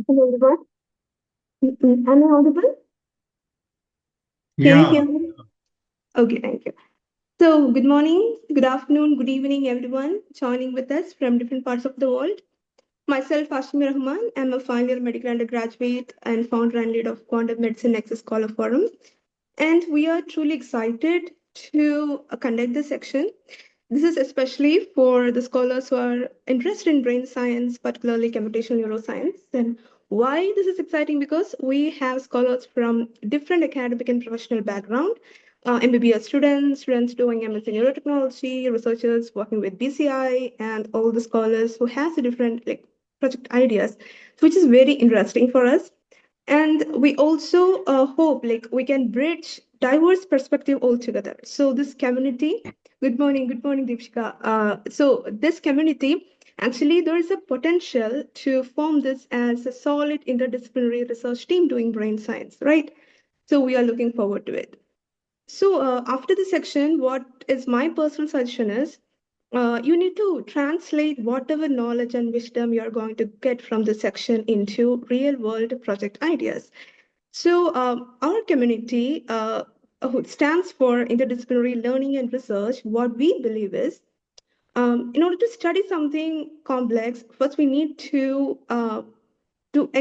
Hello, everyone. Am I audible? Can you Yeah, hear me? Okay, thank you. So, good morning, good afternoon, good evening, everyone joining with us from different parts of the world. Myself, Ashmi Rahman, I'm a final year medical undergraduate and founder and lead of Quantum Medicine Nexus Scholars Forum. And we are truly excited to conduct this section. This is especially for the scholars who are interested in brain science, particularly computational neuroscience. And why this is exciting? Because we have scholars from different academic and professional background. MBBS students, students doing MS in neurotechnology, researchers working with BCI, and all the scholars who has the different project ideas, which is very interesting for us. And we also hope we can bridge diverse perspective altogether. So this community, good morning Deepshika. So this community, actually there is a potential to form this as a solid interdisciplinary research team doing brain science, right? So we are looking forward to it. So after the section, what is my personal suggestion is, you need to translate whatever knowledge and wisdom you're going to get from this section into real world project ideas. So, our community who stands for interdisciplinary learning and research. What we believe is, in order to study something complex, first we need to I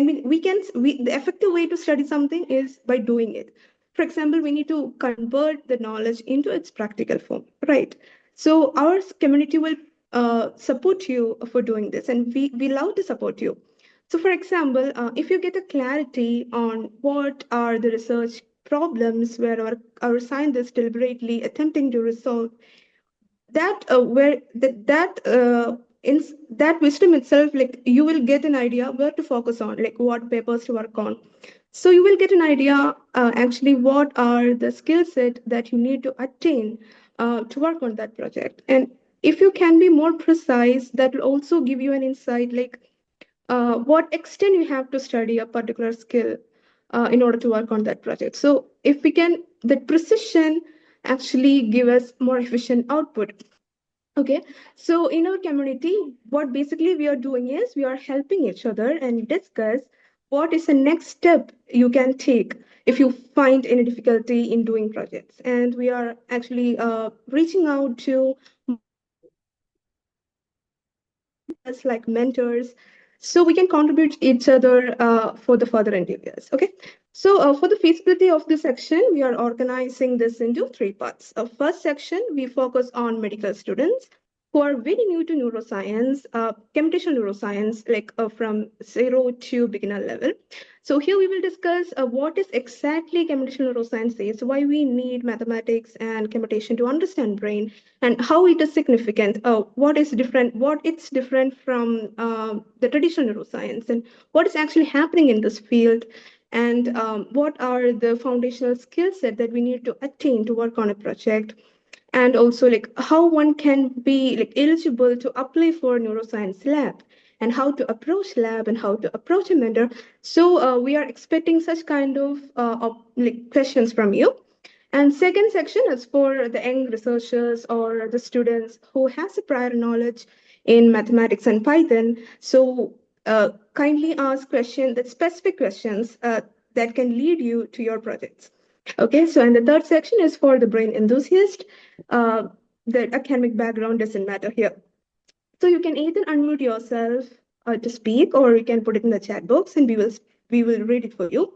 mean, the effective way to study something is by doing it. For example, we need to convert the knowledge into its practical form, right? So, our community will support you for doing this, and we love to support you. So, for example, if you get a clarity on what are the research problems where our scientists deliberately attempting to resolve, that where that in that wisdom itself, like you will get an idea where to focus on, like what papers to work on. So you will get an idea actually what are the skill set that you need to attain to work on that project. And if you can be more precise, that will also give you an insight, like what extent you have to study a particular skill in order to work on that project. So if we can, that precision actually give us more efficient output. Okay, so in our community, what basically we are doing is we are helping each other and discuss what is the next step you can take if you find any difficulty in doing projects. And we are actually reaching out to us like mentors, so we can contribute each other for the further endeavors. Okay, so for the feasibility of this section, we are organizing this into three parts. First section, we focus on medical students who are very new to neuroscience, computational neuroscience, from zero to beginner level. So here we will discuss what is exactly computational neuroscience is, why we need mathematics and computation to understand brain, and how it is significant, what it's different from the traditional neuroscience, and what is actually happening in this field, and what are the foundational skill set that we need to attain to work on a project, and also like how one can be like eligible to apply for neuroscience lab, and how to approach lab, and how to approach a mentor. So we are expecting such kind of questions from you. And second section is for the young researchers or the students who has a prior knowledge in mathematics and Python. So kindly ask questions, that specific questions that can lead you to your projects. Okay, so and the third section is for the brain enthusiast. Uh, the academic background doesn't matter here. So you can either unmute yourself to speak, or you can put it in the chat box, and we will read it for you.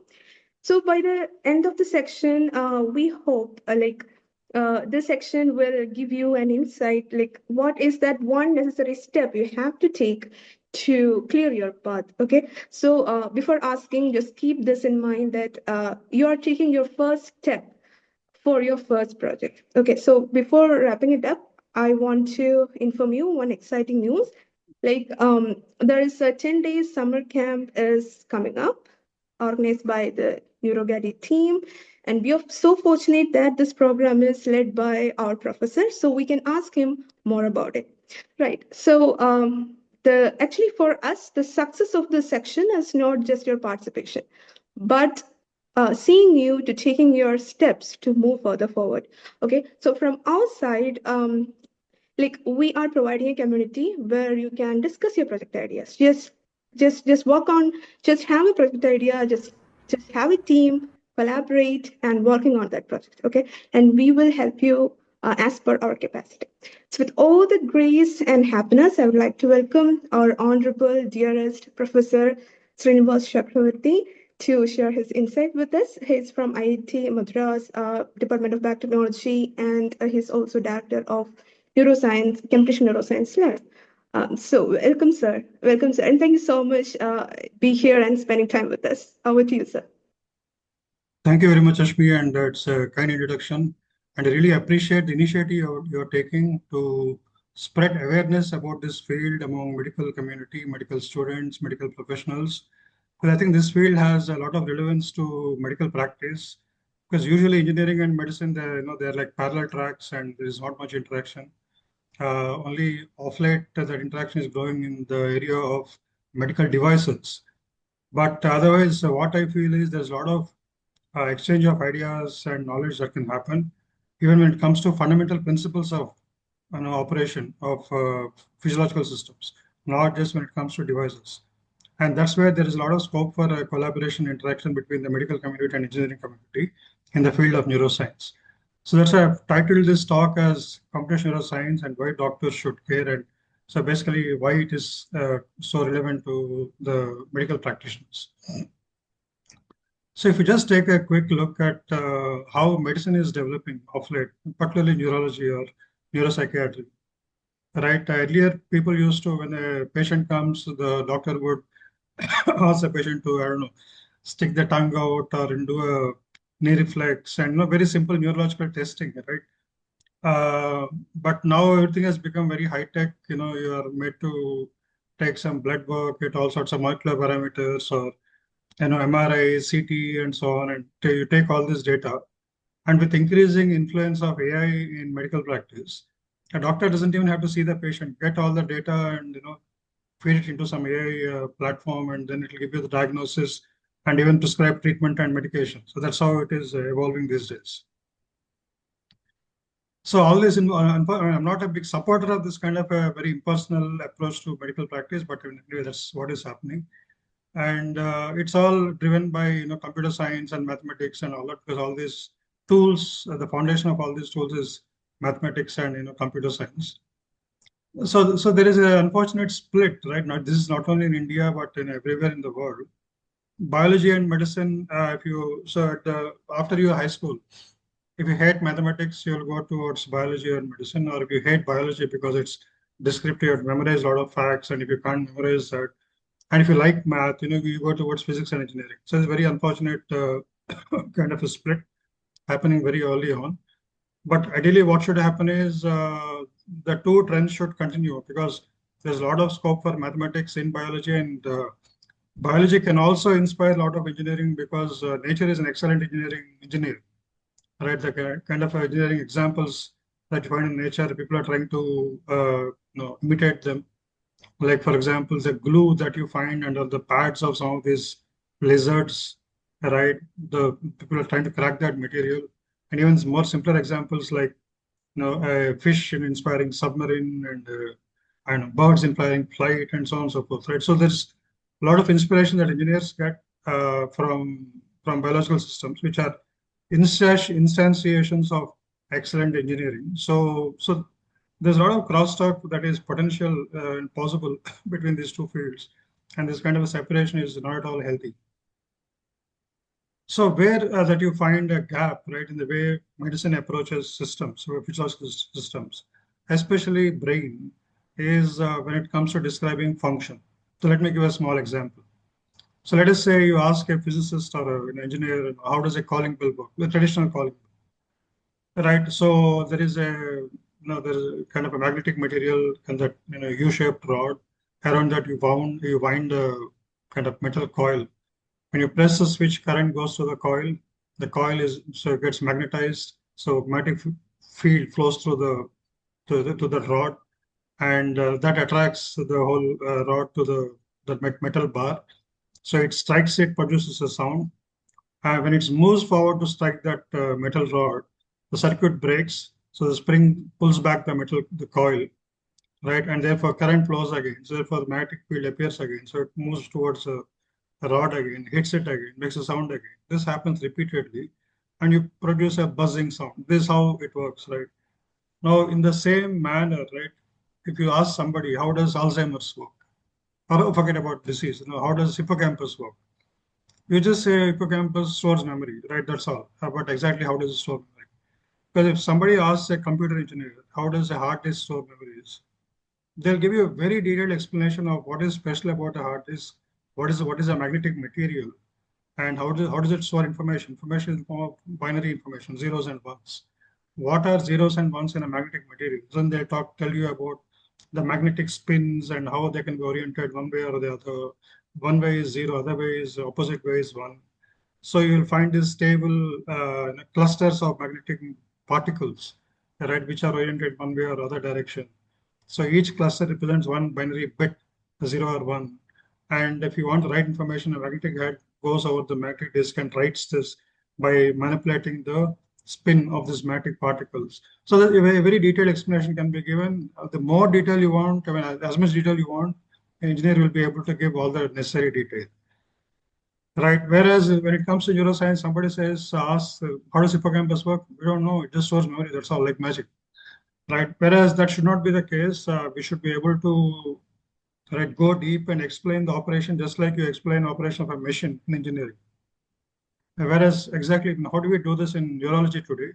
So by the end of the section, we hope this section will give you an insight, like what is that one necessary step you have to take to clear your path. Okay, so before asking, just keep this in mind that you are taking your first step for your first project. Okay, so before wrapping it up, I want to inform you one exciting news. There is a 10 days summer camp is coming up, organized by the Neurogadi team. And we are so fortunate that this program is led by our professor, so we can ask him more about it. Right. So the actually for us, the success of this section is not just your participation, but seeing you to taking your steps to move further forward. Okay. So from our side, we are providing a community where you can discuss your project ideas. Yes, Just work on, just have a project idea, just have a team, collaborate, and working on that project. Okay, and we will help you as per our capacity. So, with all the grace and happiness, I would like to welcome our honorable, dearest Professor Srinivas Chakravarthy to share his insight with us. He's from IIT Madras, Department of Biotechnology, and he's also director of Neuroscience, Computational Neuroscience Lab. So welcome, sir. Welcome, sir. And thank you so much be here and spending time with us. Over to you, sir. Thank you very much, Ashmi, and it's a kind introduction. And I really appreciate the initiative you're taking to spread awareness about this field among medical community, medical students, medical professionals. Because I think this field has a lot of relevance to medical practice. Because usually engineering and medicine, they're like parallel tracks, and there is not much interaction. Only of late that interaction is growing in the area of medical devices. But otherwise, what I feel is there's a lot of exchange of ideas and knowledge that can happen, even when it comes to fundamental principles of operation of physiological systems, not just when it comes to devices. And that's where there is a lot of scope for collaboration, interaction between the medical community and engineering community in the field of neuroscience. So that's why I've titled this talk as Computational Neuroscience and Why Doctors Should Care. And so basically why it is so relevant to the medical practitioners. So if you just take a quick look at how medicine is developing of late, particularly neurology or neuropsychiatry, right? Earlier, people used to, when a patient comes, the doctor would ask the patient to, I don't know, stick the tongue out or do a knee reflex and very simple neurological testing, right? But now everything has become very high tech. You are made to take some blood work at all sorts of molecular parameters or MRI, CT, and so on, and you take all this data. And with increasing influence of AI in medical practice, a doctor doesn't even have to see the patient, get all the data and feed it into some AI platform, and then it will give you the diagnosis and even prescribe treatment and medication. So that's how it is evolving these days. So all this, I'm not a big supporter of this kind of a very impersonal approach to medical practice, but anyway, that's what is happening. And it's all driven by computer science and mathematics and all that, because all these tools, the foundation of all these tools is mathematics and computer science. So there is an unfortunate split, right? Now this is not only in India but everywhere in the world. Biology and medicine, after your high school, if you hate mathematics, you'll go towards biology or medicine, or if you hate biology because it's descriptive, memorize a lot of facts, and if you can't memorize that, and if you like math, you go towards physics and engineering. So it's a very unfortunate kind of a split happening very early on. But ideally, what should happen is the two trends should continue, because there's a lot of scope for mathematics in biology, and biology can also inspire a lot of engineering, because nature is an excellent engineer, right? The kind of engineering examples that you find in nature, people are trying to imitate them. Like, for example, the glue that you find under the pads of some of these lizards, right? The people are trying to crack that material. And even more simpler examples like, a fish in inspiring submarine, and birds inspiring flight, and so on and so forth, right? So there's a lot of inspiration that engineers get from biological systems, which are instantiations of excellent engineering. So there's a lot of crosstalk that is potential and possible between these two fields, and this kind of a separation is not at all healthy. So where that you find a gap, right, in the way medicine approaches systems, so physiological systems, especially brain, is when it comes to describing function. So let me give a small example. So let us say you ask a physicist or an engineer, how does a calling bell work? The traditional calling bell, right? So there is there is kind of a magnetic material and that U-shaped rod. Around that you wind a kind of metal coil. When you press the switch, current goes to the coil. The coil it gets magnetized. So magnetic field flows through the rod, and that attracts the whole rod to the metal bar. So it strikes it, produces a sound. When it moves forward to strike that metal rod, the circuit breaks. So the spring pulls back the coil. right? And therefore current flows again. So therefore the magnetic field appears again. So it moves towards a rod again, hits it again, makes a sound again. This happens repeatedly, and you produce a buzzing sound. This is how it works, right? Now, in the same manner, right? If you ask somebody, how does Alzheimer's work? Or forget about disease, how does hippocampus work? You just say hippocampus stores memory, right? That's all. But exactly how does it store memory? Because if somebody asks a computer engineer, how does a hard disk store memories? They'll give you a very detailed explanation of what is special about a hard disk, what is a magnetic material, and how does it store information? Information in the form of binary information, zeros and ones. What are zeros and ones in a magnetic material? Then they tell you about the magnetic spins and how they can be oriented one way or the other. One way is zero, other way is opposite way is one. So you will find these stable clusters of magnetic particles, right, which are oriented one way or other direction. So each cluster represents one binary bit, zero or one. And if you want to write information, a magnetic head goes over the magnetic disk and writes this by manipulating the spin of these magnetic particles. So that a very detailed explanation can be given. The more detail you want, I mean, as much detail you want, an engineer will be able to give all the necessary detail. Right. Whereas when it comes to neuroscience, somebody says, asks, how does hippocampus work? We don't know. It just stores memory. That's all, like magic. Right. Whereas that should not be the case. We should be able to go deep and explain the operation just like you explain operation of a machine in engineering. Whereas exactly how do we do this in neurology today?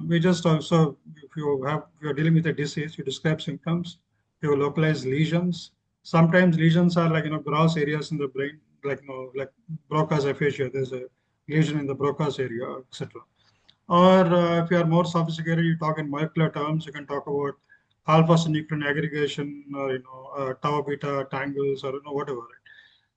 We just also, if you're dealing with a disease, you describe symptoms, you localize lesions. Sometimes lesions are like, gross areas in the brain, like, like Broca's aphasia, there's a lesion in the Broca's area, etc. Or if you are more sophisticated, you talk in molecular terms, you can talk about alpha-synuclein aggregation, or, tau beta tangles, or, whatever.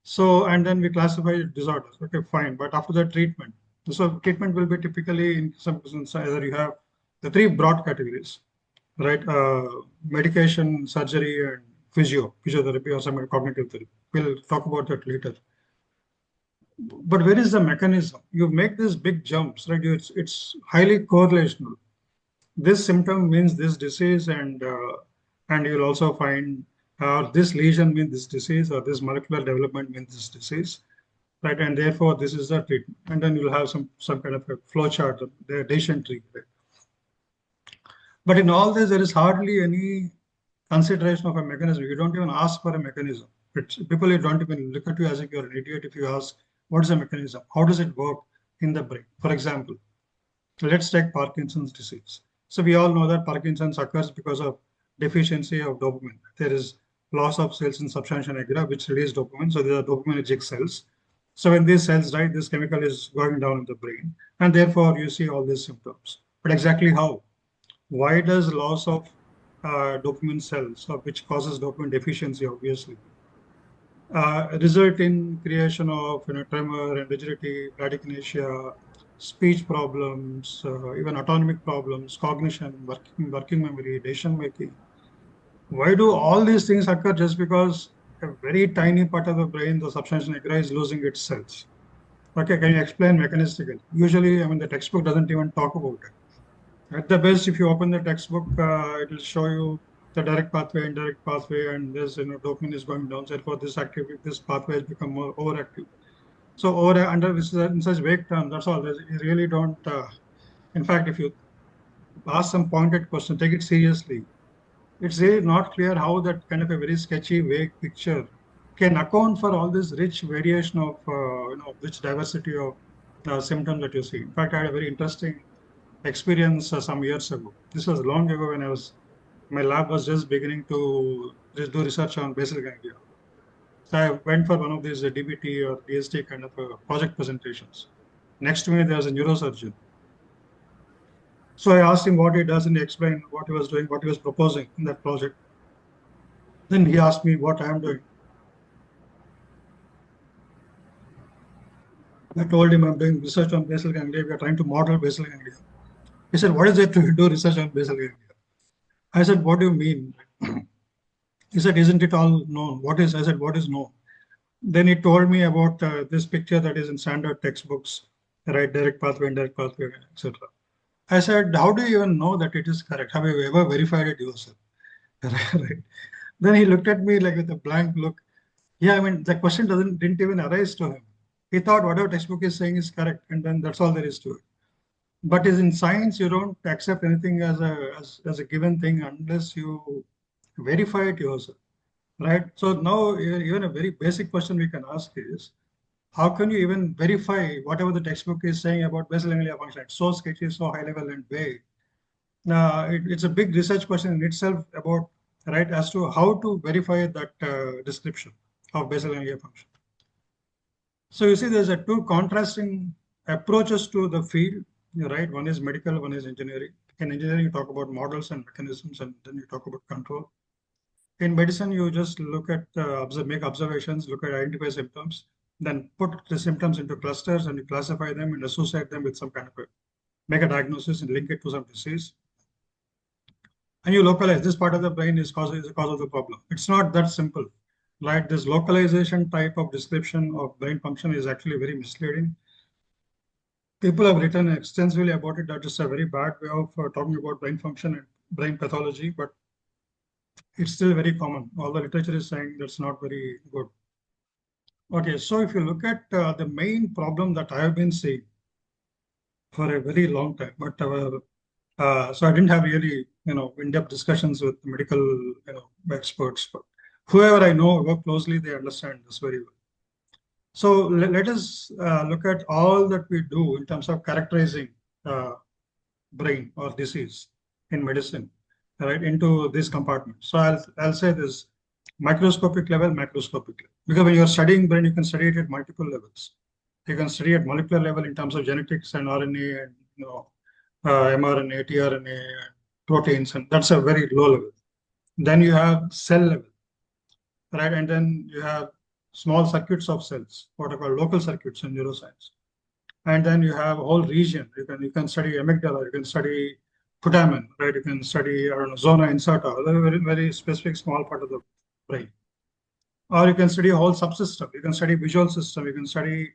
So, and then we classify disorders. Okay, fine. But after the treatment, so treatment will be typically in some cases either you have the three broad categories, right? Medication, surgery, and physiotherapy, or some cognitive therapy. We'll talk about that later. But where is the mechanism? You make these big jumps, right? It's highly correlational. This symptom means this disease, and you'll also find this lesion means this disease, or this molecular development means this disease, right? And therefore, this is the treatment. And then you'll have some kind of a flow chart, the decision tree. Right? But in all this, there is hardly any consideration of a mechanism. You don't even ask for a mechanism. People don't even look at you as if you're an idiot if you ask, what is the mechanism? How does it work in the brain? For example, let's take Parkinson's disease. So we all know that Parkinson's occurs because of deficiency of dopamine. There is loss of cells in substantia nigra which release dopamine. So there are dopaminergic cells. So when these cells die, this chemical is going down in the brain, and therefore you see all these symptoms. But exactly how? Why does loss of dopamine cells, which causes dopamine deficiency, obviously, result in creation of tremor and rigidity, bradykinesia, speech problems, even autonomic problems, cognition, working memory, decision making? Why do all these things occur? Just because a very tiny part of the brain, the substantia nigra, is losing its cells. Okay, can you explain mechanistically? Usually, I mean, the textbook doesn't even talk about it. At the best, if you open the textbook, it will show you the direct pathway, indirect pathway, and this dopamine is going down. Therefore, this pathway has become more overactive. So under this in such vague terms, that's all. You really don't. In fact, if you ask some pointed question, take it seriously. It's really not clear how that kind of a very sketchy, vague picture can account for all this rich variation of rich diversity of symptoms that you see. In fact, I had a very interesting experience some years ago. This was long ago when my lab was just beginning to just do research on basal ganglia. So I went for one of these DBT or DST kind of project presentations. Next to me, there was a neurosurgeon. So I asked him what he does, and he explained what he was doing, what he was proposing in that project. Then he asked me what I am doing. I told him I'm doing research on basal ganglia. We are trying to model basal ganglia. He said, "What is it to do research on basal ganglia?" I said, "What do you mean?" He said, "Isn't it all known?" What is? I said, "What is known?" Then he told me about this picture that is in standard textbooks, right? Direct pathway, indirect pathway, etc. I said, "How do you even know that it is correct? Have you ever verified it yourself?" Right. Then he looked at me like with a blank look. Yeah, I mean, the question didn't even arise to him. He thought whatever textbook is saying is correct, and then that's all there is to it. But is in science, you don't accept anything as a given thing unless you verify it yourself, right? So now even a very basic question we can ask is, how can you even verify whatever the textbook is saying about basal ganglia function? It's so sketchy, so high level and vague. Now, it's a big research question in itself about, right, as to how to verify that description of basal ganglia function. So you see, there's a two contrasting approaches to the field, right? One is medical, one is engineering. In engineering, you talk about models and mechanisms, and then you talk about control. In medicine, you just look at, make observations, look at identify symptoms, then put the symptoms into clusters and you classify them and associate them with some kind of make a diagnosis and link it to some disease. And you localize this part of the brain is the cause of the problem. It's not that simple, right? This localization type of description of brain function is actually very misleading. People have written extensively about it. That is a very bad way of talking about brain function and brain pathology, but it's still very common. All the literature is saying that's not very good. Okay, so if you look at the main problem that I have been seeing for a very long time, but so I didn't have really, in-depth discussions with medical, experts, but whoever I know work closely, they understand this very well. So let us look at all that we do in terms of characterizing brain or disease in medicine, right, into these compartments. So I'll say this microscopic level, macroscopic level. Because when you're studying brain, you can study it at multiple levels. You can study at molecular level in terms of genetics and RNA and mRNA, tRNA, proteins, and that's a very low level. Then you have cell level, right? And then you have small circuits of cells, what are called local circuits in neuroscience. And then you have a whole region. You can study amygdala, you can study putamen, right? You can study, I don't know, zona incerta, a very, very specific small part of the brain. Or you can study a whole subsystem. You can study visual system, you can study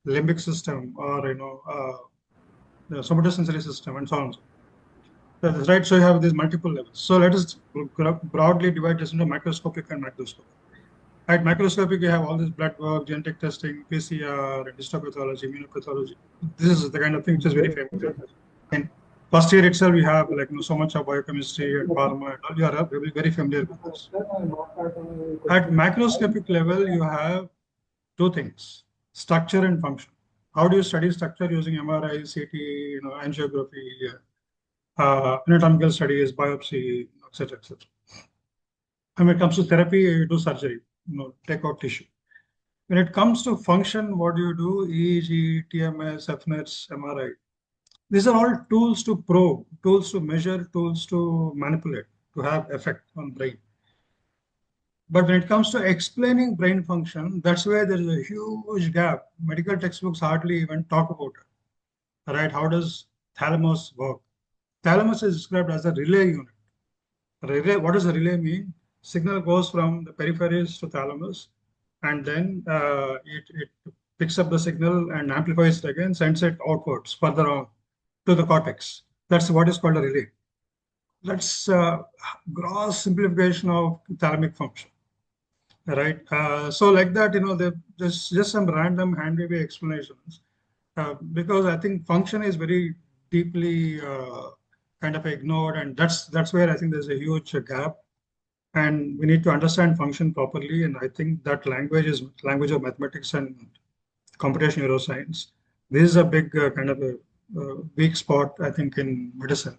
limbic system, or the somatosensory system, and so on. That's right. So you have these multiple levels. So let us broadly divide this into microscopic and macroscopic. At microscopic, you have all this blood work, genetic testing, PCR, histopathology, immunopathology. This is the kind of thing which is very familiar. And first year itself, we have so much of biochemistry and pharma. And all. You are very familiar with this. At macroscopic level, you have two things: structure and function. How do you study structure using MRI, CT, angiography, anatomical studies, biopsy, etc., etc. And when it comes to therapy, you do surgery, take out tissue. When it comes to function, what do you do? EEG, TMS, FNETs, MRI. These are all tools to probe, tools to measure, tools to manipulate, to have effect on brain. But when it comes to explaining brain function, that's where there is a huge gap. Medical textbooks hardly even talk about it. Right? How does thalamus work? Thalamus is described as a relay unit. Relay, what does a relay mean? Signal goes from the peripheries to thalamus, and then it picks up the signal and amplifies it again, sends it outwards further on to the cortex. That's what is called a relay. That's gross simplification of thalamic function, right? So like that, just some random hand-wavy explanations, because I think function is very deeply kind of ignored, and that's where I think there's a huge gap. And we need to understand function properly. And I think that language is language of mathematics and computational neuroscience. This is a big kind of a weak spot, I think, in medicine.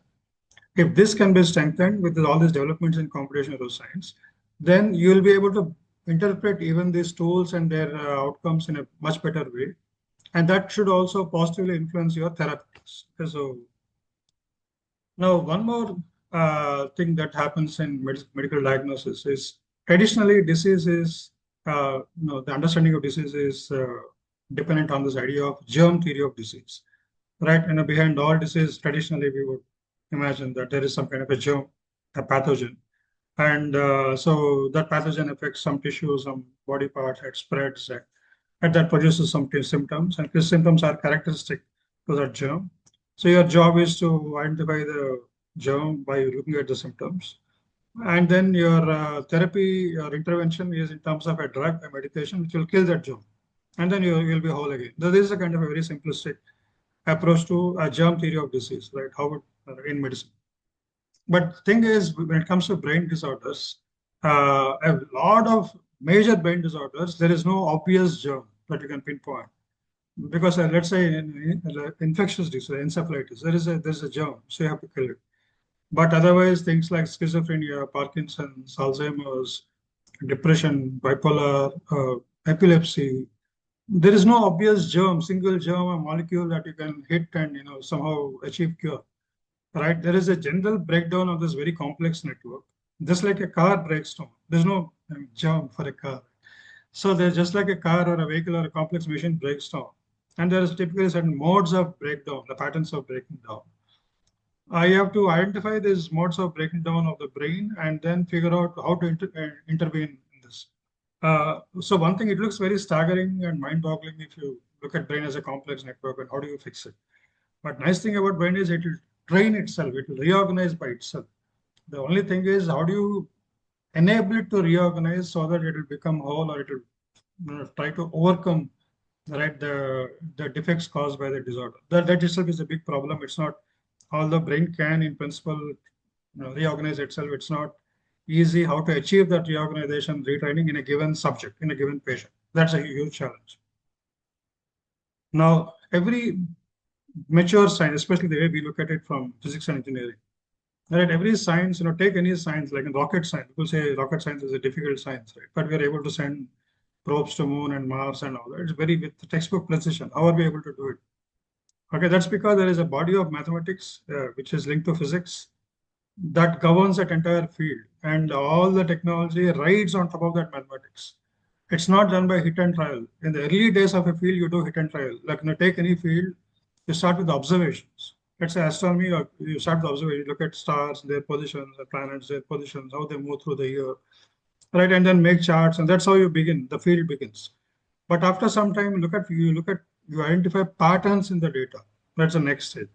If this can be strengthened with all these developments in computational neuroscience, then you will be able to interpret even these tools and their outcomes in a much better way. And that should also positively influence your therapies. So now, one more thing that happens in medical diagnosis is traditionally disease is, the understanding of disease is dependent on this idea of germ theory of disease, right? And behind all disease, traditionally we would imagine that there is some kind of a germ, a pathogen. And so that pathogen affects some tissue, some body part, it spreads, and that produces some symptoms. And these symptoms are characteristic to that germ. So your job is to identify the germ by looking at the symptoms. And then your therapy or intervention is in terms of a drug, a medication, which will kill that germ. And then you'll be whole again. So this is a kind of a very simplistic approach to a germ theory of disease, right? How it, in medicine. But thing is, when it comes to brain disorders, a lot of major brain disorders, there is no obvious germ that you can pinpoint. Because let's say in infectious disease, encephalitis, there's a germ, so you have to kill it. But otherwise, things like schizophrenia, Parkinson's, Alzheimer's, depression, bipolar, epilepsy, there is no obvious germ, single germ or molecule that you can hit and somehow achieve cure. Right? There is a general breakdown of this very complex network, just like a car breaks down. There's no germ for a car. So there's just like a car or a vehicle or a complex machine breaks down. And there is typically certain modes of breakdown, the patterns of breaking down. I have to identify these modes of breaking down of the brain and then figure out how to intervene in this. So one thing, it looks very staggering and mind-boggling if you look at brain as a complex network and how do you fix it. But nice thing about brain is it will train itself, it will reorganize by itself. The only thing is how do you enable it to reorganize so that it will become whole or it will try to overcome the defects caused by the disorder. That itself is a big problem. It's not, although brain can in principle reorganize itself, it's not easy how to achieve that reorganization, retraining in a given subject, in a given patient. That's a huge challenge. Now, every mature science, especially the way we look at it from physics and engineering, right? Every science, take any science, like in rocket science, people say rocket science is a difficult science, right? But we are able to send probes to moon and Mars and all that. It's very with textbook precision. How are we able to do it? Okay, that's because there is a body of mathematics which is linked to physics that governs that entire field, and all the technology rides on top of that mathematics. It's not done by hit and trial. In the early days of a field, you do hit and trial. Like take any field, you start with observations. Let's say astronomy, or you start with observation. You look at stars, their positions, the planets, their positions, how they move through the year, right? And then make charts, and that's how you begin. The field begins. But after some time, you identify patterns in the data. That's the next stage.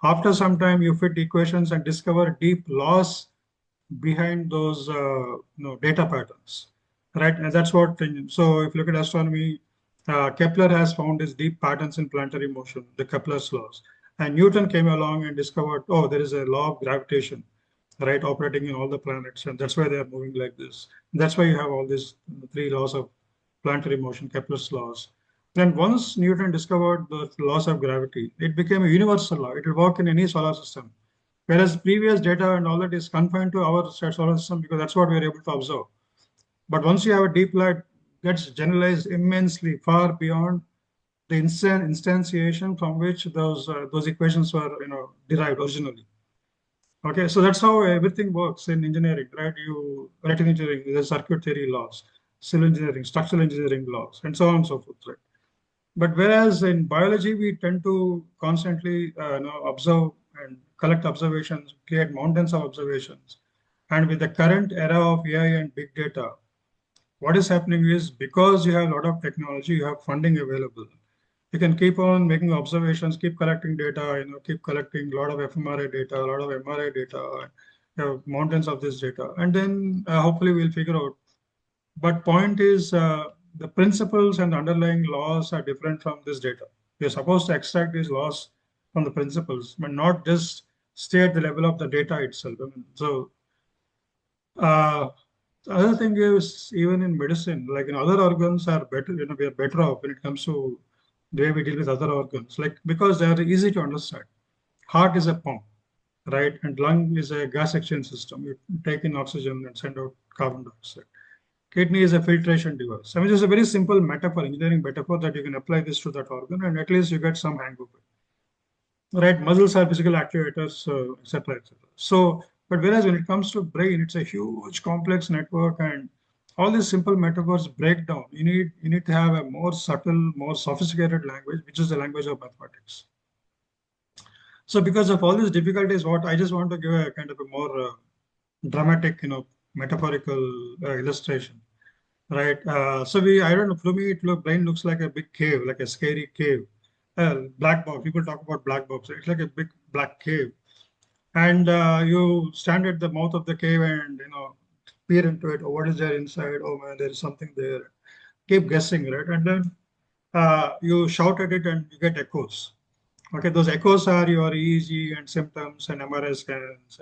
After some time, you fit equations and discover deep laws behind those data patterns, right? And that's what. So if you look at astronomy, Kepler has found these deep patterns in planetary motion, the Kepler's laws. And Newton came along and discovered, oh, there is a law of gravitation, right, operating in all the planets, and that's why they are moving like this. That's why you have all these three laws of planetary motion, Kepler's laws. Then once Newton discovered the laws of gravity, it became a universal law. It will work in any solar system. Whereas previous data and all that is confined to our solar system because that's what we are able to observe. But once you have a deep light, gets generalized immensely far beyond the instantiation from which those equations were derived originally. Okay, so that's how everything works in engineering, right? You write in engineering, there's circuit theory laws, civil engineering, structural engineering laws, and so on and so forth, right? But whereas in biology, we tend to constantly observe and collect observations, create mountains of observations. And with the current era of AI and big data, what is happening is because you have a lot of technology, you have funding available. You can keep on making observations, keep collecting data, keep collecting a lot of fMRI data, a lot of MRI data, mountains of this data. And then hopefully we'll figure out. But point is, the principles and the underlying laws are different from this data. We're supposed to extract these laws from the principles, but not just stay at the level of the data itself. So the other thing is even in medicine, like in other organs are better, we are better off when it comes to the way we deal with other organs, like because they are easy to understand. Heart is a pump, right? And lung is a gas exchange system. You take in oxygen and send out carbon dioxide. Kidney is a filtration device. I mean, it's a very simple metaphor, engineering metaphor that you can apply this to that organ and at least you get some hang of it. Right? Muscles are physical actuators, etc., etc. So, but whereas when it comes to brain, it's a huge complex network and all these simple metaphors break down. You need to have a more subtle, more sophisticated language, which is the language of mathematics. So because of all these difficulties, what I just want to give a kind of a more dramatic, metaphorical illustration. Right. I don't know. For me, brain looks like a big cave, like a scary cave. Black box. People talk about black box. It's like a big black cave. And you stand at the mouth of the cave and peer into it. Oh, what is there inside? Oh man, there is something there. Keep guessing, right? And then you shout at it and you get echoes. Okay, those echoes are your EEG and symptoms and MRI scans,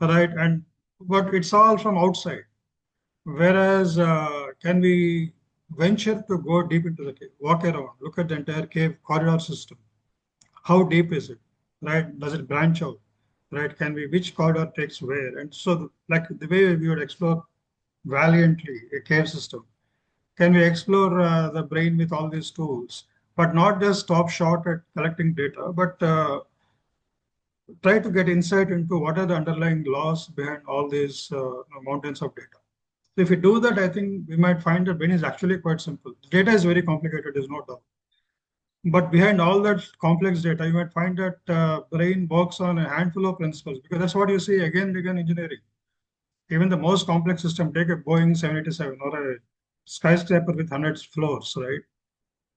right? And but it's all from outside. Whereas, can we venture to go deep into the cave, walk around, look at the entire cave corridor system? How deep is it, right? Does it branch out, right? Can we, which corridor takes where? And so, like the way we would explore valiantly a cave system, can we explore the brain with all these tools, but not just stop short at collecting data, but try to get insight into what are the underlying laws behind all these mountains of data. So if we do that, I think we might find that brain is actually quite simple. Data is very complicated, there's no doubt. But behind all that complex data, you might find that brain works on a handful of principles, because that's what you see again and again in engineering. Even the most complex system, take a Boeing 787 or a skyscraper with hundreds of floors, right?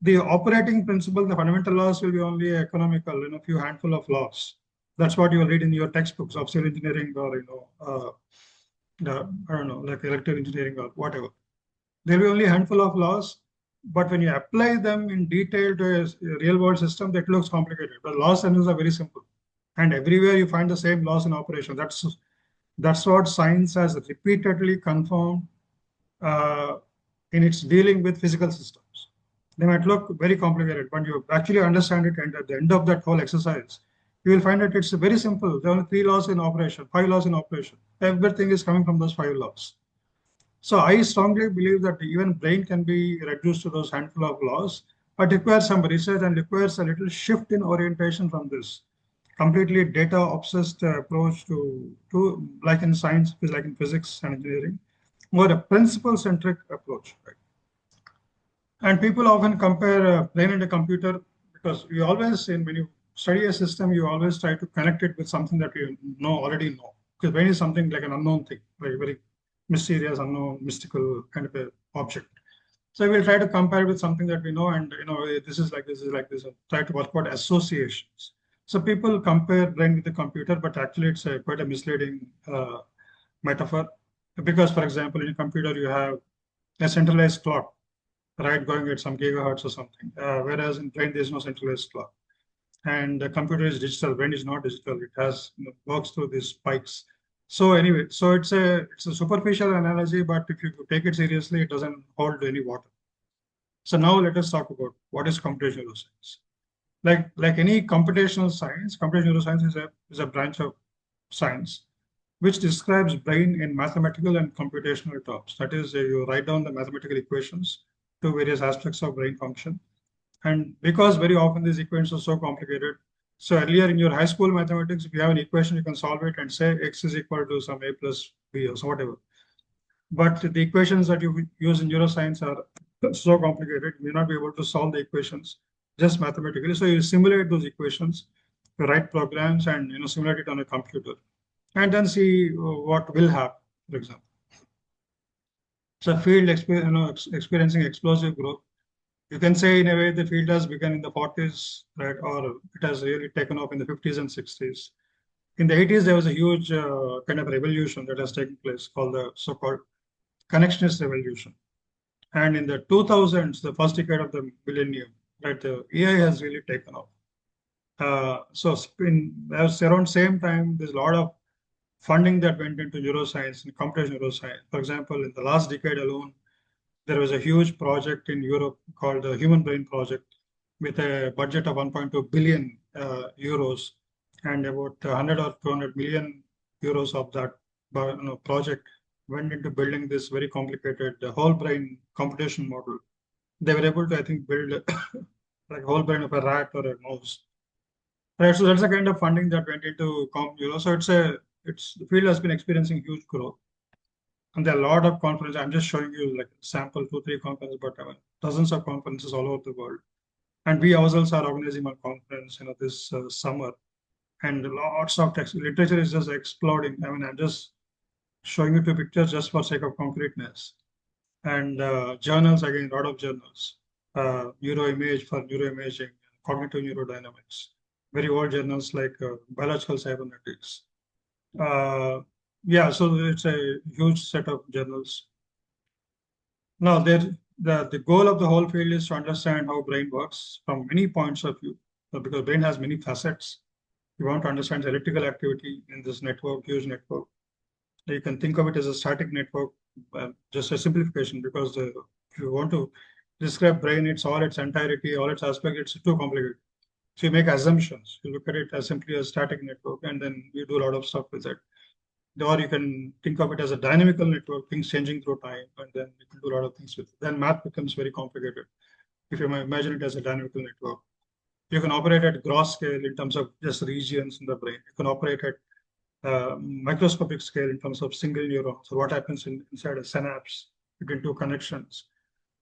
The operating principle, the fundamental laws will be only economical, a few handful of laws. That's what you will read in your textbooks of civil engineering or, I don't know, like electrical engineering or whatever. There will be only a handful of laws, but when you apply them in detail to a real world system, that looks complicated. But laws themselves are very simple. And everywhere you find the same laws in operation. That's what science has repeatedly confirmed in its dealing with physical systems. They might look very complicated, but you actually understand it, and at the end of that whole exercise, you will find that it's very simple. There are only 3 laws in operation, 5 laws in operation. Everything is coming from those 5 laws. So I strongly believe that even brain can be reduced to those handful of laws, but requires some research and requires a little shift in orientation from this completely data obsessed approach to like in science, like in physics and engineering, more a principle centric approach. Right? And people often compare brain and a computer, because you always, when you study a system, you always try to connect it with something that you already know. Because brain is something like an unknown thing, very, very mysterious, unknown, mystical kind of a object. So we'll try to compare with something that we know, and this is like this is like this. And try to work out associations. So people compare brain with the computer, but actually it's quite a misleading metaphor. Because, for example, in a computer you have a centralized clock, right, going at some gigahertz or something. Whereas in brain there's no centralized clock, and the computer is digital. Brain is not digital. It has works through these spikes. So anyway, so it's a superficial analogy, but if you take it seriously, it doesn't hold any water. So now let us talk about what is computational neuroscience. Like any computational neuroscience is a branch of science which describes brain in mathematical and computational terms. That is, you write down the mathematical equations to various aspects of brain function. And because very often these equations are so complicated, so earlier in your high school mathematics, if you have an equation, you can solve it and say x is equal to some a plus b or so whatever. But the equations that you use in neuroscience are so complicated, you may not be able to solve the equations just mathematically. So you simulate those equations, you write programs, and simulate it on a computer, and then see what will happen. For example, so field experiencing explosive growth. You can say in a way the field has begun in the 40s, right, or it has really taken off in the 50s and 60s. In the 80s, there was a huge kind of revolution that has taken place called the so-called connectionist revolution. And in the 2000s, the first decade of the millennium, right, the AI has really taken off. So around same time, there's a lot of funding that went into neuroscience and computational neuroscience. For example, in the last decade alone, there was a huge project in Europe called the Human Brain Project with a budget of 1.2 billion euros, and about 100 or 200 million euros of that project went into building this very complicated whole brain computation model. They were able to, I think, build like whole brain of a rat or a mouse. Right, so that's the kind of funding that went into so it's the field has been experiencing huge growth. And there are a lot of conferences. I'm just showing you like sample 2, 3 conferences, but dozens of conferences all over the world. And we ourselves are organizing a conference, this summer. And lots of text literature is just exploding. I mean, I'm just showing you 2 pictures just for sake of concreteness. And journals, again, a lot of journals. Neuroimage for neuroimaging, cognitive neurodynamics. very old journals like Biological Cybernetics. Yeah, so it's a huge set of journals. Now, the goal of the whole field is to understand how brain works from many points of view. So because brain has many facets. You want to understand the electrical activity in this network, huge network. You can think of it as a static network, just a simplification, because if you want to describe brain, it's all its entirety, all its aspects, it's too complicated. So you make assumptions. You look at it as simply a static network, and then you do a lot of stuff with it. Or you can think of it as a dynamical network, things changing through time, and then you can do a lot of things with it. Then math becomes very complicated if you imagine it as a dynamical network. You can operate at gross scale in terms of just regions in the brain. You can operate at microscopic scale in terms of single neurons. So what happens inside a synapse between two connections.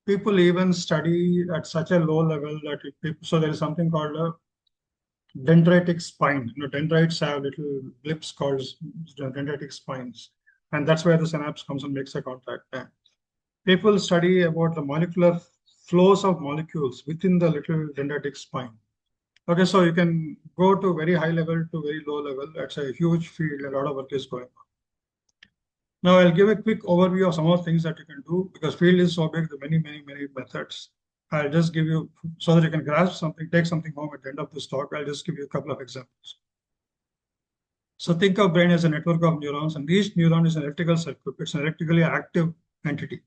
People even study at such a low level that so there is something called a dendritic spine. Dendrites have little blips called dendritic spines, and that's where the synapse comes and makes a contact. And people study about the molecular flows of molecules within the little dendritic spine. Okay, so you can go to very high level to very low level. That's a huge field. A lot of work is going on. Now I'll give a quick overview of some of the things that you can do because field is so big, the many methods. I'll just give you so that you can grasp something, take something home at the end of this talk. I'll just give you a couple of examples. So think of brain as a network of neurons, and each neuron is an electrical circuit. It's an electrically active entity,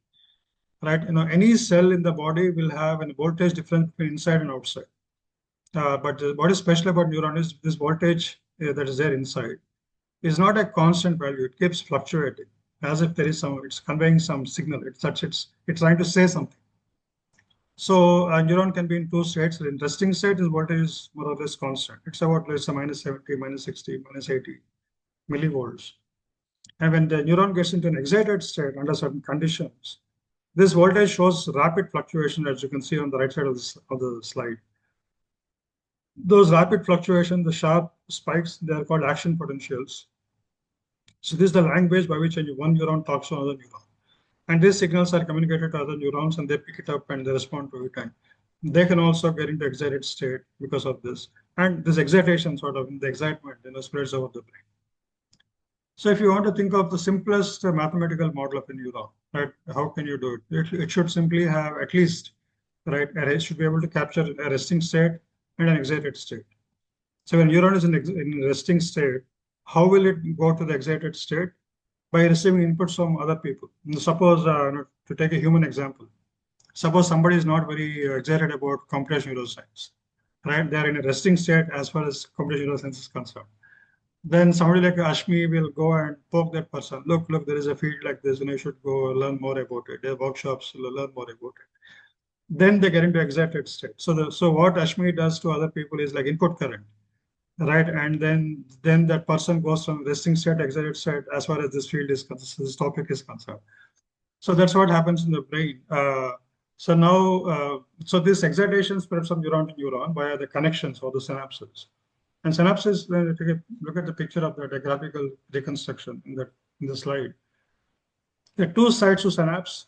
right? Any cell in the body will have a voltage difference between inside and outside. But what is special about neuron is this voltage that is there inside is not a constant value. It keeps fluctuating as if there is it's conveying some signal. It's trying to say something. So a neuron can be in two states. In resting state, is voltage is more or less constant. It's about let's say minus 70, minus 60, minus 80 millivolts. And when the neuron gets into an excited state under certain conditions, this voltage shows rapid fluctuation, as you can see on the right side of the slide. Those rapid fluctuations, the sharp spikes, they are called action potentials. So this is the language by which one neuron talks to another neuron. And these signals are communicated to other neurons and they pick it up and they respond to it. And they can also get into excited state because of this. And this excitation sort of, the excitement, spreads over the brain. So if you want to think of the simplest mathematical model of a neuron, right, how can you do it? It should simply have at least, right, it should be able to capture a resting state and an excited state. So when neuron is in resting state, how will it go to the excited state? By receiving inputs from other people. Suppose, to take a human example, suppose somebody is not very excited about computational neuroscience, right? They are in a resting state as far as computational neuroscience is concerned. Then somebody like Ashmi will go and poke that person. Look, there is a field like this, and you should go learn more about it. There are workshops to learn more about it. Then they get into excited state. So what Ashmi does to other people is like input current, right? And then that person goes from resting state, excited state, as far as this field is concerned, this topic is concerned. So that's what happens in the brain. So now, so this excitation spreads from neuron to neuron via the connections or the synapses. And synapses, when you take a look at the picture of the graphical reconstruction in the slide. There are two sides to synapse.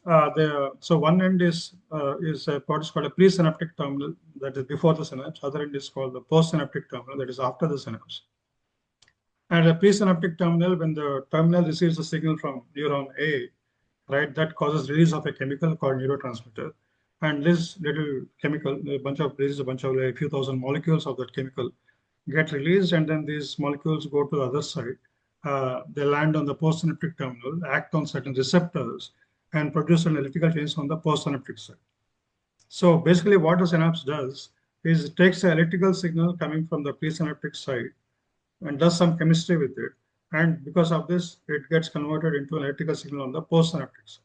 So one end is what is called a presynaptic terminal, that is before the synapse. Other end is called the postsynaptic terminal, that is after the synapse. And a presynaptic terminal, when the terminal receives a signal from neuron A, right, that causes release of a chemical called neurotransmitter. And this little chemical, a bunch of like a few thousand molecules of that chemical get released, and then these molecules go to the other side. They land on the postsynaptic terminal, act on certain receptors, and produce an electrical change on the postsynaptic side. So basically what the synapse does is it takes the electrical signal coming from the presynaptic side and does some chemistry with it. And because of this, it gets converted into an electrical signal on the postsynaptic side.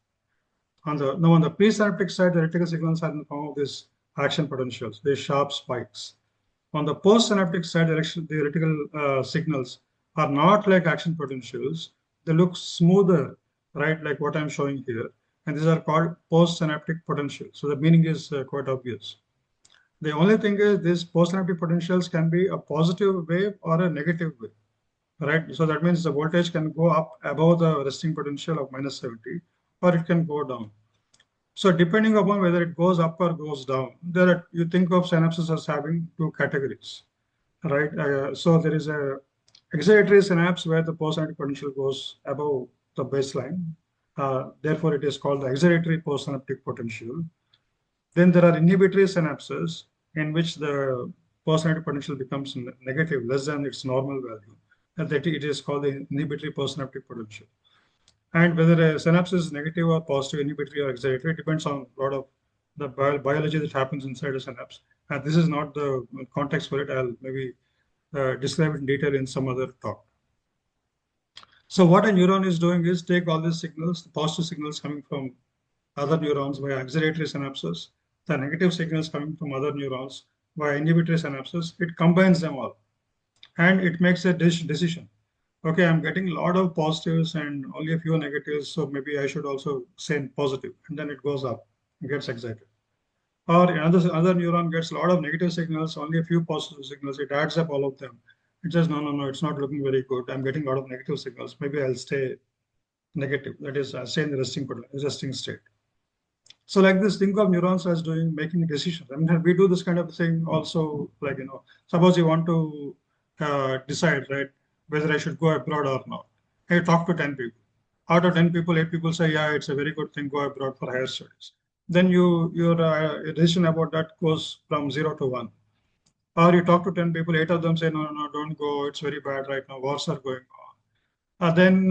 On the presynaptic side, the electrical signals are in the form of these action potentials, these sharp spikes. On the postsynaptic side, the electrical signals are not like action potentials. They look smoother, right, like what I'm showing here. And these are called postsynaptic potentials. So the meaning is quite obvious. The only thing is these postsynaptic potentials can be a positive wave or a negative wave, right? So that means the voltage can go up above the resting potential of minus 70, or it can go down. So depending upon whether it goes up or goes down, you think of synapses as having two categories. right? So there is a excitatory synapse where the postsynaptic potential goes above the baseline. Therefore, it is called the excitatory postsynaptic potential. Then there are inhibitory synapses in which the postsynaptic potential becomes negative, less than its normal value. And that it is called the inhibitory postsynaptic potential. And whether a synapse is negative or positive, inhibitory or excitatory, depends on a lot of the biology that happens inside a synapse. And this is not the context for it. I'll maybe describe it in detail in some other talk. So what a neuron is doing is take all these signals, the positive signals coming from other neurons via excitatory synapses, the negative signals coming from other neurons via inhibitory synapses, it combines them all and it makes a decision. Okay, I'm getting a lot of positives and only a few negatives, so maybe I should also say positive, and then it goes up, it gets excited. Or another neuron gets a lot of negative signals, only a few positive signals, it adds up all of them. It says, no, no, no, it's not looking very good. I'm getting a lot of negative signals. Maybe I'll stay negative. That is, stay in the resting state. So like this, think of neurons as making decisions. I mean, we do this kind of thing also, like, suppose you want to decide, right, whether I should go abroad or not. Hey, talk to 10 people. Out of 10 people, 8 people say, yeah, it's a very good thing, go abroad for higher studies. Then your decision about that goes from 0 to 1. Or you talk to 10 people, 8 of them say, no, no, no, don't go, it's very bad right now, wars are going on. Then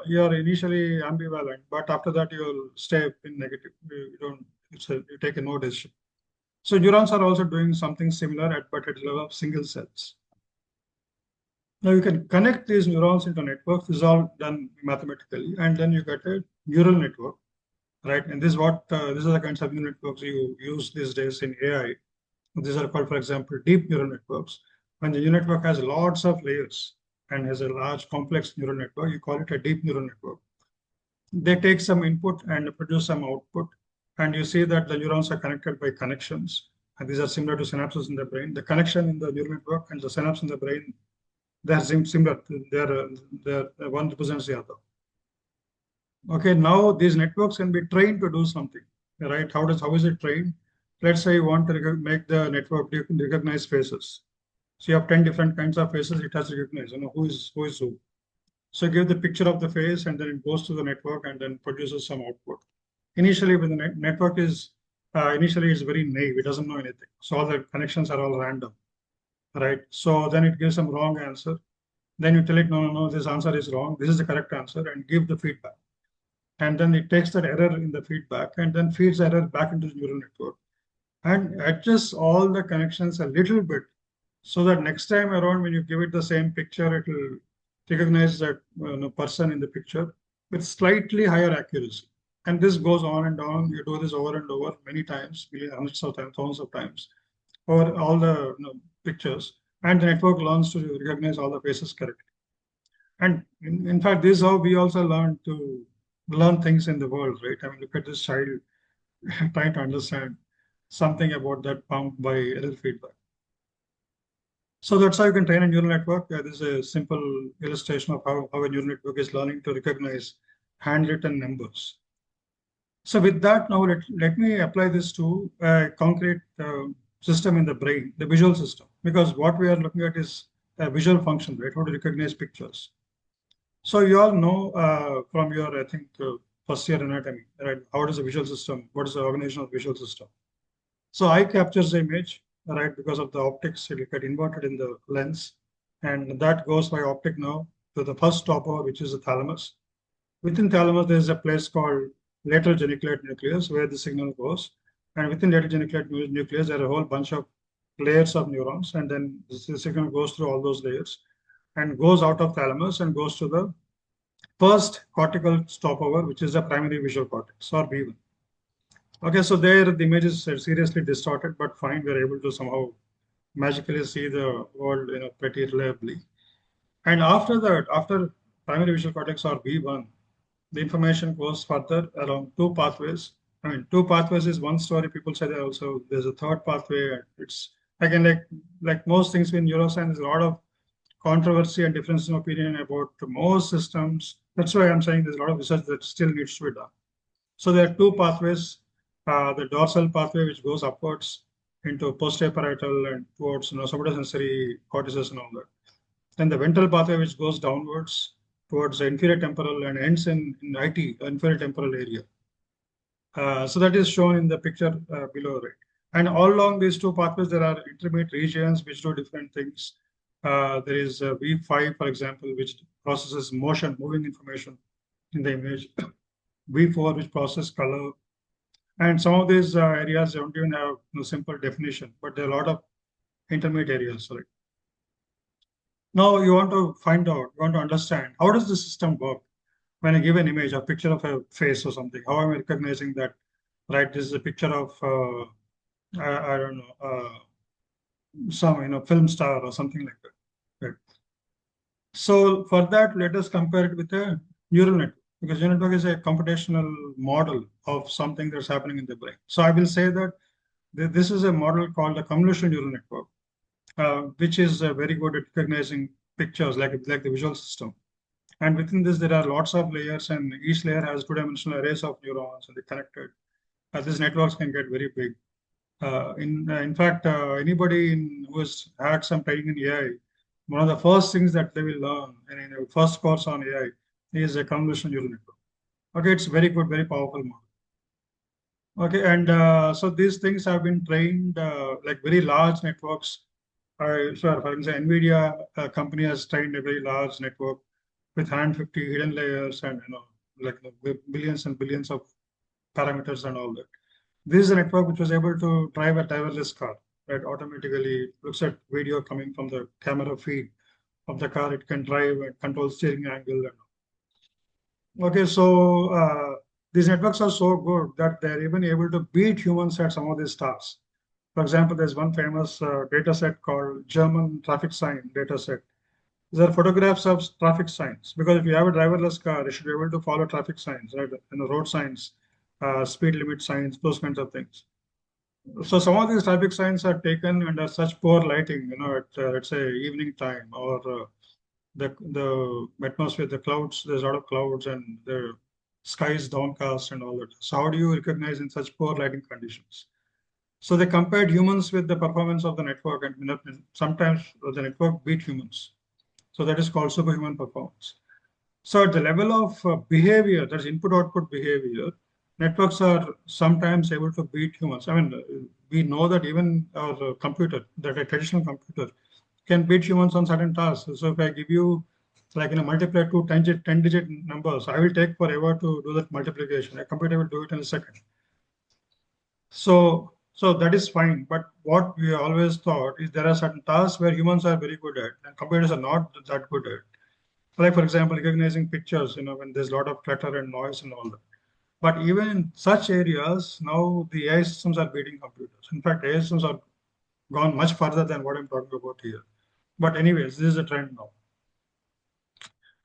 you're initially ambivalent, but after that you'll stay in negative. You don't. You take a no decision. So neurons are also doing something similar, but at the level of single cells. Now you can connect these neurons into networks. This is all done mathematically, and then you get a neural network, right? And this is what these are the kinds of neural networks you use these days in AI. These are called, for example, deep neural networks. When the neural network has lots of layers and has a large complex neural network, you call it a deep neural network. They take some input and produce some output. And you see that the neurons are connected by connections. And these are similar to synapses in the brain. The connection in the neural network and the synapse in the brain, they're similar. They're one represents the other. Okay, now these networks can be trained to do something, right? How is it trained? Let's say you want to make the network recognize faces. So you have 10 different kinds of faces it has to recognize, who is who. So give the picture of the face and then it goes to the network and then produces some output. Initially, when the network is, initially it's very naive, it doesn't know anything. So all the connections are all random, right? So then it gives some wrong answer. Then you tell it, no, no, no, this answer is wrong. This is the correct answer and give the feedback. And then it takes that error in the feedback and then feeds error back into the neural network and adjusts all the connections a little bit so that next time around when you give it the same picture, it will recognize that person in the picture with slightly higher accuracy. And this goes on and on. You do this over and over many times, hundreds of times, thousands of times, over all the pictures. And the network learns to recognize all the faces correctly. And in fact, this is how we also learn to learn things in the world, right? I mean, look at this child trying to understand something about that pump by error feedback. So that's how you can train a neural network. This is a simple illustration of how a neural network is learning to recognize handwritten numbers. So with that, now let me apply this to a concrete system in the brain, the visual system, because what we are looking at is a visual function, right? How to recognize pictures. So you all know from your, I think, first year anatomy, right? How does a visual system, what is the organization of the visual system? So eye captures the image, right? Because of the optics, it will get inverted in the lens. And that goes by optic nerve to the first stopover, which is the thalamus. Within thalamus, there is a place called lateral geniculate nucleus where the signal goes. And within lateral geniculate nucleus, there are a whole bunch of layers of neurons. And then the signal goes through all those layers and goes out of thalamus and goes to the first cortical stopover, which is the primary visual cortex or B1. Okay, so there the image is seriously distorted, but fine, we're able to somehow magically see the world, pretty reliably. And after that, after primary visual cortex or B1, the information goes further along two pathways. I mean, two pathways is one story. People say that also there's a third pathway. It's again like most things in neuroscience, there's a lot of controversy and difference in opinion about most systems. That's why I'm saying there's a lot of research that still needs to be done. So there are two pathways, the dorsal pathway, which goes upwards, into postparietal and towards somatosensory cortices and all that. Then the ventral pathway which goes downwards towards the inferior temporal and ends in IT, inferior temporal area. So that is shown in the picture below, right? And all along these two pathways, there are intermediate regions which do different things. There is V5, for example, which processes motion, moving information in the image. V4, which processes color. And some of these areas don't even have simple definition, but there are a lot of intermediate areas, right? Now you want to find out, you want to understand, how does the system work? When I give an image, a picture of a face or something, how am I recognizing that, right? This is a picture of, I don't know, some, film star or something like that. Right? So for that, let us compare it with a neural network, because neural network is a computational model of something that's happening in the brain. So I will say that this is a model called a convolutional neural network, which is very good at recognizing pictures like the visual system. And within this, there are lots of layers, and each layer has two-dimensional arrays of neurons, and they're connected. These networks can get very big. In fact, anybody who has had some training in AI, one of the first things that they will learn in the first course on AI is a convolutional neural network. Okay, it's very good, very powerful model. Okay, and so these things have been trained like very large networks. Sure, for example, NVIDIA company has trained a very large network with 150 hidden layers and like billions and billions of parameters and all that. This is a network which was able to drive a driverless car, right? Automatically looks at video coming from the camera feed of the car. It can drive and control steering angle. Okay, so these networks are so good that they're even able to beat humans at some of these tasks. For example, there's one famous data set called German traffic sign data set. These are photographs of traffic signs, because if you have a driverless car, you should be able to follow traffic signs, right? Road signs, speed limit signs, those kinds of things. So some of these traffic signs are taken under such poor lighting, at let's say evening time, or the atmosphere, the clouds. There's a lot of clouds and the sky is downcast and all that. So how do you recognize in such poor lighting conditions? So they compared humans with the performance of the network, and sometimes the network beat humans. So that is called superhuman performance. So at the level of behavior, that's input-output behavior, networks are sometimes able to beat humans. I mean, we know that even our computer, that a traditional computer, can beat humans on certain tasks. So if I give you like multiply two 10-digit numbers, I will take forever to do that multiplication. A computer will do it in a second. So that is fine. But what we always thought is there are certain tasks where humans are very good at and computers are not that good at. Like, for example, recognizing pictures, when there's a lot of clutter and noise and all that. But even in such areas, now the AI systems are beating computers. In fact, AI systems are gone much further than what I'm talking about here. But anyways, this is a trend now.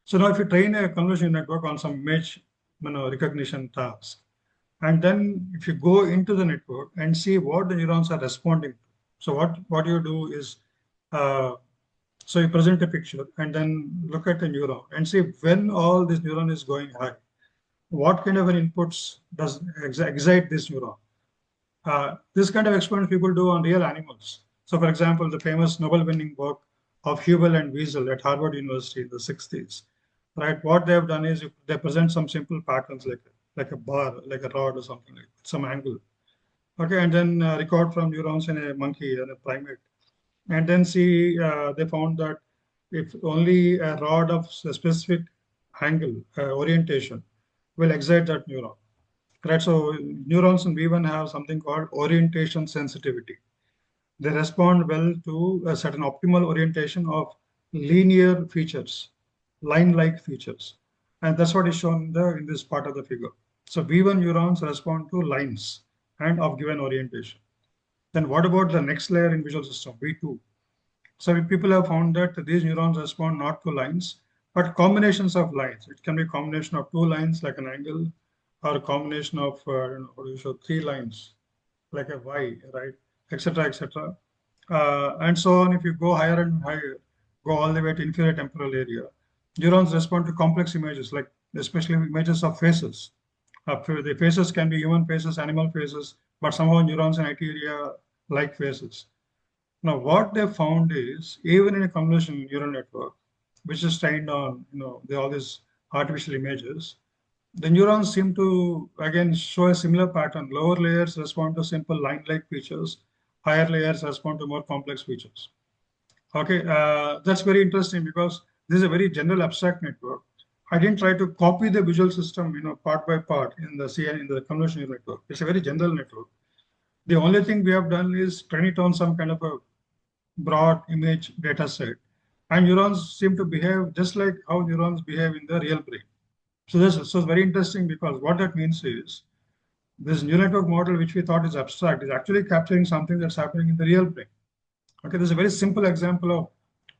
So now if you train a convolutional network on some image recognition task, and then if you go into the network and see what the neurons are responding to. So what you do is, so you present a picture and then look at the neuron and see when all this neuron is going high, what kind of an inputs does excite this neuron. This kind of experiments people do on real animals. So for example, the famous Nobel-winning work of Hubel and Wiesel at Harvard University in the 60s, right? What they have done is they present some simple patterns like a bar, like a rod or something like that, some angle. Okay, and then record from neurons in a monkey and a primate. And then see, they found that if only a rod of a specific angle, orientation, will excite that neuron. Right, so neurons in V1 have something called orientation sensitivity. They respond well to a certain optimal orientation of linear features, line-like features. And that's what is shown in this part of the figure. So V1 neurons respond to lines and of given orientation. Then what about the next layer in visual system, V2? So people have found that these neurons respond not to lines, but combinations of lines. It can be a combination of two lines like an angle, or a combination of three lines like a Y, right, etc., etc. And so on. If you go higher and higher, go all the way to inferior temporal area, neurons respond to complex images, like especially images of faces. The faces can be human faces, animal faces, but somehow neurons in IT area like faces. Now, what they found is even in a convolutional neural network, which is trained on all these artificial images, the neurons seem to again show a similar pattern. Lower layers respond to simple line-like features, higher layers respond to more complex features. Okay, that's very interesting because this is a very general abstract network. I didn't try to copy the visual system, part by part in the convolutional network. It's a very general network. The only thing we have done is train it on some kind of a broad image data set. And neurons seem to behave just like how neurons behave in the real brain. So this is very interesting because what that means is this neural network model, which we thought is abstract, is actually capturing something that's happening in the real brain. Okay, this is a very simple example of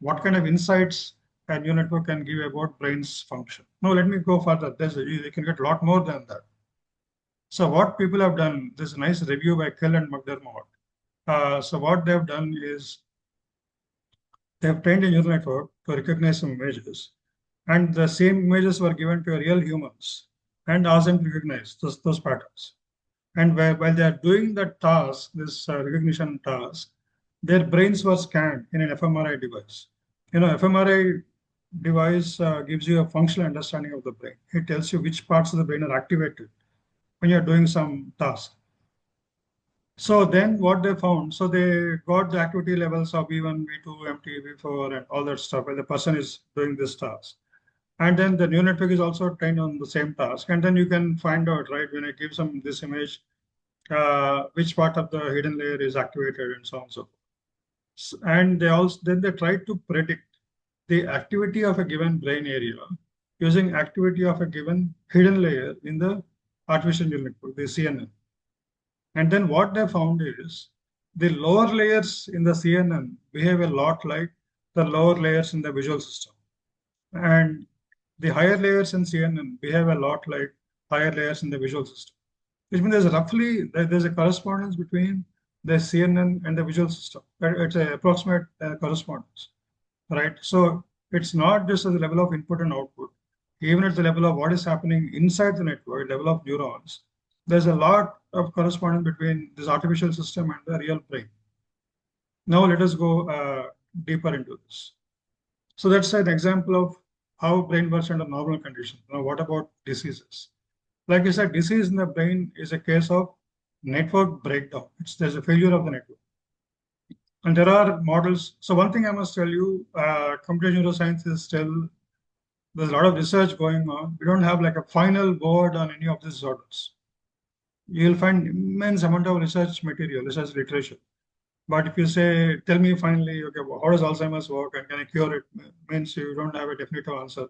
what kind of insights a neural network can give about brain's function. Now, let me go further. You can get a lot more than that. So what people have done, this is a nice review by Kell and McDermott. So what they've done is they've trained a neural network to recognize some images, and the same images were given to real humans and asked them to recognize those patterns. And while they are doing the task, this recognition task, their brains were scanned in an fMRI device. fMRI device gives you a functional understanding of the brain. It tells you which parts of the brain are activated when you're doing some task. So then what they found, so they got the activity levels of V1, V2, MT, V4, and all that stuff while the person is doing this task. And then the neural network is also trained on the same task. And then you can find out, right, when I give some this image, which part of the hidden layer is activated and so on and so forth. And they try to predict the activity of a given brain area using activity of a given hidden layer in the artificial neural network, the CNN. And then what they found is the lower layers in the CNN behave a lot like the lower layers in the visual system. And the higher layers in CNN behave a lot like higher layers in the visual system. Which means there's a correspondence between the CNN and the visual system. It's an approximate correspondence, right? So it's not just at the level of input and output. Even at the level of what is happening inside the network, level of neurons, there's a lot of correspondence between this artificial system and the real brain. Now let us go deeper into this. So that's an example of how brain works under normal conditions. Now, what about diseases? Like I said, disease in the brain is a case of network breakdown. There's a failure of the network. And there are models. So one thing I must tell you, computational neuroscience is still, there's a lot of research going on. We don't have like a final word on any of these disorders. You'll find immense amount of research material, research literature. But if you say, tell me finally, okay, how does Alzheimer's work and can I cure it? Means you don't have a definitive answer.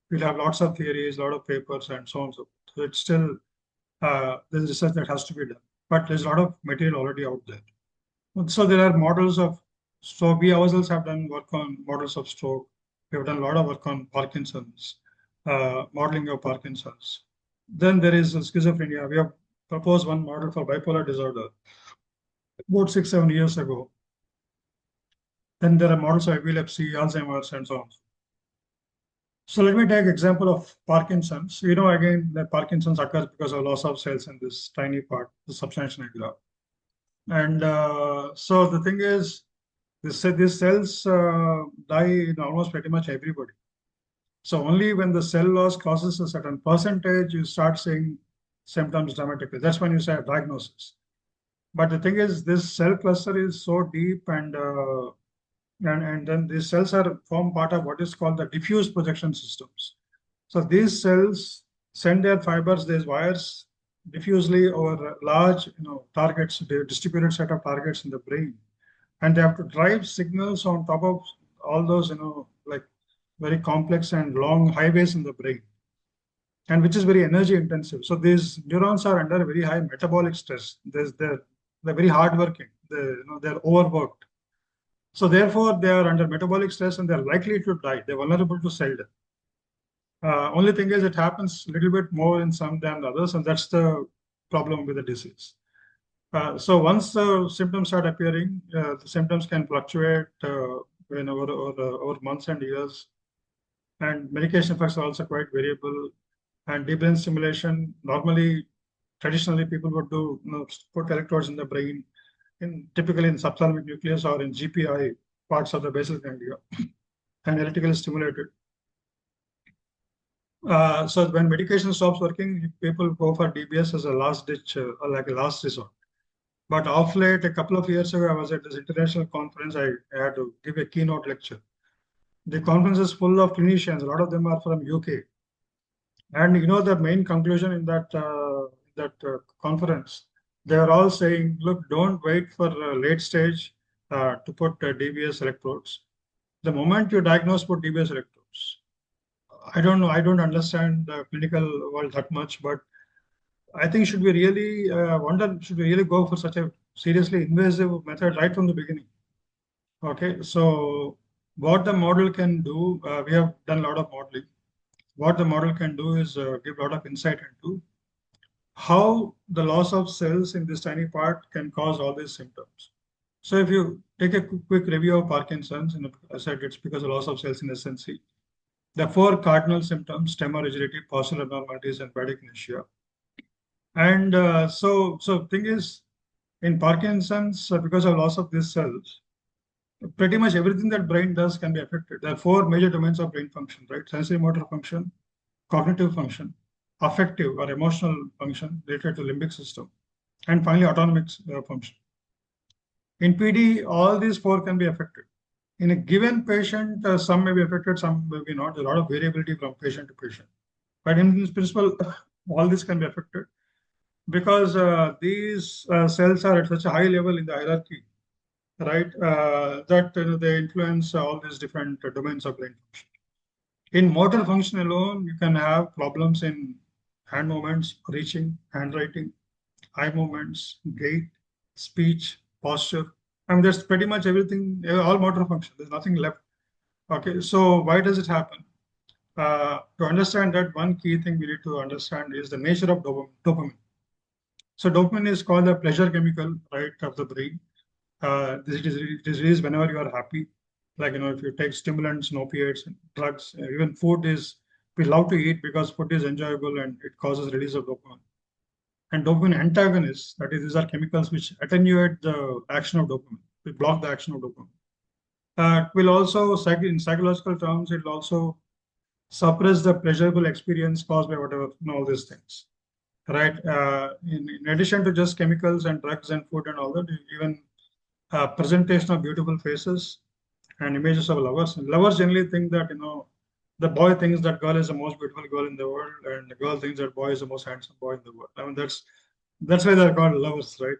You'll have lots of theories, a lot of papers, and so on. So it's still there's research that has to be done. But there's a lot of material already out there. So there are models of stroke. We ourselves have done work on models of stroke. We have done a lot of work on Parkinson's, modeling of Parkinson's. Then there is schizophrenia. We have proposed one model for bipolar disorder about 6-7 years ago. Then there are models of epilepsy, Alzheimer's, and so on. So let me take example of Parkinson's. Again, that Parkinson's occurs because of loss of cells in this tiny part, the substantia nigra. And so the thing is, these cells die in almost pretty much everybody. So only when the cell loss causes a certain percentage, you start seeing symptoms dramatically. That's when you say a diagnosis. But the thing is, this cell cluster is so deep, and then these cells form part of what is called the diffuse projection systems. So these cells send their fibers, these wires, diffusely over large, targets, the distributed set of targets in the brain, and they have to drive signals on top of all those, like very complex and long highways in the brain, and which is very energy intensive. So these neurons are under very high metabolic stress. They're very hardworking. They're overworked. So therefore, they are under metabolic stress and they're likely to die. They're vulnerable to cell death. Only thing is, it happens a little bit more in some than others, and that's the problem with the disease. So once the symptoms start appearing, the symptoms can fluctuate over months and years. And medication effects are also quite variable. And deep brain stimulation, traditionally, people would do put electrodes in the brain. typically in subthalamic nucleus or in GPI parts of the basal ganglia, and electrically stimulated. So when medication stops working, people go for DBS as a last ditch, like a last resort. But off late, a couple of years ago, I was at this international conference. I had to give a keynote lecture. The conference is full of clinicians. A lot of them are from UK. And you know the main conclusion in that conference, they are all saying, look, don't wait for late stage to put DBS electrodes. The moment you diagnose, put DBS electrodes. I don't know. I don't understand the clinical world that much, but I think should we really should we really go for such a seriously invasive method right from the beginning? Okay, so what the model can do, we have done a lot of modeling. What the model can do is give a lot of insight into how the loss of cells in this tiny part can cause all these symptoms. So if you take a quick review of Parkinson's, I said it's because of loss of cells in SNC. The four cardinal symptoms: tremor, rigidity, postural abnormalities, and bradykinesia. And so thing is, in Parkinson's, because of loss of these cells, pretty much everything that brain does can be affected. There are four major domains of brain function, right? Sensory motor function, cognitive function, affective or emotional function related to limbic system, and finally autonomic function. In PD, all these four can be affected. In a given patient, some may be affected, some may be not. There's a lot of variability from patient to patient. But in principle, all this can be affected because these cells are at such a high level in the hierarchy, right? That they influence all these different domains of brain function. In motor function alone, you can have problems in hand movements, reaching, handwriting, eye movements, gait, speech, posture. I mean, that's pretty much everything, all motor function. There's nothing left. Okay, so why does it happen? To understand that, one key thing we need to understand is the nature of dopamine. So dopamine is called the pleasure chemical, right, of the brain. It is released whenever you are happy. Like, if you take stimulants and opiates and drugs, even food is, we love to eat because food is enjoyable and it causes release of dopamine. And dopamine antagonists, that is, these are chemicals which attenuate the action of dopamine, we block the action of dopamine. It will also, in psychological terms, it will also suppress the pleasurable experience caused by whatever, all these things, right? In addition to just chemicals and drugs and food and all that, even presentation of beautiful faces and images of lovers. And lovers generally think that, the boy thinks that girl is the most beautiful girl in the world, and the girl thinks that boy is the most handsome boy in the world. I mean, that's why they're called lovers, right?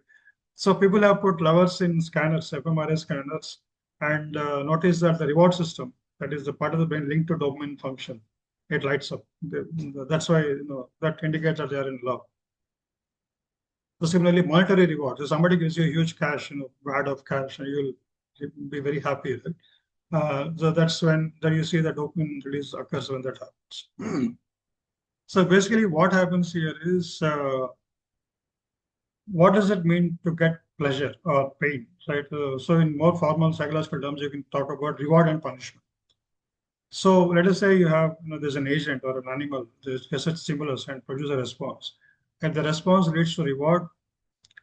So people have put lovers in scanners, fMRI scanners, and notice that the reward system, that is the part of the brain linked to dopamine function, it lights up. That's why, that indicates that they are in love. So similarly, monetary reward. So somebody gives you a huge cash, wad of cash, and you'll be very happy. Right? So that's when you see the dopamine release occurs when that happens. So basically, what happens here is, what does it mean to get pleasure or pain, right? So in more formal psychological terms, you can talk about reward and punishment. So let us say you have, there's an agent or an animal, there's a stimulus and produce a response, and the response leads to reward.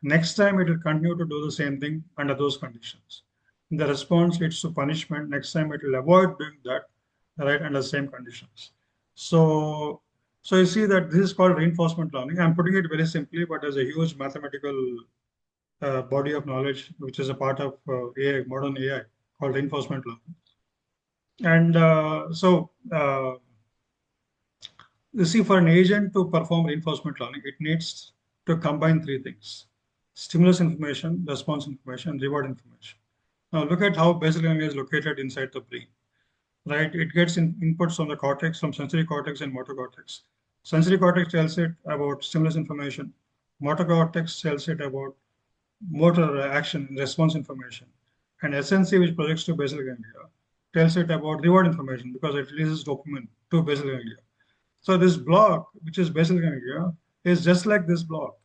Next time it will continue to do the same thing under those conditions. The response leads to punishment. Next time it will avoid doing that, right, under the same conditions. So you see that this is called reinforcement learning. I'm putting it very simply, but there's a huge mathematical body of knowledge, which is a part of AI, modern AI, called reinforcement learning. And you see, for an agent to perform reinforcement learning, it needs to combine three things: stimulus information, response information, and reward information. Now look at how basal ganglia is located inside the brain, right? It gets inputs from the cortex, from sensory cortex and motor cortex. Sensory cortex tells it about stimulus information. Motor cortex tells it about motor action, response information. And SNC, which projects to basal ganglia, tells it about reward information because it releases dopamine to basal ganglia. So this block, which is basal ganglia, is just like this block.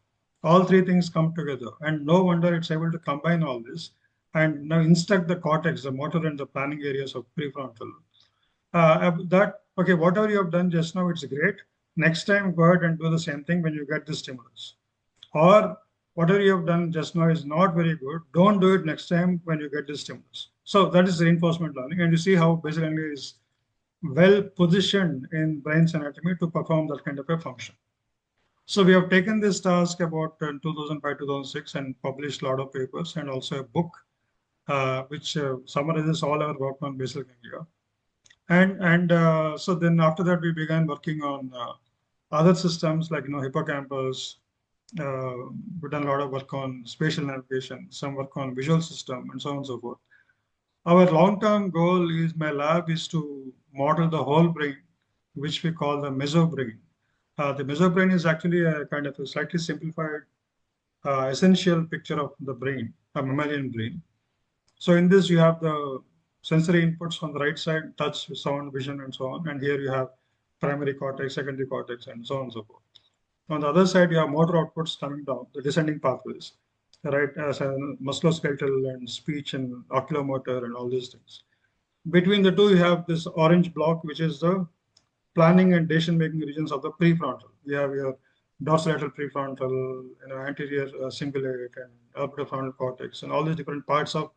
All three things come together, and no wonder it's able to combine all this and now instruct the cortex, the motor and the planning areas of prefrontal. Okay, whatever you have done just now, it's great. Next time, go ahead and do the same thing when you get the stimulus. Or whatever you have done just now is not very good. Don't do it next time when you get this stimulus. So that is reinforcement learning. And you see how basic learning is well positioned in brain's anatomy to perform that kind of a function. So we have taken this task about 2005, 2006 and published a lot of papers and also a book which summarizes all our work on basal ganglia. And so then after that we began working on other systems like hippocampus. We've done a lot of work on spatial navigation, some work on visual system, and so on and so forth. Our long-term goal is my lab is to model the whole brain, which we call the mesobrain. The mesobrain is actually a kind of a slightly simplified essential picture of the brain, a mammalian brain. So in this, you have the sensory inputs on the right side, touch, sound, vision, and so on. And here you have primary cortex, secondary cortex, and so on and so forth. On the other side, you have motor outputs coming down, the descending pathways, right, as musculoskeletal and speech and oculomotor and all these things. Between the two, you have this orange block, which is the planning and decision-making regions of the prefrontal. You have your dorsolateral prefrontal, anterior cingulate, and orbitofrontal cortex, and all these different parts of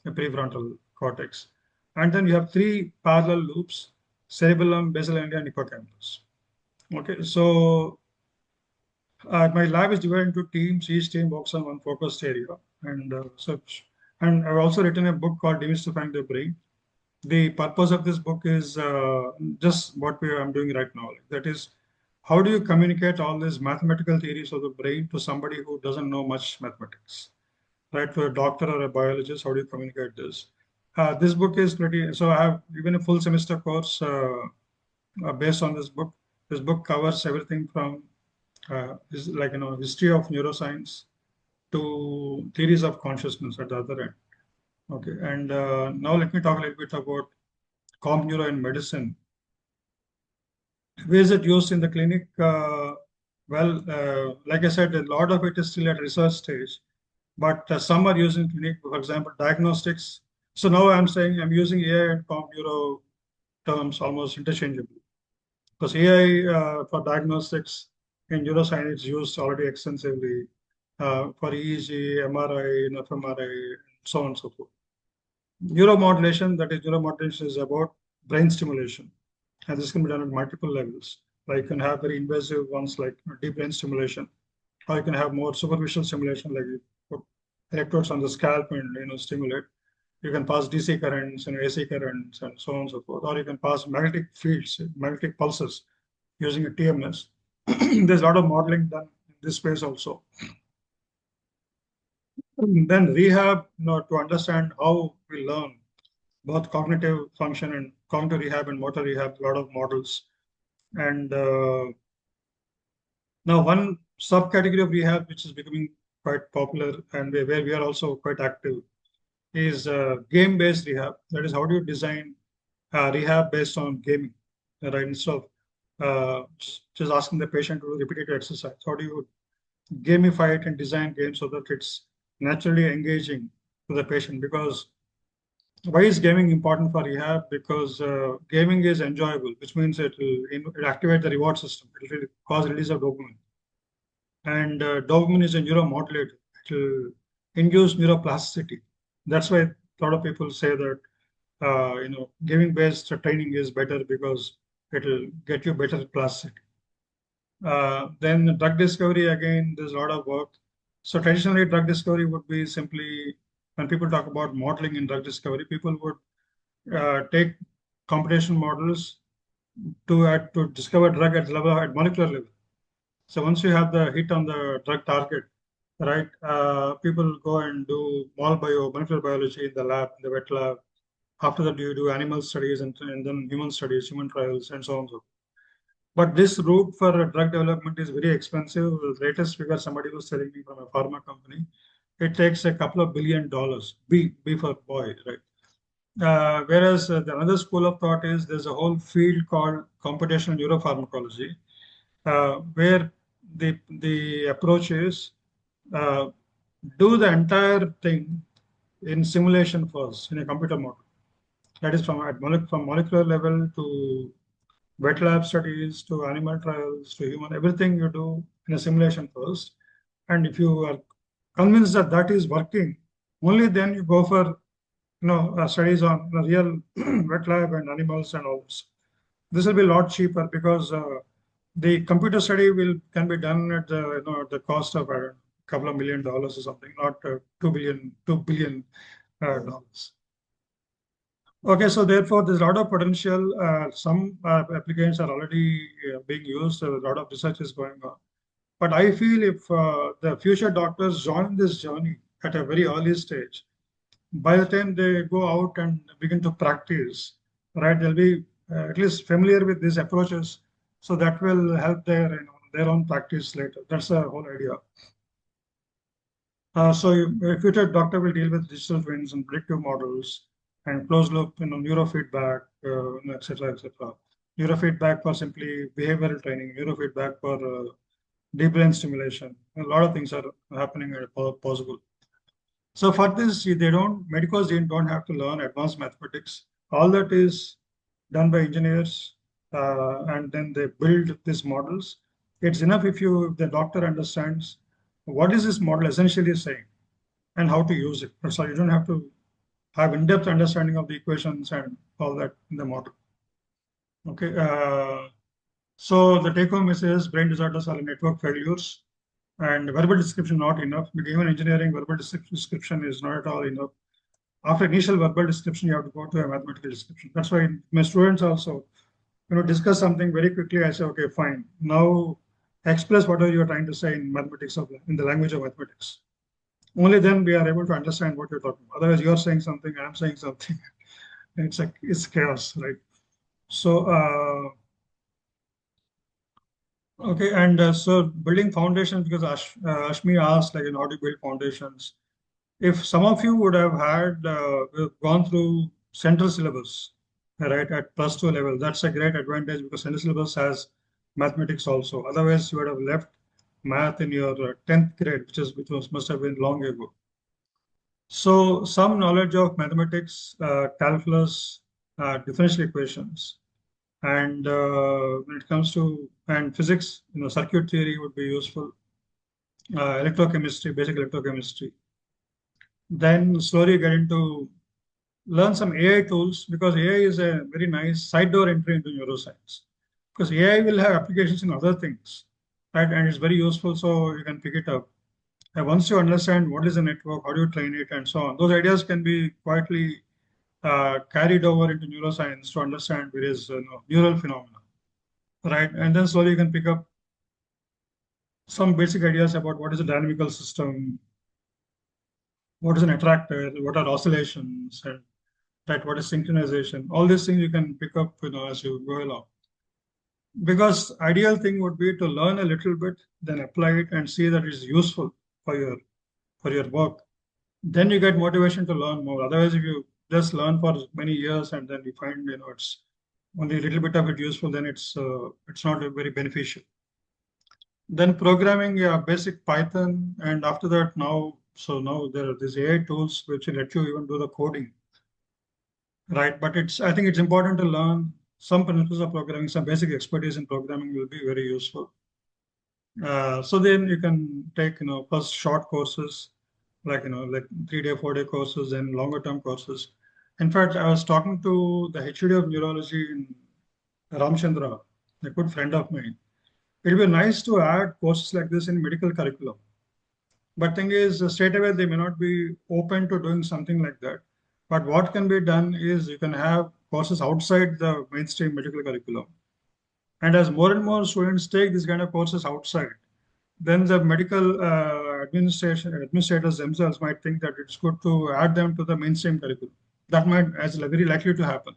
the prefrontal cortex. And then you have three parallel loops: cerebellum, basal ganglia, and hippocampus. Okay, so my lab is divided into teams. Each team works on one focused area, and and I've also written a book called Demystifying the Brain. The purpose of this book is just what I'm doing right now. That is, how do you communicate all these mathematical theories of the brain to somebody who doesn't know much mathematics, right? To a doctor or a biologist, how do you communicate this? This book is pretty. So I have even a full semester course based on this book. This book covers everything from is like history of neuroscience to theories of consciousness at the other end. Okay, and now let me talk a little bit about comp neuro in medicine. Where is it used in the clinic? Like I said, a lot of it is still at research stage, but some are used in clinic. For example, diagnostics. So now I'm saying I'm using AI and comp neuro terms almost interchangeably because AI for diagnostics in neuroscience is used already extensively for EEG, MRI, fMRI, so on and so forth. Neuromodulation, that is neuromodulation is about brain stimulation. And this can be done at multiple levels. Like you can have very invasive ones like deep brain stimulation, or you can have more superficial stimulation, like you put electrodes on the scalp and stimulate. You can pass DC currents and AC currents and so on and so forth, or you can pass magnetic fields, magnetic pulses using a TMS. There's a lot of modeling done in this space also. Then rehab, to understand how we learn both cognitive function and cognitive rehab and motor rehab, a lot of models. And now one subcategory of rehab, which is becoming quite popular and where we are also quite active, is game-based rehab. That is, how do you design rehab based on gaming, right? Instead of just asking the patient to do repetitive exercise, how do you gamify it and design games so that it's naturally engaging to the patient? Because why is gaming important for rehab? Because gaming is enjoyable, which means it will activate the reward system. It will cause release of dopamine. And dopamine is a neuromodulator. It will induce neuroplasticity. That's why a lot of people say that gaming-based training is better because it will get you better plasticity. Then drug discovery, again, there's a lot of work. So traditionally, drug discovery would be simply, when people talk about modeling in drug discovery, people would take computational models to discover drug at molecular level. So once you have the hit on the drug target, right, people go and do molecular biology in the lab, in the wet lab. After that, you do animal studies and then human studies, human trials, and so on and so forth. But this route for drug development is very expensive. The latest figure somebody was telling me from a pharma company, it takes a couple of $1 billion. B for boy, right? Whereas the another school of thought is there's a whole field called computational neuropharmacology, where the approach is uh, do the entire thing in simulation first in a computer model. That is from molecular level to wet lab studies to animal trials to human, everything you do in a simulation first. And if you are convinced that that is working, only then you go for studies on the real wet lab and animals and all this. This will be a lot cheaper because the computer study can be done at at the cost of a couple of $1 million or something, not $2 billion dollars. Okay, so therefore there's a lot of potential. Some applications are already being used. A lot of research is going on. But I feel if the future doctors join this journey at a very early stage, by the time they go out and begin to practice, right, they'll be at least familiar with these approaches. So that will help their own practice later. That's the whole idea. So a future doctor will deal with digital twins and predictive models and closed loop, neurofeedback, et cetera, et cetera. Neurofeedback for simply behavioral training, neurofeedback for deep brain stimulation. A lot of things are happening possible. So for this, Medicos don't have to learn advanced mathematics. All that is done by engineers, and then they build these models. It's enough if the doctor understands what is this model essentially saying and how to use it. So you don't have to have in-depth understanding of the equations and all that in the model. Okay. So the take-home message is brain disorders are network failures, and verbal description not enough. But even engineering, verbal description is not at all enough. After initial verbal description, you have to go to a mathematical description. That's why my students also, discuss something very quickly. I say, okay, fine. Now express whatever you're trying to say in mathematics in the language of mathematics. Only then we are able to understand what you're talking about. Otherwise, you're saying something, I'm saying something. It's chaos, right? So okay, and so building foundations, because Ashmi asked, like, how do you build foundations? If some of you would have had gone through central syllabus, right, at +2 level, that's a great advantage because central syllabus has mathematics also. Otherwise, you would have left math in your 10th grade, which must have been long ago. So some knowledge of mathematics, calculus, differential equations, and when it comes to physics, circuit theory would be useful. Electrochemistry, basic electrochemistry. Then slowly get into learn some AI tools, because AI is a very nice side door entry into neuroscience. Because AI will have applications in other things, right? And it's very useful, so you can pick it up. And once you understand what is a network, how do you train it, and so on, those ideas can be quietly carried over into neuroscience to understand various neural phenomena, right? And then slowly you can pick up some basic ideas about what is a dynamical system, what is an attractor, what are oscillations, and right, what is synchronization. All these things you can pick up, as you go along. Because ideal thing would be to learn a little bit, then apply it and see that it's useful for your work. Then you get motivation to learn more. Otherwise, if you just learn for many years and then you find it's only a little bit of it useful, then it's not very beneficial. Then programming, yeah, basic Python, and after that now there are these AI tools which will let you even do the coding, right? But I think it's important to learn some principles of programming, some basic expertise in programming will be very useful. So then you can take, first short courses, like 3-day, 4-day courses, and longer term courses. In fact, I was talking to the HOD of neurology in Ramchandra, a good friend of mine. It would be nice to add courses like this in medical curriculum. But thing is, straight away, they may not be open to doing something like that. But what can be done is you can have courses outside the mainstream medical curriculum. And as more and more students take these kind of courses outside, then the medical administrators themselves might think that it's good to add them to the mainstream curriculum. That might, as very likely to happen,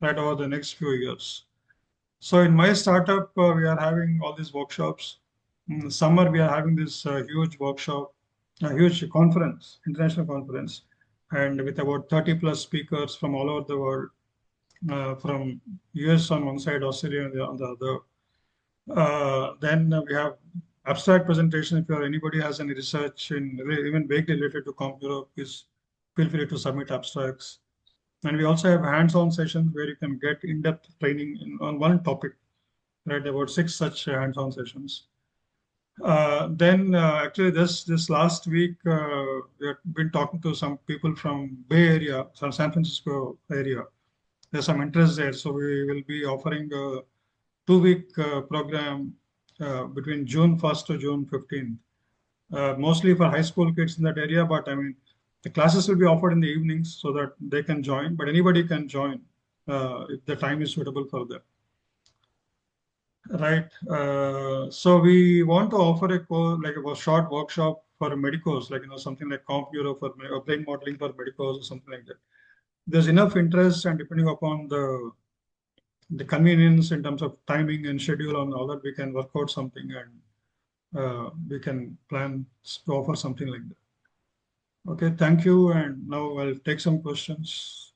right, over the next few years. So in my startup, we are having all these workshops. In the summer, we are having this huge workshop, a huge conference, international conference, and with about 30 plus speakers from all over the world, from US on one side, Australia on the other. Then we have abstract presentation. If anybody has any research in even vaguely related to CompEurope, please feel free to submit abstracts. And we also have hands-on sessions where you can get in-depth training on one topic, right? About 6 such hands-on sessions. Actually this last week we have been talking to some people from Bay Area, from San Francisco area. There's some interest there, so we will be offering a 2-week program between June 1st to June 15th, mostly for high school kids in that area. But I mean, the classes will be offered in the evenings so that they can join, but anybody can join if the time is suitable for them. Right. So we want to offer a course, like a short workshop for medicos, like something like Comp Neuro for brain modeling for medicos or something like that. There's enough interest, and depending upon the convenience in terms of timing and schedule and all that, we can work out something, and we can plan to offer something like that. Okay, thank you. And now I'll take some questions.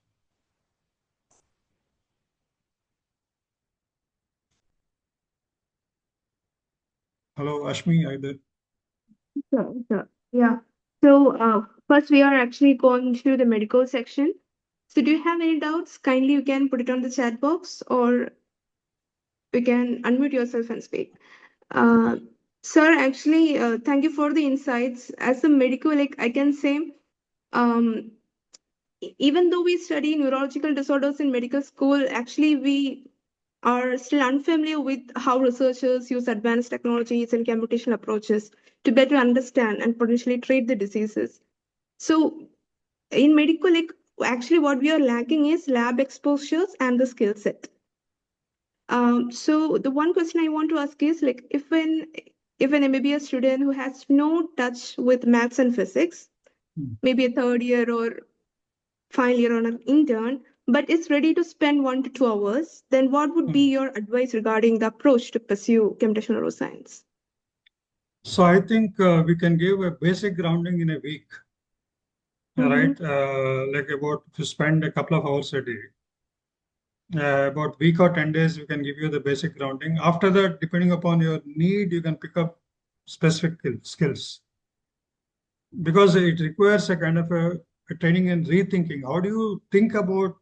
Hello, Ashmi, are you there? Sure. Yeah. So first we are actually going to the medical section. So do you have any doubts? Kindly you can put it on the chat box or you can unmute yourself and speak. Uh, Sir, actually, thank you for the insights. As a medical, like I can say, um, even though we study neurological disorders in medical school, actually we are still unfamiliar with how researchers use advanced technologies and computational approaches to better understand and potentially treat the diseases. So in medical, like actually what we are lacking is lab exposures and the skill set. So the one question I want to ask is like if an MBBS student who has no touch with maths and physics, maybe a third year or final year on an intern, but is ready to spend 1 to 2 hours, then what would be your advice regarding the approach to pursue computational neuroscience? So I think we can give a basic grounding in a week, right? Like about if you spend a couple of hours a day. About week or 10 days, we can give you the basic grounding. After that, depending upon your need, you can pick up specific skills because it requires a kind of a training and rethinking. How do you think about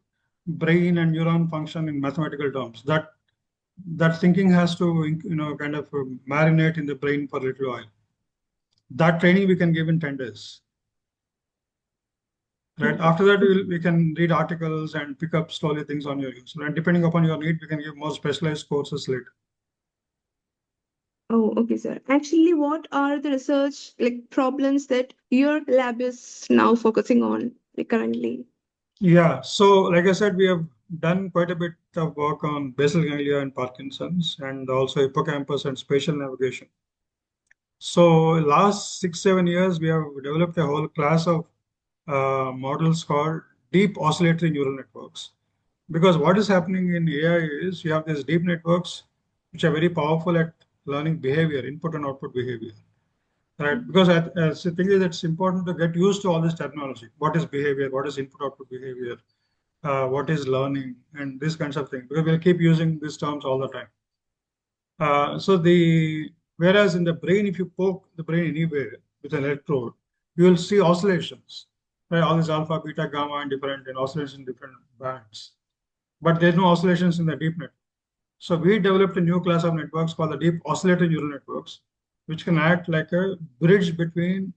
brain and neuron function in mathematical terms? That thinking has to kind of marinate in the brain for a little while. That training we can give in 10 days. Right. After that, we can read articles and pick up slowly things on your use. And depending upon your need, we can give more specialized courses later. Oh, okay, sir. Actually, what are the research like problems that your lab is now focusing on like, currently? Yeah. So, like I said, we have done quite a bit of work on basal ganglia and Parkinson's, and also hippocampus and spatial navigation. So, last 6-7 years, we have developed a whole class of models called deep oscillatory neural networks. Because what is happening in AI is you have these deep networks which are very powerful at learning behavior, input and output behavior. Right? Because the thing is, it's important to get used to all this terminology. What is behavior? What is input output behavior? What is learning? And these kinds of things. Because we'll keep using these terms all the time. Whereas in the brain, if you poke the brain anywhere with an electrode, you will see oscillations. Right? All these alpha, beta, gamma, and different and oscillations in different bands. But there's no oscillations in the deep network. So we developed a new class of networks called the deep oscillatory neural networks, which can act like a bridge between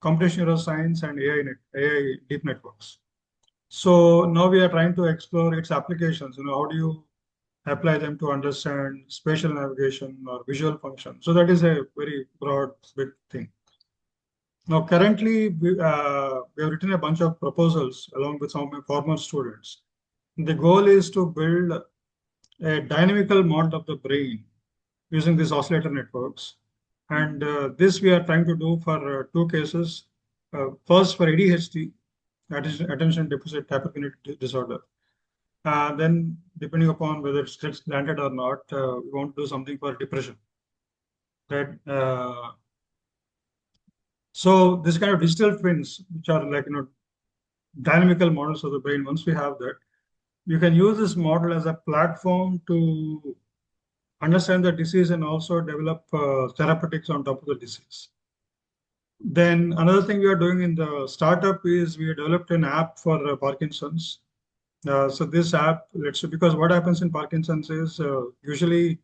computational neuroscience and AI deep networks. So now we are trying to explore its applications. How do you apply them to understand spatial navigation or visual function? So that is a very broad, big thing. Now, currently, we have written a bunch of proposals along with some of my former students. The goal is to build a dynamical model of the brain using these oscillator networks. And this we are trying to do for two cases. First, for ADHD, attention deficit hyperkinetic disorder. Then, depending upon whether it gets granted or not, we want to do something for depression. Right? So, this kind of digital twins, which are like dynamical models of the brain, once we have that, you can use this model as a platform to understand the disease and also develop therapeutics on top of the disease. Then another thing we are doing in the startup is we developed an app for Parkinson's. So this app, let's say, because what happens in Parkinson's is usually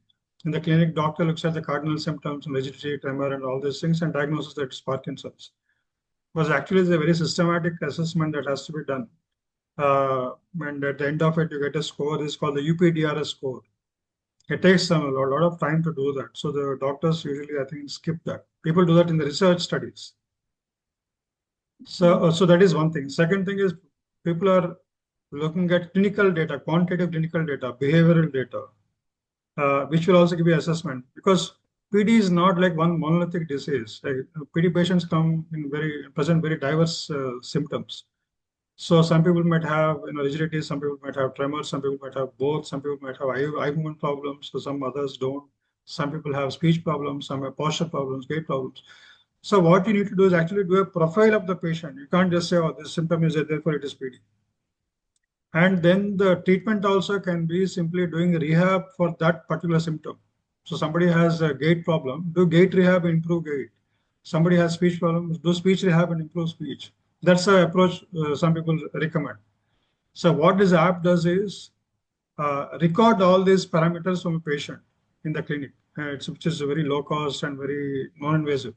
In the clinic, doctor looks at the cardinal symptoms and rigidity, tremor, and all these things and diagnoses that it's Parkinson's. But actually, it's a very systematic assessment that has to be done. And at the end of it, you get a score. This is called the UPDRS score. It takes a lot of time to do that. So the doctors usually, I think, skip that. People do that in the research studies. So that is one thing. Second thing is people are looking at clinical data, quantitative clinical data, behavioral data, which will also give you assessment, because PD is not like one monolithic disease. Like, PD patients present very diverse symptoms. So some people might have rigidity, some people might have tremors, some people might have both, some people might have eye movement problems, so some others don't. Some people have speech problems, some have posture problems, gait problems. So what you need to do is actually do a profile of the patient. You can't just say, oh, this symptom is there, therefore it is PD. And then the treatment also can be simply doing rehab for that particular symptom. So somebody has a gait problem, do gait rehab, improve gait. Somebody has speech problems, do speech rehab and improve speech. That's the approach some people recommend. So what this app does is record all these parameters from a patient in the clinic, which is very low cost and very non-invasive.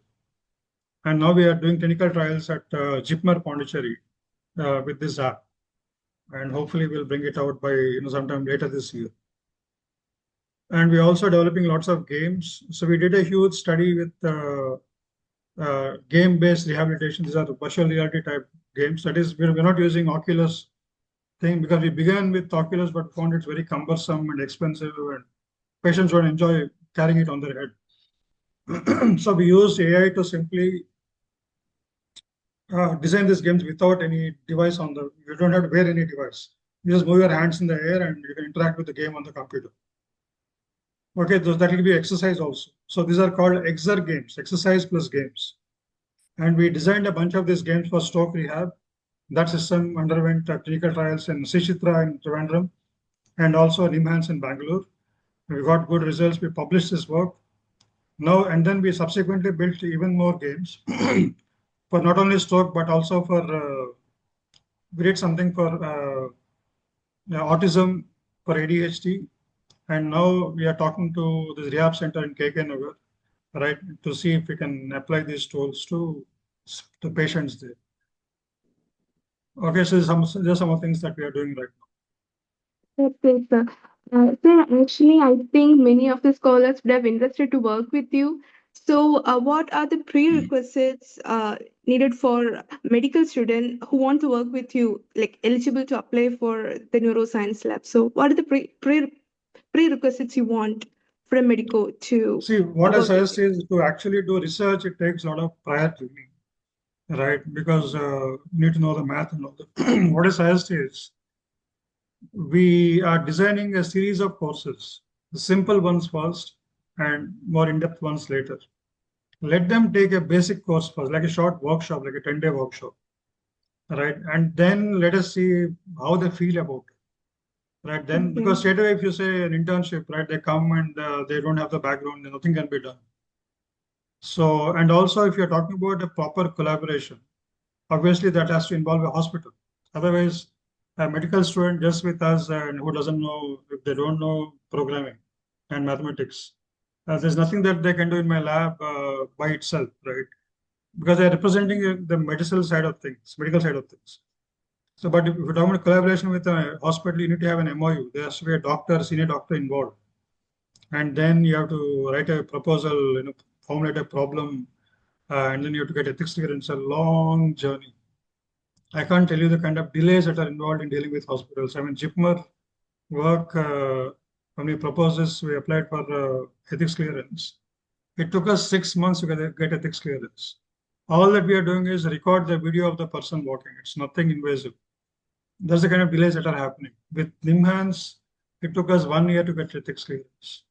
And now we are doing clinical trials at JIPMER Pondicherry with this app. And hopefully we'll bring it out by sometime later this year. And we're also developing lots of games. So we did a huge study with game-based rehabilitation. These are the virtual reality type games. That is, we're not using Oculus thing because we began with Oculus, but found it's very cumbersome and expensive, and patients don't enjoy carrying it on their head. So we used AI to simply design these games without any device on the. You don't have to wear any device. You just move your hands in the air and you can interact with the game on the computer. Okay, that will be exercise also. So these are called exer games, exercise plus games. And we designed a bunch of these games for stroke rehab. That system underwent clinical trials in Srichitra in Trivandrum and also NIMHANS in Bangalore. We got good results. We published this work. Now, and then we subsequently built even more games for not only stroke, but also for, we did something for autism, for ADHD. And now we are talking to this rehab center in KK Nagar, right, to see if we can apply these tools to patients there. Okay, so there's some of the things that we are doing right now. That's great, sir. Sir, actually, I think many of the scholars would have interested to work with you. So, what are the prerequisites needed for medical students who want to work with you, like eligible to apply for the neuroscience lab? So, what are the prerequisites you want for a medico to See, what I work with suggest you? is to actually do research, it takes a lot of prior training, right? Because you need to know the math and all that. What I suggest is we are designing a series of courses, the simple ones first and more in-depth ones later. Let them take a basic course first, like a short workshop, like a 10-day workshop, right? And then let us see how they feel about it, right? Then, because straight away, if you say an internship, right, they come and they don't have the background, then nothing can be done. So, and also if you're talking about a proper collaboration, obviously that has to involve a hospital. Otherwise, a medical student just with us and who doesn't know, if they don't know programming and mathematics, there's nothing that they can do in my lab by itself, right? Because they're representing the medical side of things, medical side of things. So, but if you're talking about collaboration with a hospital, you need to have an MOU. There has to be a doctor, senior doctor involved. And then you have to write a proposal, formulate a problem, and then you have to get ethics clearance. It's a long journey. I can't tell you the kind of delays that are involved in dealing with hospitals. I mean, JIPMER work, when we proposed this, we applied for ethics clearance. It took us 6 months to get ethics clearance. All that we are doing is record the video of the person walking. It's nothing invasive. That's the kind of delays that are happening. With NIMHANS, it took us 1 year to get ethics clearance.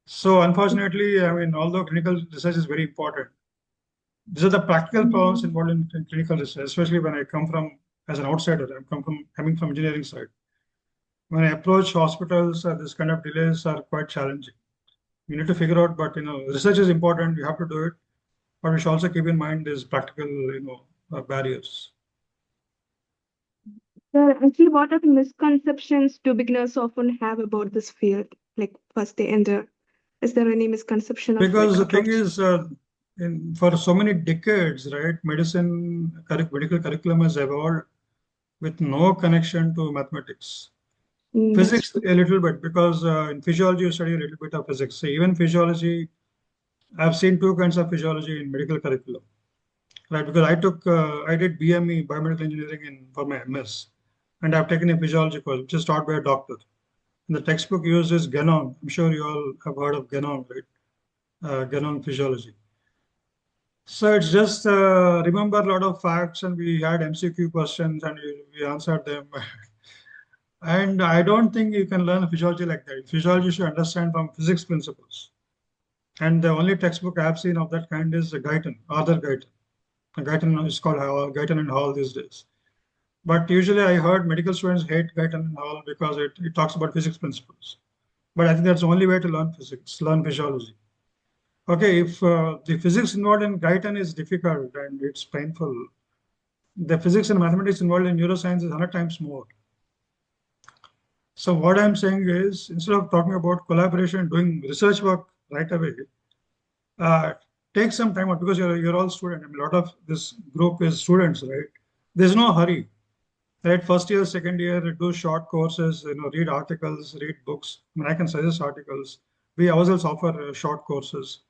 So unfortunately, I mean, although clinical research is very important, these are the practical problems involved in clinical research, especially when I come from, as an outsider, coming from engineering side. When I approach hospitals, this kind of delays are quite challenging. You need to figure out, but research is important. You have to do it, but we should also keep in mind these practical, barriers. Sir, actually, what are the misconceptions do beginners often have about this field? Like first they enter. Is there any misconception of Because the thing approach? is, for so many decades, right, medical curriculum has evolved with no connection to mathematics. That's Physics true. a little bit, because in physiology you study a little bit of physics. So even physiology, I've seen two kinds of physiology in medical curriculum, right? Because I did BME, biomedical engineering, for my MS, and I've taken a physiology course, which is taught by a doctor. And the textbook uses Ganong. I'm sure you all have heard of Ganong, right? Ganong physiology. So it's just remember a lot of facts, and we had MCQ questions, and we answered them. And I don't think you can learn physiology like that. Physiology should understand from physics principles. And the only textbook I've seen of that kind is Guyton, Arthur Guyton. Guyton is called Guyton and Hall these days. But usually I heard medical students hate Guyton and Hall because it talks about physics principles. But I think that's the only way to learn physics, learn physiology. Okay, if the physics involved in Guyton is difficult and it's painful, the physics and mathematics involved in neuroscience is 100 times more. So what I'm saying is, instead of talking about collaboration, doing research work right away, uh, take some time out, because you're all students. I mean, a lot of this group is students, right? There's no hurry, right? First year, second year, do short courses, read articles, read books. I mean, I can suggest articles. We ourselves offer short courses.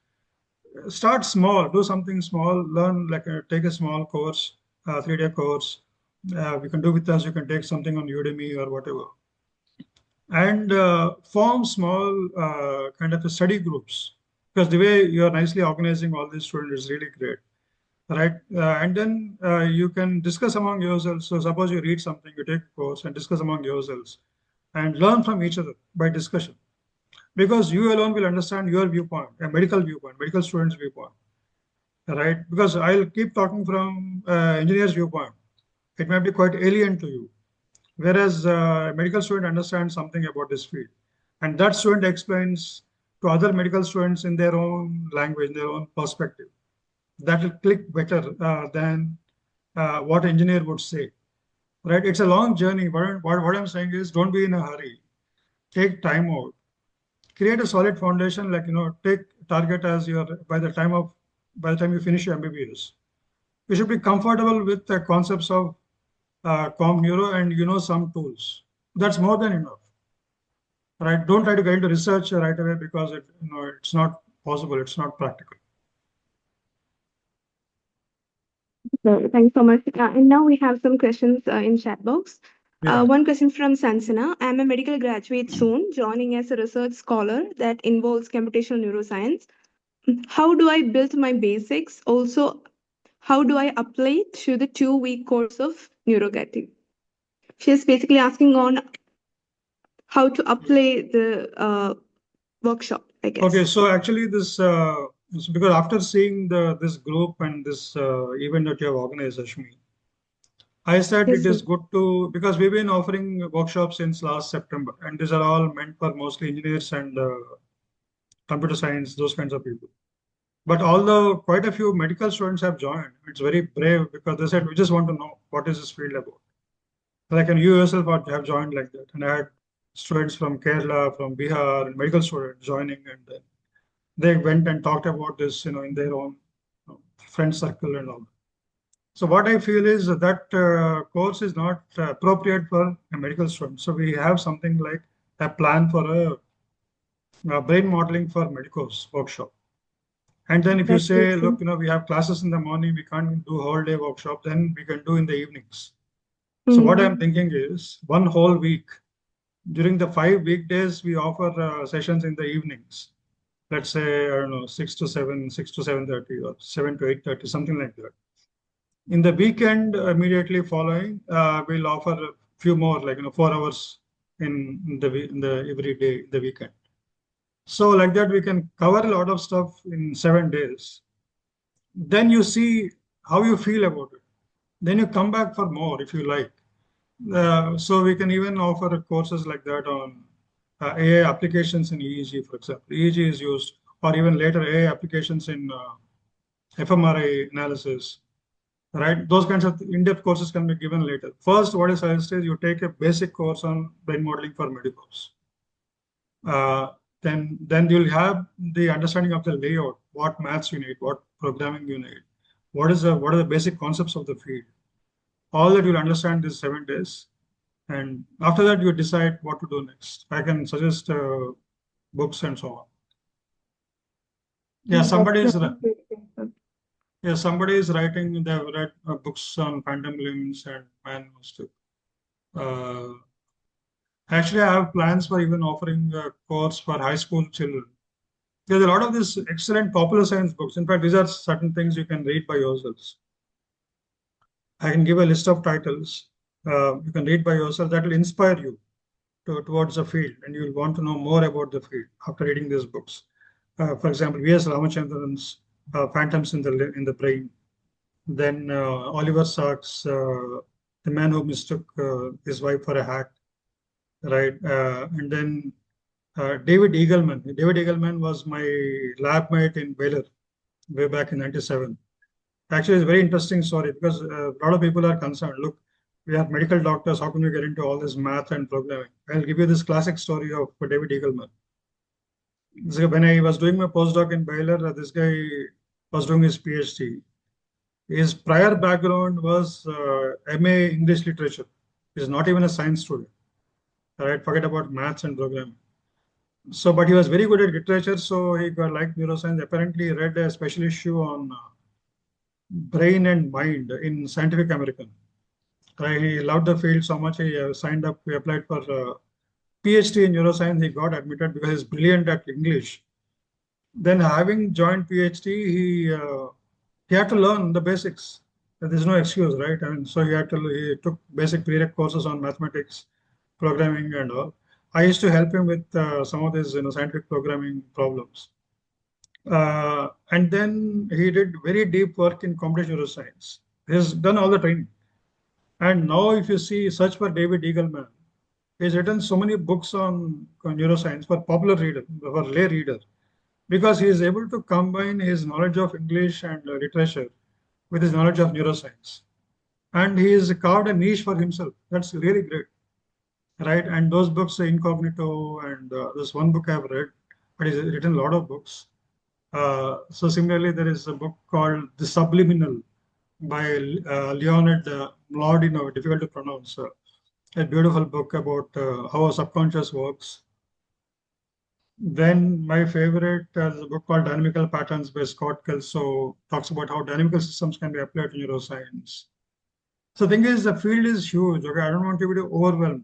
Start small, do something small, learn, like take a small course, 3-day course. We can do with us, you can take something on Udemy or whatever. And form small kind of study groups, because the way you're nicely organizing all these students is really great, right? And then you can discuss among yourselves. So suppose you read something, you take a course and discuss among yourselves and learn from each other by discussion, because you alone will understand your viewpoint, a medical viewpoint, medical students' viewpoint, right? Because I'll keep talking from engineer's viewpoint. It might be quite alien to you, whereas a medical student understands something about this field. And that student explains to other medical students in their own language, in their own perspective. That will click better than what engineer would say, right? It's a long journey. What I'm saying is, don't be in a hurry. Take time out. Create a solid foundation, like, take target as your, by the time you finish your MBBS. You should be comfortable with the concepts of Com Neuro, and some tools. That's more than enough, right? Don't try to get into research right away, because it's not possible. It's not practical. So thanks so much. And now we have some questions in chat box. Yeah. One question from Sansana. I'm a medical graduate soon, joining as a research scholar that involves computational neuroscience. How do I build my basics? Also, how do I apply to the 2-week course of neurotech? She's basically asking on how to apply the workshop, I guess. Okay. So actually, because after seeing this group and this event that you have organized, Ashmi, I said Yes, it sir. is good to, because we've been offering workshops since last September, and these are all meant for mostly engineers and computer science, those kinds of people. But although quite a few medical students have joined, it's very brave, because they said, we just want to know what is this field about. Like, and you yourself have joined like that. And I had students from Kerala, from Bihar, and medical students joining, and then they went and talked about this, in their own friend circle and all. So what I feel is that course is not appropriate for a medical student. So we have something like a plan for a brain modeling for Medicos workshop. And then if you That say, makes look, sense. we have classes in the morning, we can't do whole day workshop, then we can do in the evenings. So what I'm thinking is, one whole week, during the 5 weekdays, we offer sessions in the evenings. Let's say, I don't know, 6 to 7, 6 to 7:30, or 7 to 8:30, something like that. In the weekend, immediately following, we'll offer a few more, like, 4 hours in the every day, the weekend. So like that, we can cover a lot of stuff in 7 days. Then you see how you feel about it. Then you come back for more if you like. So we can even offer courses like that on AI applications in EEG, for example. EEG is used, or even later AI applications in fMRI analysis, right? Those kinds of in-depth courses can be given later. First, what I suggest is you take a basic course on brain modeling for medicals. then you'll have the understanding of the layout, what maths you need, what programming you need, what are the basic concepts of the field. All that you'll understand these 7 days. And after that, you decide what to do next. I can suggest books and so on. Yeah, somebody is writing. They've read books on phantom limbs and man mystic. Actually, I have plans for even offering a course for high school children. There's a lot of these excellent popular science books. In fact, these are certain things you can read by yourselves. I can give a list of titles. You can read by yourself. That will inspire you towards the field, and you'll want to know more about the field after reading these books. For example, V.S. Ramachandran's Phantoms in the Brain. Then Oliver Sacks' The Man Who Mistook His Wife for a Hat. Right. And then David Eagleman. David Eagleman was my lab mate in Baylor way back in '97. Actually, it's a very interesting story because a lot of people are concerned. Look, we are medical doctors. How can we get into all this math and programming? I'll give you this classic story of David Eagleman. So when I was doing my postdoc in Baylor, this guy was doing his PhD. His prior background was MA English Literature. He's not even a science student. Right? Forget about maths and programming. So, but he was very good at literature, so he got like neuroscience. Apparently, he read a special issue on brain and mind in Scientific American. He loved the field so much, he signed up, he applied for PhD in neuroscience. He got admitted because he's brilliant at English. Then, having joined PhD, he had to learn the basics. There's no excuse, right? I mean, so he took basic prereq courses on mathematics, programming, and all. I used to help him with some of these, scientific programming problems. And then he did very deep work in computational neuroscience. He's done all the training. And now, if you search for David Eagleman, he's written so many books on neuroscience for popular reader, for lay reader, because he is able to combine his knowledge of English and literature with his knowledge of neuroscience. And he has carved a niche for himself. That's really great. Right. And those books, Incognito, and this one book I've read, but he's written a lot of books. So similarly, there is a book called The Subliminal by Leonard Mlodinow, difficult to pronounce. A beautiful book about how our subconscious works. Then my favorite is a book called Dynamical Patterns by Scott Kelso, talks about how dynamical systems can be applied to neuroscience. So the thing is, the field is huge. Okay, I don't want you to be overwhelmed.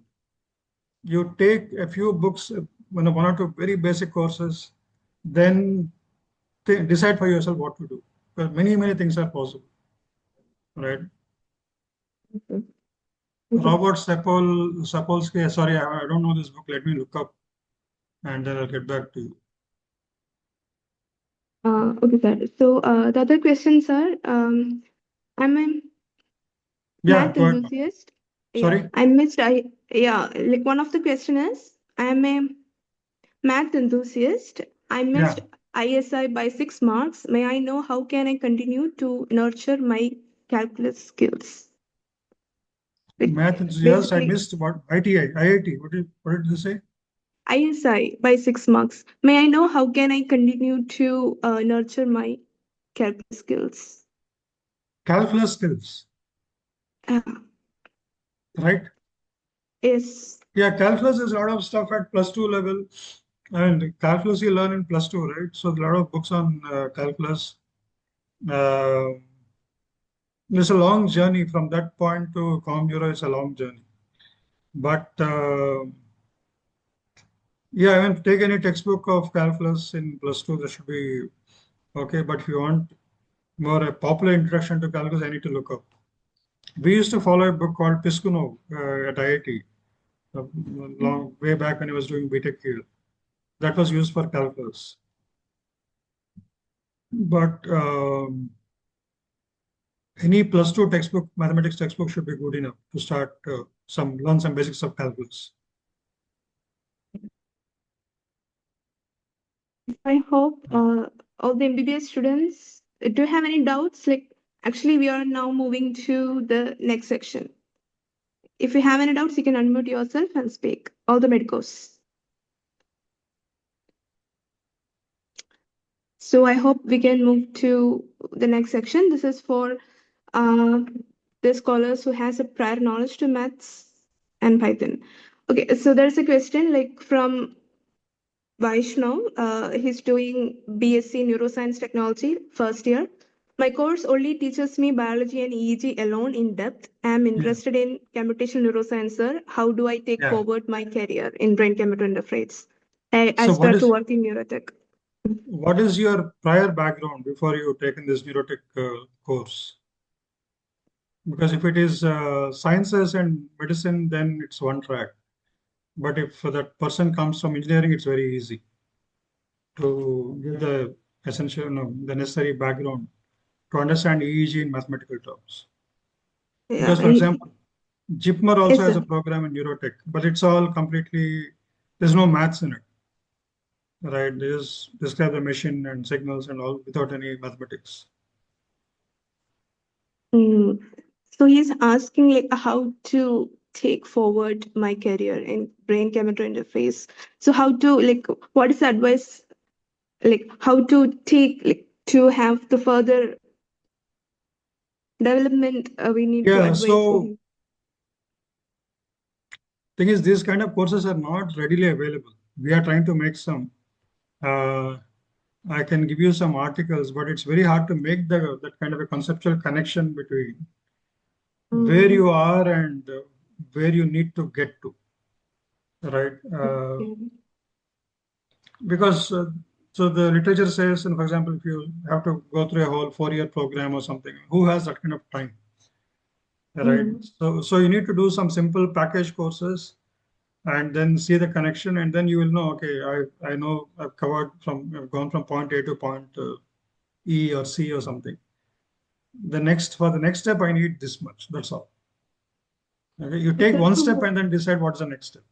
You take a few books, one or two very basic courses, then decide for yourself what to do. Because many things are possible, right? Okay. Robert Sapolsky, sorry, I don't know this book. Let me look up and then I'll get back to you. Okay, sir. So the other questions are, I'm a math Go ahead. enthusiast. Sorry? Like one of the question is, I'm a math enthusiast. I missed ISI by 6 marks. May I know how can I continue to nurture my calculus skills? Math enthusiast, I missed what? IIT. What did you say? ISI by 6 marks. May I know how can I continue to nurture my calculus skills? Calculus skills, right? Yes. Yeah, calculus is a lot of stuff at +2 level. And calculus you learn in +2, right? So a lot of books on calculus. It's a long journey from that point to Com Neuro. It's a long journey. But yeah, I mean, take any textbook of calculus in +2, that should be okay. But if you want more a popular introduction to calculus, I need to look up. We used to follow a book called Piskunov at IIT, long way back when I was doing BTech here. That was used for calculus. But any +2 textbook, mathematics textbook should be good enough to start learn some basics of calculus. I hope all the MBBS students, do you have any doubts? Like, actually, we are now moving to the next section. If you have any doubts, you can unmute yourself and speak. All the medicos. So I hope we can move to the next section. This is for uh, the scholars who has a prior knowledge to maths and Python. Okay, so there's a question like from Vaishnav. He's doing BSc Neuroscience Technology, first year. My course only teaches me biology and EEG alone in depth. I'm interested in computational neuroscience, sir. How do I take forward my career in brain-computer interface? I So aspire to work in Neurotech. what is your prior background before you taken this Neurotech course? Because if it is sciences and medicine, then it's one track. But if that person comes from engineering, it's very easy to give the essential, the necessary background to understand EEG in mathematical terms. Yeah, Because, for example, JIPMER also yes, has sir. a program in Neurotech, but it's all completely, there's no maths in it, right? They just describe the machine and signals and all without any mathematics. Mm. So he's asking like how to take forward my career in brain computer interface. So how to like what is the advice like how to take like to have the further development we need to Yeah, advise to so him. thing is, these kind of courses are not readily available. We are trying to make some. Uh, I can give you some articles, but it's very hard to make that kind of a conceptual connection between where you are and where you need to get to, right? Because so the literature says, and for example, if you have to go through a whole 4-year program or something, who has that kind of time, right? So you need to do some simple package courses and then see the connection, and then you will know, okay, I know I've gone from point A to point E or C or something. For the next step, I need this much. That's all. Okay, you take one step and then decide what's the next step.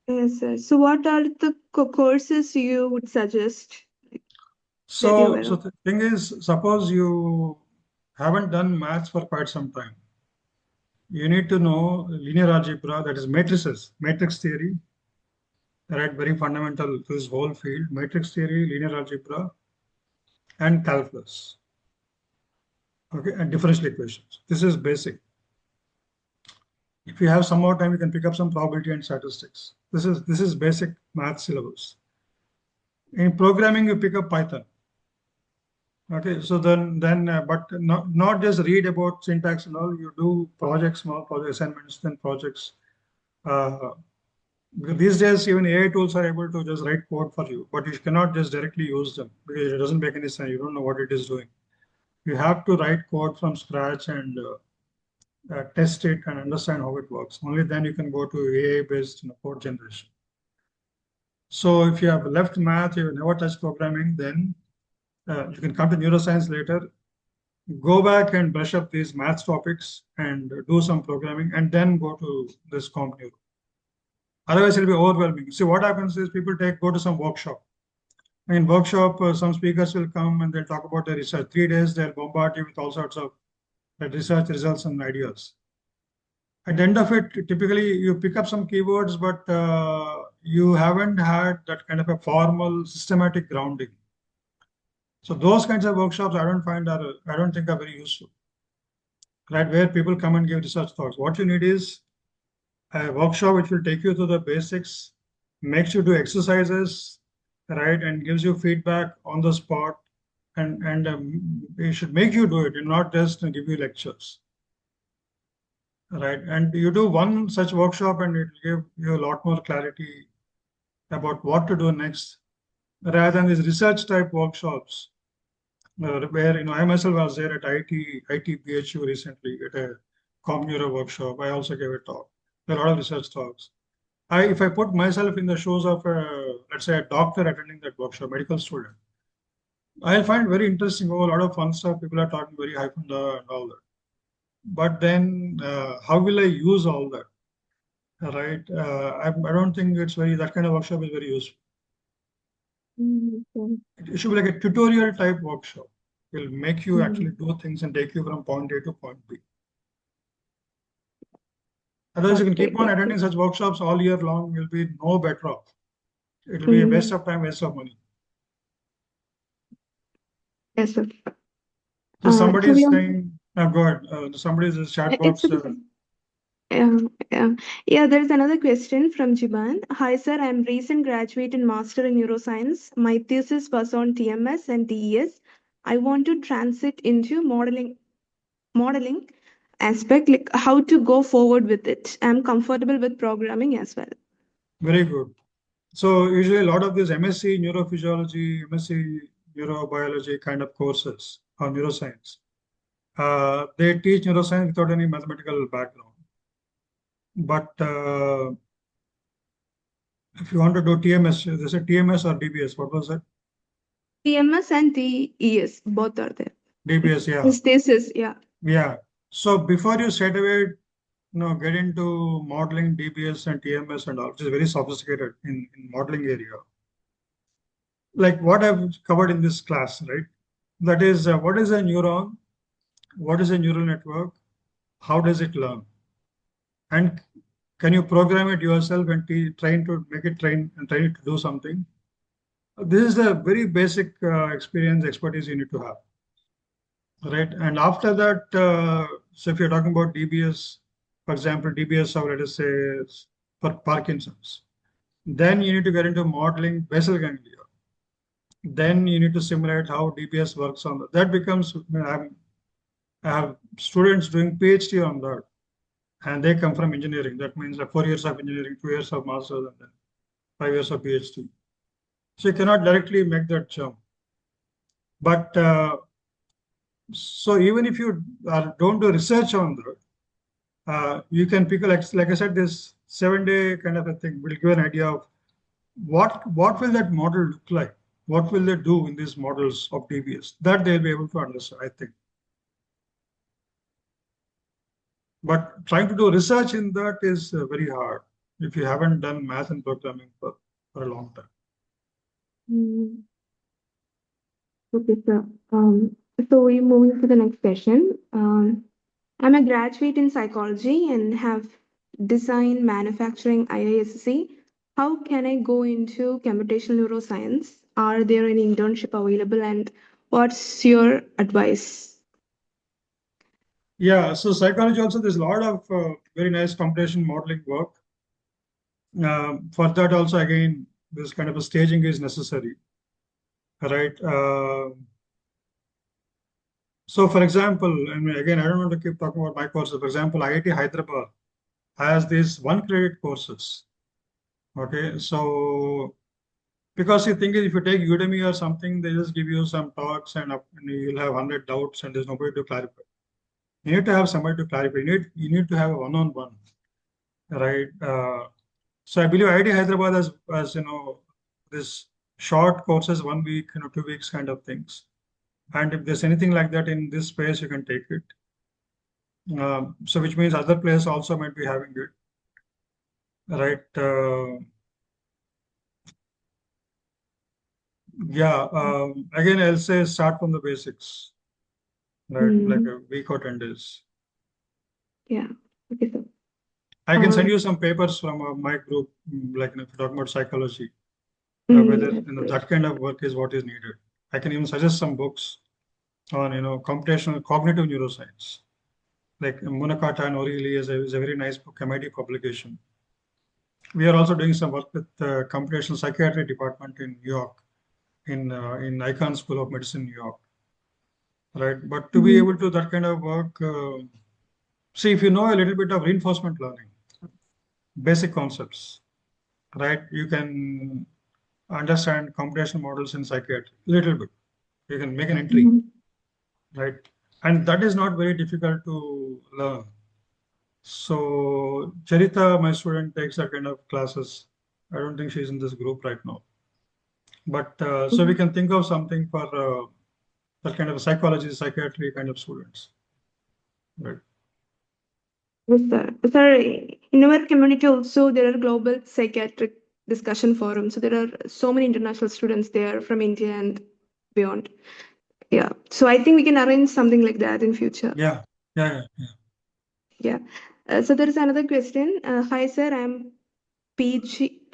Yes, sir. So what are the courses you would suggest that you're So, aware so of? the thing is, suppose you haven't done maths for quite some time. You need to know linear algebra, that is matrices, matrix theory, right? Very fundamental to this whole field. Matrix theory, linear algebra, and calculus. Okay, and differential equations. This is basic. If you have some more time, you can pick up some probability and statistics. This is basic math syllabus. In programming, you pick up Python. Okay, so but not just read about syntax and all. You do projects, small project assignments, then projects. Uh, because these days, even AI tools are able to just write code for you, but you cannot just directly use them because it doesn't make any sense. You don't know what it is doing. You have to write code from scratch and test it and understand how it works. Only then you can go to AI-based code generation. So if you have left math, you have never touched programming, then you can come to neuroscience later, go back and brush up these math topics and do some programming, and then go to this comp neuro. Otherwise, it'll be overwhelming. See, what happens is people go to some workshop. In workshop, some speakers will come and they'll talk about their research. 3 days, they'll bombard you with all sorts of research results and ideas. At the end of it, typically you pick up some keywords, but you haven't had that kind of a formal, systematic grounding. So those kinds of workshops I don't think are very useful, right? Where people come and give research talks. What you need is a workshop which will take you through the basics, makes you do exercises, right, and gives you feedback on the spot, and it should make you do it, and not just give you lectures, right? And you do one such workshop, and it will give you a lot more clarity about what to do next, rather than these research type workshops, where I myself was there at IIT BHU recently at a Comp Neuro workshop. I also gave a talk. There are a lot of research talks. If I put myself in the shoes of, let's say, a doctor attending that workshop, medical student, I'll find very interesting. Oh, a lot of fun stuff. People are talking very high from and all that. But then, how will I use all that? Right? I don't think that kind of workshop is very useful. It should be like a tutorial type workshop. It will make you actually do things and take you from point A to point B. Otherwise, you can keep on attending such workshops all year long. You'll be no better off. It will be a waste of time, waste of money. Yes, sir. So somebody so is we are, saying, go ahead. Somebody is in the chat box. Yeah, there is another question from Jiban. Hi, sir. I'm recent graduate in Master in Neuroscience. My thesis was on TMS and DES. I want to transit into modeling aspect, like how to go forward with it. I'm comfortable with programming as well. Very good. So usually a lot of these MSc neurophysiology, MSc neurobiology kind of courses or neuroscience, they teach neuroscience without any mathematical background. But if you want to do TMS, there's a TMS or DBS. What was it? TMS and DES, both are there. DBS, yeah. His thesis, yeah. Yeah. So before you straight away, get into modeling DBS and TMS and all, which is very sophisticated in modeling area. Like what I've covered in this class, right? That is, what is a neuron? What is a neural network? How does it learn? And can you program it yourself and train to make it train and train it to do something? This is the very basic experience, expertise you need to have, right? And after that, so if you're talking about DBS, for example, DBS, or let us say for Parkinson's, then you need to get into modeling basal ganglia. Then you need to simulate how DBS works on that. That becomes, I have students doing PhD on that, and they come from engineering. That means 4 years of engineering, 2 years of master's, and then 5 years of PhD. So you cannot directly make that jump. But so even if you don't do research on that, you can pick, like I said, this 7-day kind of a thing will give an idea of what will that model look like? What will they do in these models of DBS? That they'll be able to understand, I think. But trying to do research in that is very hard if you haven't done math and programming for a long time. Okay, sir. So we're moving to the next question. I'm a graduate in psychology and have design manufacturing IISc. How can I go into computational neuroscience? Are there any internship available, and what's your advice? Yeah, so psychology also, there's a lot of very nice computation modeling work. For that also, again, this kind of a staging is necessary, right? So for example, I mean, again, I don't want to keep talking about my courses. For example, IIT Hyderabad has these 1 credit courses. Okay, so because you think if you take Udemy or something, they just give you some talks and you'll have 100 doubts and there's nobody to clarify. You need to have somebody to clarify. You need to have a one-on-one, right? So I believe IIT Hyderabad has this short courses, 1 week, 2 weeks kind of things. And if there's anything like that in this space, you can take it. So which means other players also might be having it, right? Yeah. Again, I'll say start from the basics, right? Like a week or 10 days. Yeah. Okay, sir. I can send you some papers from my group, like if you're talking about psychology, whether that kind of work is what is needed. I can even suggest some books on computational cognitive neuroscience. Like Munakata and O'Reilly is a very nice book, MIT publication. We are also doing some work with the computational psychiatry department in New York, in Icahn School of Medicine, New York. Right, but to be able to that kind of work, see if you know a little bit of reinforcement learning, basic concepts, right? You can understand computational models in psychiatry a little bit. You can make an entry, right? And that is not very difficult to learn. So Charita, my student, takes that kind of classes. I don't think she's in this group right now. But so we can think of something for that kind of psychology, psychiatry kind of students. Right. Yes, sir. Sir, in our community also, there are global psychiatric discussion forums. So there are so many international students there from India and beyond. Yeah. So I think we can arrange something like that in future. Yeah. Yeah. So there is another question. Hi, sir. I'm PG,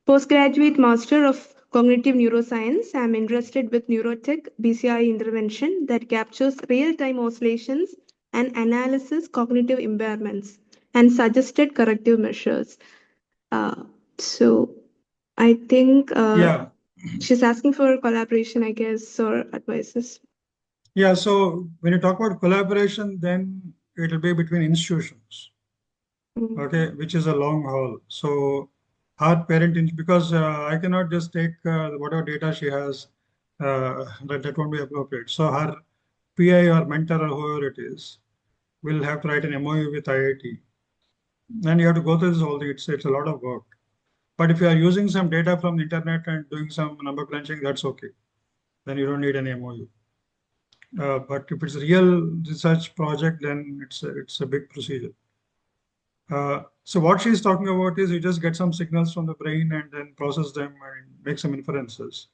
postgraduate master of cognitive neuroscience. I'm interested with Neurotech BCI intervention that captures real-time oscillations and analysis cognitive impairments and suggested corrective measures. So I think Yeah. she's asking for collaboration, I guess, or advices. Yeah. So when you talk about collaboration, then it will be between institutions, okay, which is a long haul. So her parent, because I cannot just take whatever data she has, that won't be appropriate. So her PI or mentor or whoever it is will have to write an MOU with IIT. And you have to go through this whole thing. It's a lot of work. But if you are using some data from the internet and doing some number crunching, that's okay. Then you don't need any MOU. But if it's a real research project, then it's a big procedure. So what she's talking about is you just get some signals from the brain and then process them and make some inferences.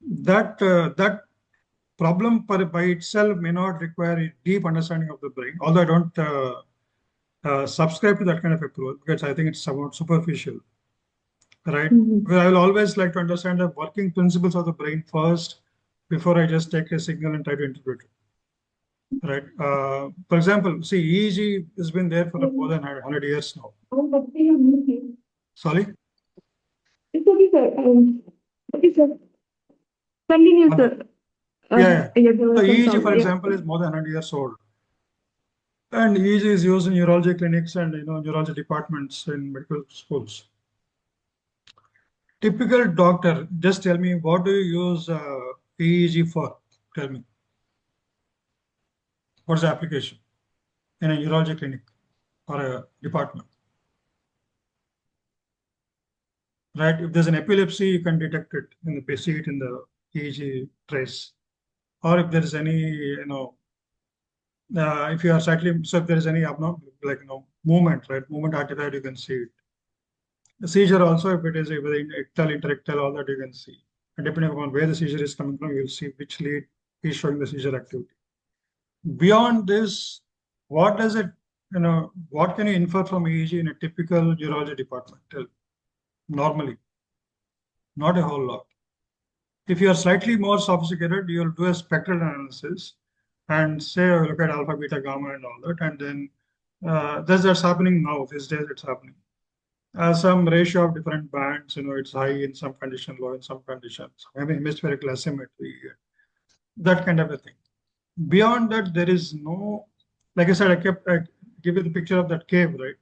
That problem by itself may not require a deep understanding of the brain, although I don't subscribe to that kind of approach because I think it's somewhat superficial, right? Well, I will always like to understand the working principles of the brain first before I just take a signal and try to interpret it. Right. For example, see, EEG has been there for more than 100 years now. Sorry? It's okay, sir. Okay, sir. Continue, sir. Yeah. Yeah, So EEG, for example, is more than 100 years old. And EEG is used in neurology clinics and neurology departments in medical schools. Typical doctor, just tell me, what do you use EEG for? Tell me. What's the application in a neurology clinic or a department? Right? If there's an epilepsy, you can detect it in the see it in the EEG trace. Or if there is any, if you are slightly, so if there is any abnormal, like, movement, right? Movement artifact, you can see it. The seizure also, if it is within ectal, interictal, all that you can see. And depending upon where the seizure is coming from, you'll see which lead is showing the seizure activity. Beyond this, what does it, what can you infer from EEG in a typical neurology department? Normally, not a whole lot. If you are slightly more sophisticated, you'll do a spectral analysis and say, look at alpha, beta, gamma, and all that. And then that's happening now. These days, it's happening. Some ratio of different bands, it's high in some condition, low in some conditions. Maybe hemispherical asymmetry, that kind of a thing. Beyond that, there is no, like I said, I give you the picture of that cave, right?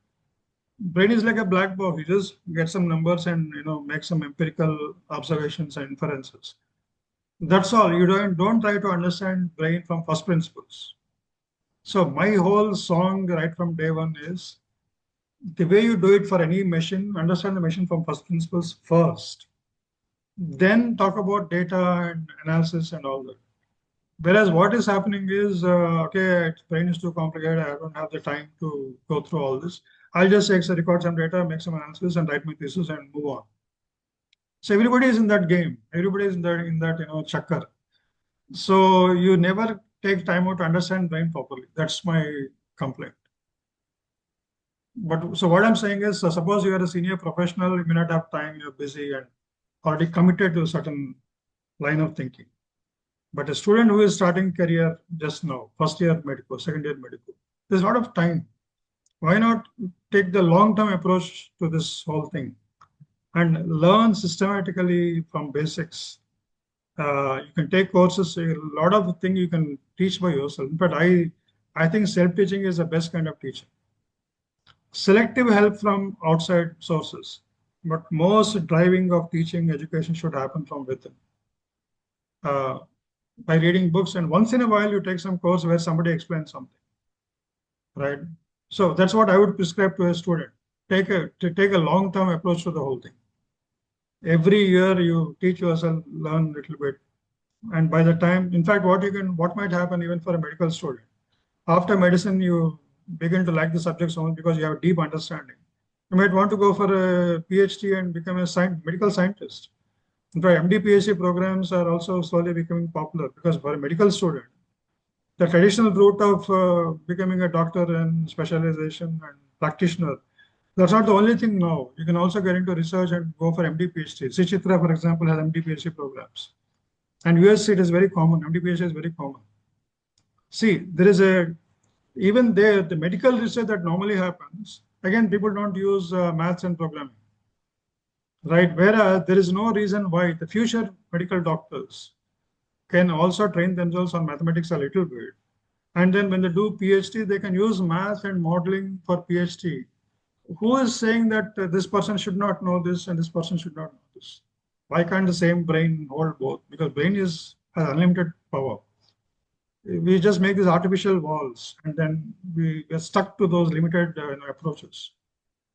Brain is like a black box. You just get some numbers and make some empirical observations and inferences. That's all. You don't try to understand brain from first principles. So my whole song right from day one is the way you do it for any machine, understand the machine from first principles first. Then talk about data and analysis and all that. Whereas what is happening is, okay, brain is too complicated. I don't have the time to go through all this. I'll just record some data, make some analysis, and write my thesis and move on. So everybody is in that game. Everybody is in that chakkar. So you never take time out to understand brain properly. That's my complaint. But so what I'm saying is, suppose you are a senior professional, you may not have time, you're busy and already committed to a certain line of thinking. But a student who is starting career just now, first year medical, second year medical, there's a lot of time. Why not take the long-term approach to this whole thing and learn systematically from basics? You can take courses, a lot of things you can teach by yourself. But I think self-teaching is the best kind of teaching. Selective help from outside sources, but most driving of teaching education should happen from within. By reading books, and once in a while you take some course where somebody explains something, right? So that's what I would prescribe to a student. Take a long-term approach to the whole thing. Every year you teach yourself, learn a little bit. And by the time, in fact, what might happen even for a medical student, after medicine, you begin to like the subject so much because you have a deep understanding. You might want to go for a PhD and become a medical scientist. In fact, MD PhD programs are also slowly becoming popular because for a medical student, the traditional route of becoming a doctor and specialization and practitioner, That's not the only thing now. You can also get into research and go for MD PhD. Suchitra, for example, has MD PhD programs. And US it is very common. MD PhD is very common. See, there is even there, the medical research that normally happens, again, people don't use maths and programming, right? Whereas there is no reason why the future medical doctors can also train themselves on mathematics a little bit. And then when they do PhD, they can use math and modeling for PhD. Who is saying that this person should not know this and this person should not know this? Why can't the same brain hold both? Because brain has unlimited power. We just make these artificial walls and then we get stuck to those limited approaches.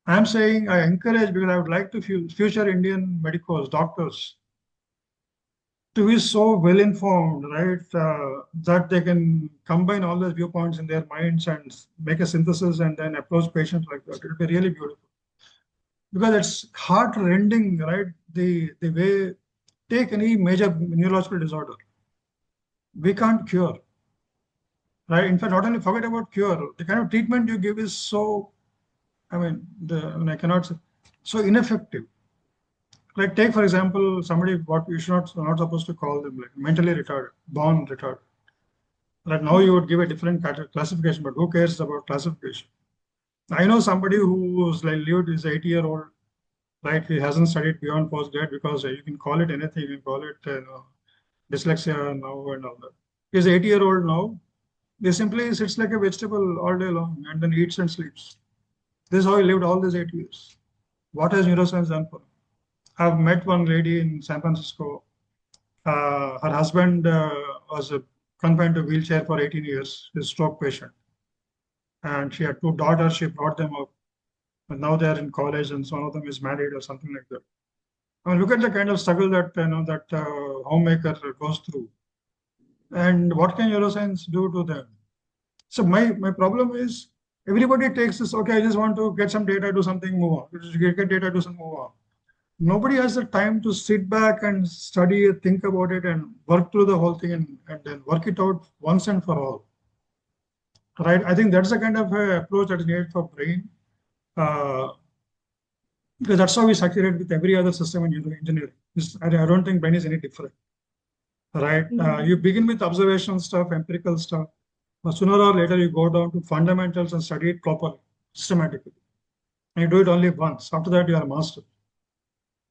I'm saying I encourage, because I would like to future Indian medicos, doctors, to be so well informed, right, that they can combine all those viewpoints in their minds and make a synthesis and then approach patients like that. It will be really beautiful. Because it's heart-rending, right? The way, take any major neurological disorder. We can't cure, right? In fact, not only forget about cure, the kind of treatment you give is so, I cannot say, so ineffective. Like take, for example, somebody, what you should not supposed to call them like mentally retarded, born retarded. Like now you would give a different classification, but who cares about classification? I know somebody who's like lived, is 80-year-old, right? He hasn't studied beyond postgrad because you can call it anything. You can call it dyslexia now and all that. He's 80-year-old now. He simply sits like a vegetable all day long and then eats and sleeps. This is how he lived all these 8 years. What has neuroscience done for him? I've met one lady in San Francisco. Her husband was confined to a wheelchair for 18 years, his stroke patient. And she had 2 daughters. She brought them up. And now they're in college and one of them is married or something like that. I mean, look at the kind of struggle that homemaker goes through. And what can neuroscience do to them? So my problem is everybody takes this, okay, I just want to get some data, do something, move on. Get data, do something, move on. Nobody has the time to sit back and study, think about it and work through the whole thing and then work it out once and for all. Right? I think that's the kind of approach that is needed for brain. Because that's how we succeeded with every other system in engineering. I don't think brain is any different. Right? You begin with observational stuff, empirical stuff. But sooner or later, you go down to fundamentals and study it properly, systematically. And you do it only once. After that, you are a master.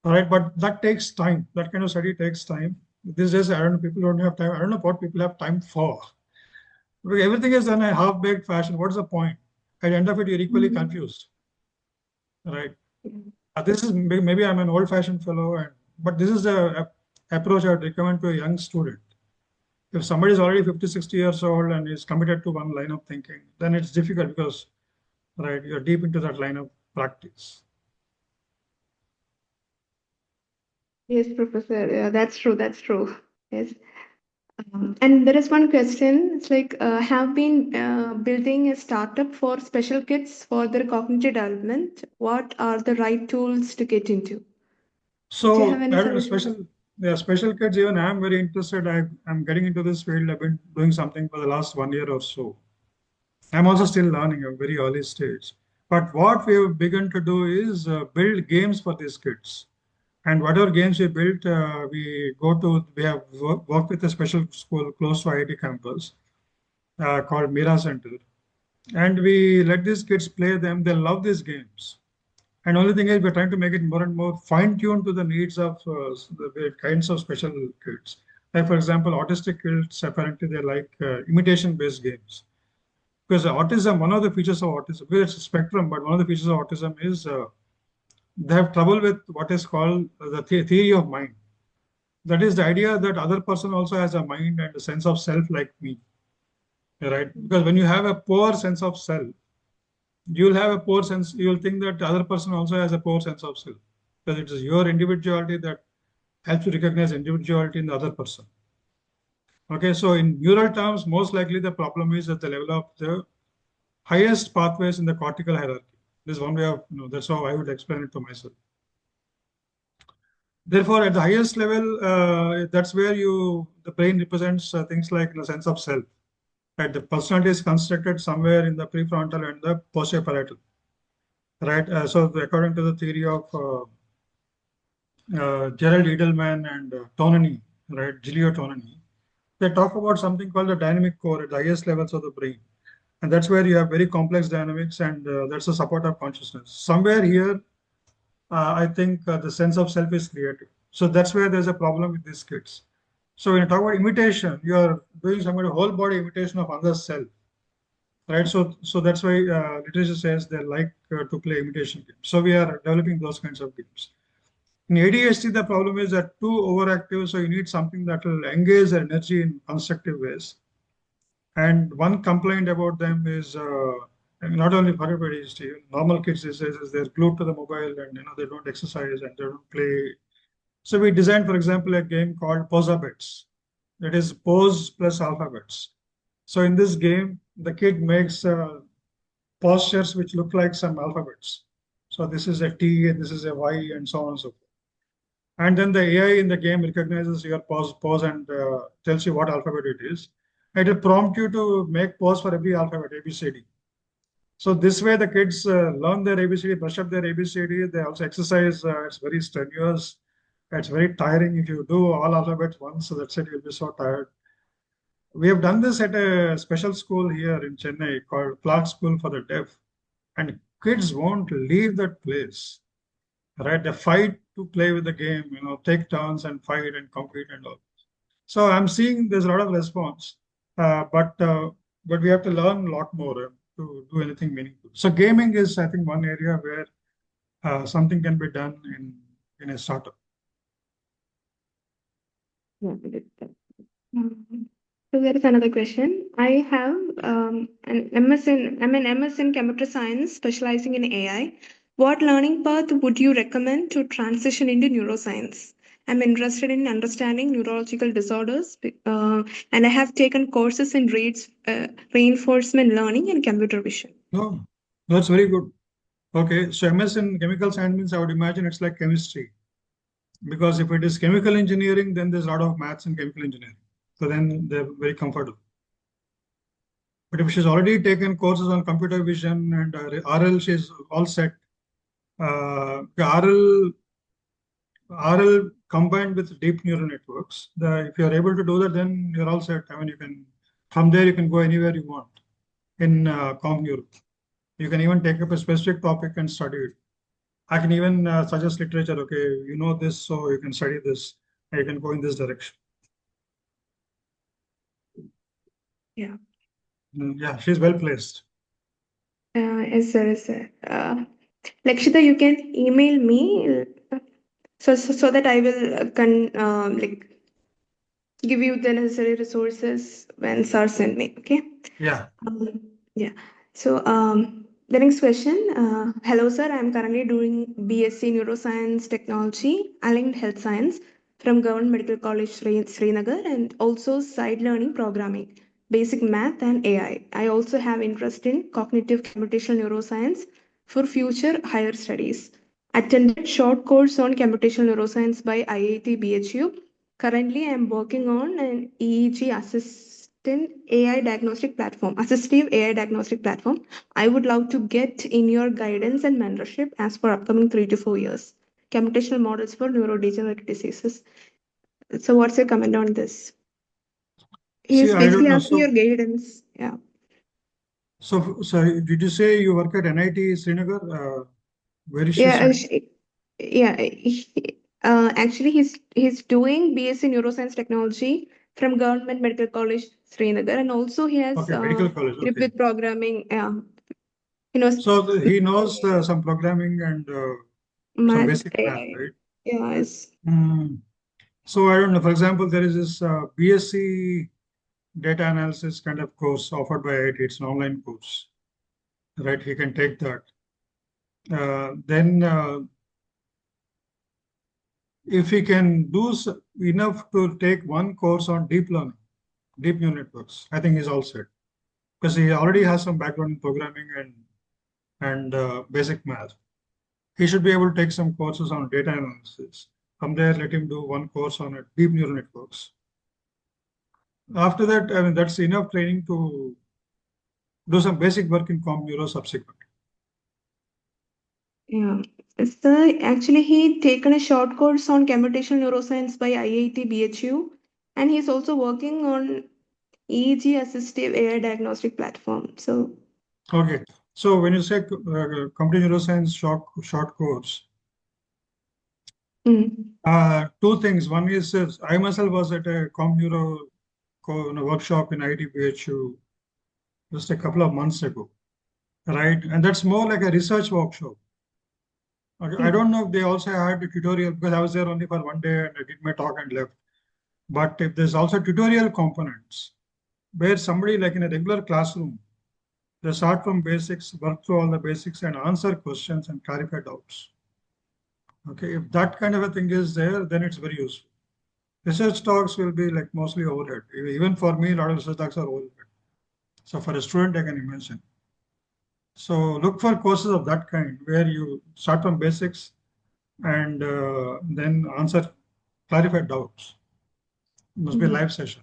All right, but that takes time. That kind of study takes time. These days, I don't know, people don't have time. I don't know what people have time for. Because everything is done in a half-baked fashion. What's the point? At the end of it, you're equally confused. Right? This is maybe I'm an old-fashioned fellow, but this is the approach I would recommend to a young student. If somebody is already 50, 60 years old and is committed to one line of thinking, then it's difficult because, right, you're deep into that line of practice. Yes, Professor. That's true. That's true. Yes. And there is one question. It's like, have been building a startup for special kids for their cognitive development. What are the right tools to get into? Do you have So any I don't know, suggestions? special kids, even I'm very interested. I'm getting into this field. I've been doing something for the last 1 year or so. I'm also still learning at a very early stage. But what we have begun to do is build games for these kids. And whatever games we built, we have worked with a special school close to IIT campus called Mira Center. And we let these kids play them. They love these games. And only thing is, we're trying to make it more and more fine-tuned to the needs of the kinds of special kids. Like, for example, autistic kids, apparently they like imitation-based games. Because autism, one of the features of autism, well, it's a spectrum, but one of the features of autism is they have trouble with what is called the theory of mind. That is the idea that other person also has a mind and a sense of self like me, right? Because when you have a poor sense of self, you'll have a poor sense, you'll think that the other person also has a poor sense of self. Because it is your individuality that helps you recognize individuality in the other person. Okay, so in neural terms, most likely the problem is at the level of the highest pathways in the cortical hierarchy. This is one way of, that's how I would explain it to myself. Therefore, at the highest level, that's where the brain represents things like the sense of self. Right? The personality is constructed somewhere in the prefrontal and the posterior parietal. right? So according to the theory of Gerald Edelman and Tonani, right, Giulio Tonani, they talk about something called the dynamic core at the highest levels of the brain. And that's where you have very complex dynamics, and that's the support of consciousness. Somewhere here, I think the sense of self is created. So that's where there's a problem with these kids. So when you talk about imitation, you are doing some kind of whole body imitation of other self, right? So that's why literature says they like to play imitation games. So we are developing those kinds of games. In ADHD, the problem is that too overactive, so you need something that will engage their energy in constructive ways. And one complaint about them is not only for ADHD, normal kids is they're glued to the mobile and they don't exercise and they don't play. So we designed, for example, a game called Posabets. That is pose plus alphabets. So in this game, the kid makes postures which look like some alphabets. So this is a T and this is a Y and so on and so forth. And then the AI in the game recognizes your pose and tells you what alphabet it is. It will prompt you to make pose for every alphabet, ABCD. So this way the kids learn their ABCD, brush up their ABCD. They also exercise. It's very strenuous. It's very tiring if you do all alphabets once. So that's it. You'll be so tired. We have done this at a special school here in Chennai called Clark School for the Deaf, and kids won't leave that place. Right? They fight to play with the game. Take turns and fight and compete and all. So I'm seeing there's a lot of response, but we have to learn a lot more to do anything meaningful. So gaming is, I think, one area where something can be done in a startup. So there is another question. I have I'm an MS in computer science, specializing in AI. What learning path would you recommend to transition into neuroscience? I'm interested in understanding neurological disorders, and I have taken courses in reinforcement learning and computer vision. No, that's very good. Okay, so MS in chemical science means I would imagine it's like chemistry. Because if it is chemical engineering, then there's a lot of maths in chemical engineering. So then they're very comfortable. But if she's already taken courses on computer vision and RL, she's all set. RL combined with deep neural networks, if you're able to do that, then you're all set. I mean, from there, you can go anywhere you want in Comp Neuro. You can even take up a specific topic and study it. I can even suggest literature. Okay, you know this, so you can study this. And you can go in this direction. Yeah. Yeah, she's well placed. Yes, sir. Yes, sir. Lakshita, you can email me so that I will give you the necessary resources when sir send me. Okay. Yeah. Yeah. So the next question. Hello, sir. I'm currently doing BSc Neuroscience Technology, Aligned Health Science from Government Medical College Srinagar, and also side learning programming, basic math and AI. I also have interest in cognitive computational neuroscience for future higher studies. Attended short course on computational neuroscience by IIT BHU. Currently, I am working on an EEG assistive AI diagnostic platform. I would love to get in your guidance and mentorship as for upcoming 3 to 4 years. Computational models for neurodegenerative diseases. So, what's your comment on this? See, He's I don't basically know. asking your guidance. Yeah. So did you say you work at NIT Srinagar? Where is she Yeah. studying? Actually, he's doing BSc Neuroscience Technology from Government Medical College Srinagar, and also he has Okay, medical college. grip Okay. with programming. So he knows some programming and some Math. basic math, right? Yes. Mm. So I don't know. For example, there is this BSc data analysis kind of course offered by IIT. It's an online course, right? He can take that. Then if he can do enough to take one course on deep learning, deep neural networks, I think he's all set because he already has some background in programming and basic math. He should be able to take some courses on data analysis. From there, let him do one course on deep neural networks. After that, I mean, that's enough training to do some basic work in Comp Neuro subsequently. Yeah. So actually, he taken a short course on computational neuroscience by IIT BHU, and he's also working on EEG assistive AI diagnostic platform. So, Okay. So when you say computational neuroscience short course, mm, two things. One is I myself was at a comp neuro workshop in IIT BHU just a couple of months ago, right? And that's more like a research workshop. Okay, I yeah, don't know if they also had a tutorial because I was there only for one day and I did my talk and left. But if there's also tutorial components where somebody like in a regular classroom, they start from basics, work through all the basics and answer questions and clarify doubts. Okay, if that kind of a thing is there, then it's very useful. Research talks will be like mostly overhead. Even for me, a lot of research talks are overhead. So for a student, I can imagine. So look for courses of that kind where you start from basics and then answer clarified doubts. Must be a mhm, live session.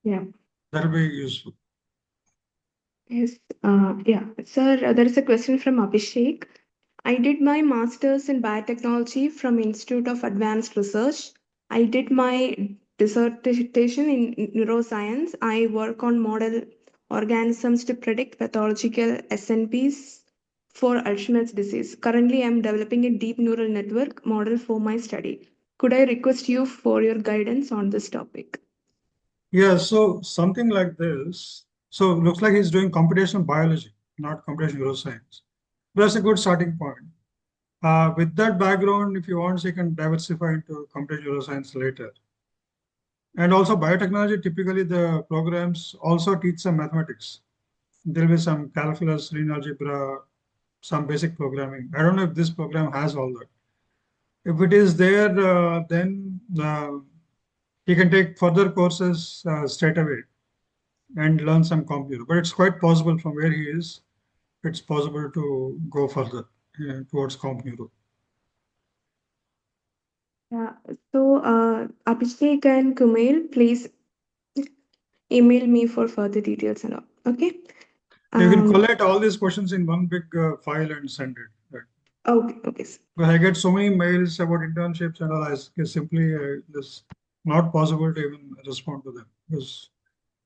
yeah. That'll be useful. Yes, yeah. Sir, there is a question from Abhishek. I did my master's in biotechnology from Institute of Advanced Research. I did my dissertation in neuroscience. I work on model organisms to predict pathological SNPs for Alzheimer's disease. Currently, I am developing a deep neural network model for my study. Could I request you for your guidance on this topic? Yeah, so something like this. So looks like he's doing computational biology, not computational neuroscience. That's a good starting point. With that background, if you want, you can diversify into computational neuroscience later. And also biotechnology, typically the programs also teach some mathematics. There'll be some calculus, linear algebra, some basic programming. I don't know if this program has all that. If it is there, then you can take further courses straight away and learn some computer. But it's quite possible from where he is, it's possible to go further towards comp neuro. Yeah. So, Abhishek and Kumail, please email me for further details and all. Okay. You can Um. collect all these questions in one big file and send it. Right? Okay. Okay. But I get so many mails about internships and all, simply it's not possible to even respond to them because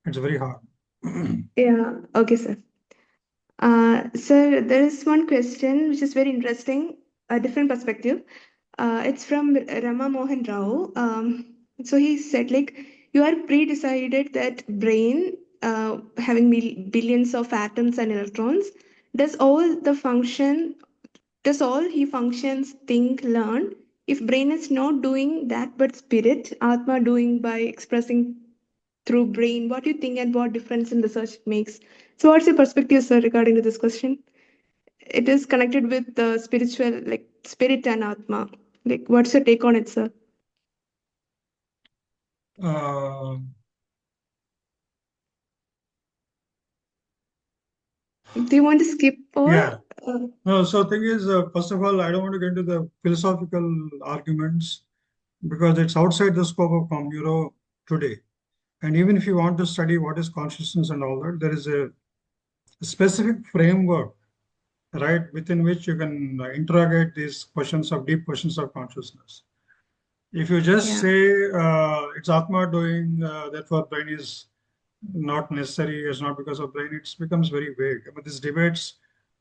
it's very hard. Yeah. Okay, sir. Sir, there is one question which is very interesting, a different perspective. It's from Rama Mohan Rao. So he said, like, you are pre-decided that brain, having billions of atoms and electrons, does all the function, does all he functions think, learn? If brain is not doing that, but spirit, Atma doing by expressing through brain, what do you think and what difference in research it makes? So, what's your perspective, sir, regarding to this question? It is connected with the spiritual, like spirit and Atma. Like, what's your take on it, sir? uh, Do you want to skip or? yeah. Uh, No, so thing is, first of all, I don't want to get into the philosophical arguments because it's outside the scope of comp neuro today. And even if you want to study what is consciousness and all that, there is a specific framework, right, within which you can interrogate these questions of deep questions of consciousness. If you just yeah, say it's Atma doing, therefore brain is not necessary, it's not because of brain, it becomes very vague. But these debates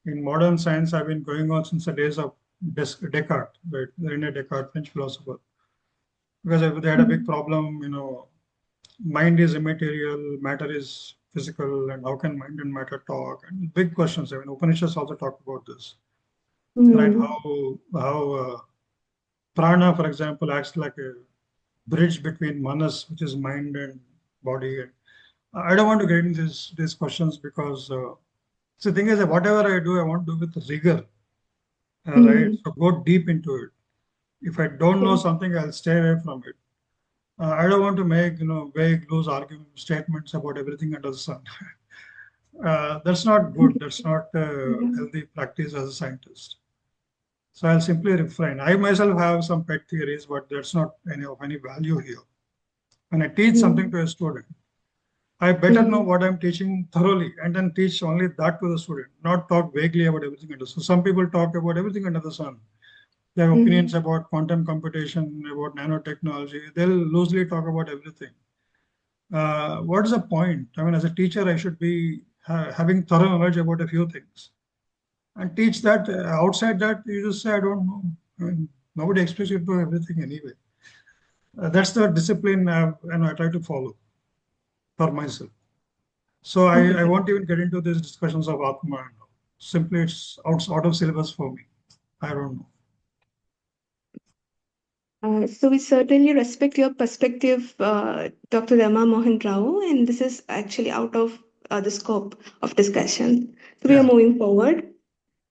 in modern science have been going on since the days of Descartes, right? René Descartes, French philosopher. Because they had a big mm, problem, mind is immaterial, matter is physical, and how can mind and matter talk? And big questions. I mean, Upanishads also talk about this, right? mm, How prana, for example, acts like a bridge between manas, which is mind and body. And I don't want to get into these questions because the thing is that whatever I do, I want to do with rigor, right? mm, So go deep into it. If I don't know okay, something, I'll stay away from it. I don't want to make vague, loose argument statements about everything under the sun. That's not good. That's not a yeah, healthy practice as a scientist. So I'll simply refrain. I myself have some pet theories, but that's not any of any value here. When I teach something mm, to a student, I better know what I'm teaching thoroughly and then teach only that to the student, not talk vaguely about everything under the sun. Some people talk about everything under the sun. They have opinions about quantum computation, about nanotechnology. They'll loosely talk about everything. What is the point? I mean, as a teacher, I should be having thorough knowledge about a few things and teach that. Outside that, you just say, I don't know. I mean, nobody expects you to know everything anyway. That's the discipline and I try to follow for myself. So I won't even get into these discussions of Atma and all. Simply it's out of syllabus for me. I don't know. So we certainly respect your perspective, Dr. Rama Mohan Rao, and this is actually out of the scope of discussion. So we are moving forward.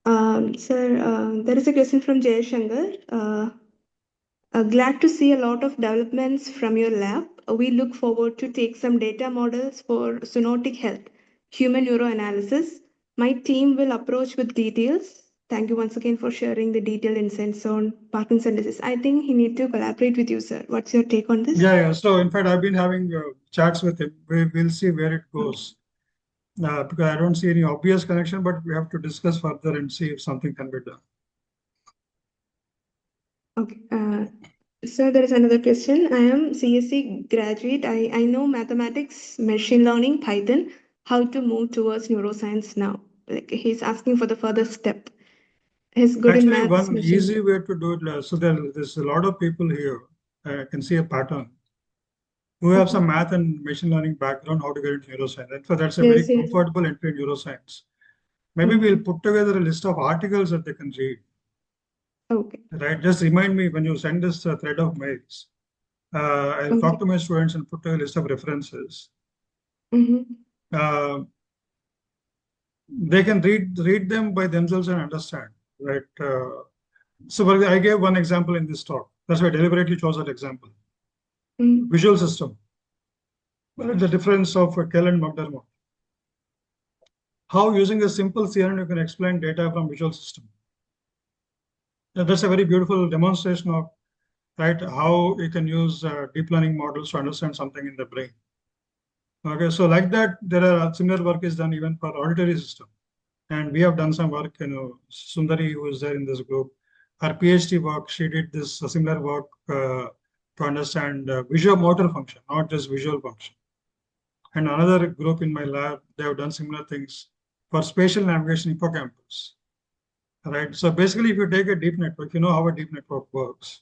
Sir, there is a question from Jay Shankar. Glad to see a lot of developments from your lab. We look forward to take some data models for zoonotic health, human neuroanalysis. My team will approach with details. Thank you once again for sharing the detailed insights on Parkinson's disease. I think he need to collaborate with you, sir. What's your take on this? Yeah. So in fact, I've been having chats with him. We'll see where it goes. Because I don't see any obvious connection, but we have to discuss further and see if something can be done. Okay. So there is another question. I am CSC graduate. I know mathematics, machine learning, Python, how to move towards neuroscience now. Like he's asking for the further step. He's good in Actually, maths, one machine. easy way to do it, so there's a lot of people here, I can see a pattern, who have some math and machine learning background, how to get into neuroscience. And so that's a very Yes, yes. comfortable entry in neuroscience. Maybe we'll put together a list of articles that they can read. Okay. Right? Just remind me when you send this thread of mails. I'll talk to my students and put a list of references. They can read them by themselves and understand, right? So I gave one example in this talk. That's why I deliberately chose that example. Visual system. The difference of Kell and McDermott. How using a simple CNN you can explain data from visual system. That's a very beautiful demonstration of right how you can use deep learning models to understand something in the brain. Okay, so like that, there are similar work is done even for auditory system. And we have done some work, Sundari, who is there in this group, her PhD work, she did this similar work to understand visual motor function, not just visual function. And another group in my lab, they have done similar things for spatial navigation hippocampus. Right. So basically, if you take a deep network, you know how a deep network works.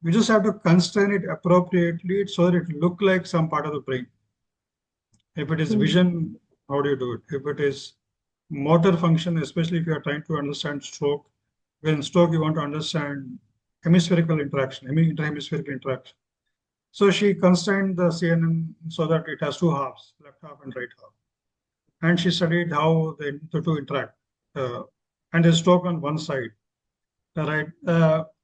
You just have to constrain it appropriately so that it look like some part of the brain. If it is vision, how do you do it? If it is motor function, especially if you are trying to understand stroke, when stroke you want to understand hemispherical interaction, interhemispherical interaction. So she constrained the CNN so that it has two halves, left half and right half. And she studied how the two interact. And there's stroke on one side, right?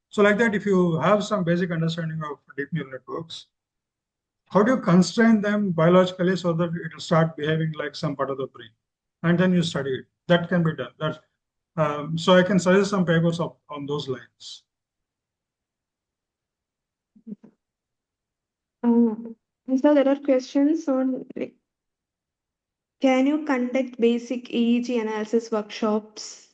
So like that, if you have some basic understanding of deep neural networks, how do you constrain them biologically so that it will start behaving like some part of the brain? And then you study it. That can be done. So I can suggest some papers on those lines. So there are questions on like, can you conduct basic EEG analysis workshops?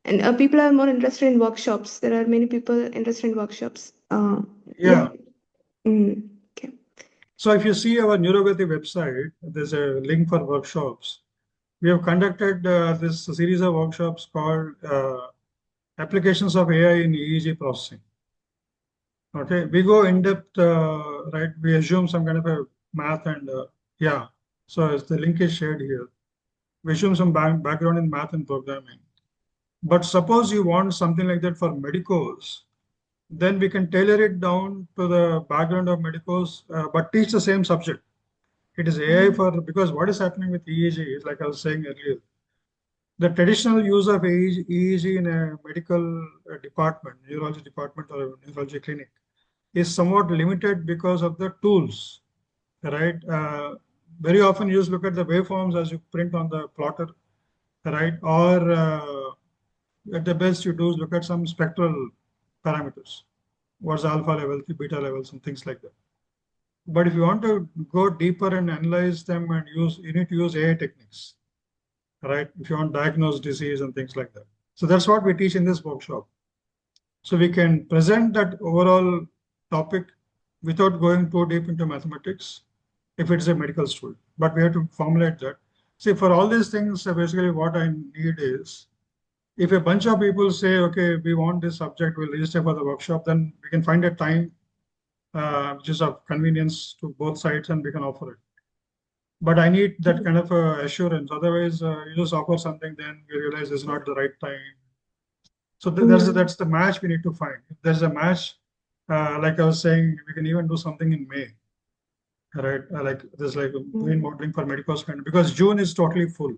And people are more interested in workshops. There are many people interested in workshops. Yeah. Okay. So if you see our Neurogati website, there's a link for workshops. We have conducted this series of workshops called Applications of AI in EEG Processing. Okay, we go in depth, right? We assume some kind of a math and yeah. So as the link is shared here, we assume some background in math and programming. But suppose you want something like that for medicos, then we can tailor it down to the background of medicos, but teach the same subject. It is AI because what is happening with EEG is like I was saying earlier, the traditional use of EEG in a medical department, neurology department or a neurology clinic is somewhat limited because of the tools, right? Very often you just look at the waveforms as you print on the plotter, right? Or at the best you do is look at some spectral parameters. What's the alpha level, the beta levels and things like that. But if you want to go deeper and analyze them and you need to use AI techniques, right? If you want to diagnose disease and things like that. So that's what we teach in this workshop. So we can present that overall topic without going too deep into mathematics if it's a medical student. But we have to formulate that. See, for all these things, basically what I need is if a bunch of people say, okay, we want this subject, we'll register for the workshop, then we can find a time which is of convenience to both sides and we can offer it. But I need that kind of assurance. Otherwise, you just offer something, then you realize it's not the right time. So that's the match we need to find. If there's a match, like I was saying, we can even do something in May, right? Like there's like doing modeling for Medicos because June is totally full.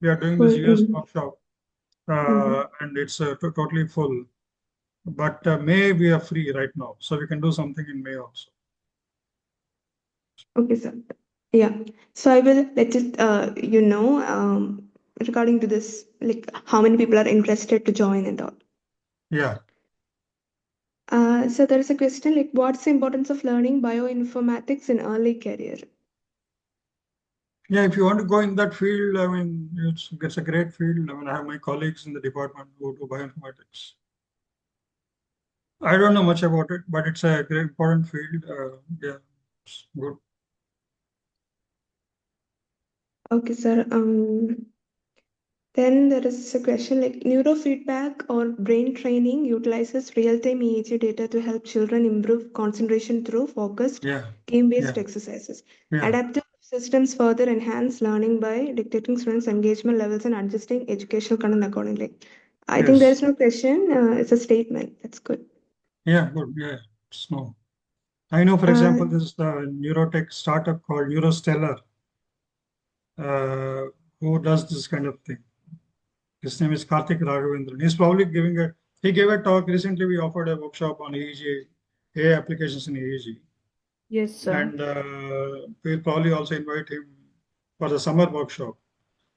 We are doing this US workshop, and it's totally full. But May we are free right now, so we can do something in May also. Okay, sir. Yeah. So I will let it, regarding to this, like how many people are interested to join and all. Yeah. So there is a question like, what's the importance of learning bioinformatics in early career? Yeah, if you want to go in that field, I mean, it's a great field. I mean, I have my colleagues in the department who do bioinformatics. I don't know much about it, but it's a very important field. Yeah, it's good. Okay, sir. Then there is a question like neurofeedback or brain training utilizes real-time EEG data to help children improve concentration through focused Yeah, game-based yeah, exercises. yeah, Adaptive systems further enhance learning by detecting students' engagement levels and adjusting educational content accordingly. I think there yes, is no question. It's a statement. That's good. yeah, good, yeah. It's no. I know, for Uh, example, this is the Neurotech startup called Neurostellar, who does this kind of thing. His name is Karthik Raghavendran. He's probably he gave a talk recently. We offered a workshop on EEG, AI applications in EEG. Yes, sir. And we'll probably also invite him for the summer workshop.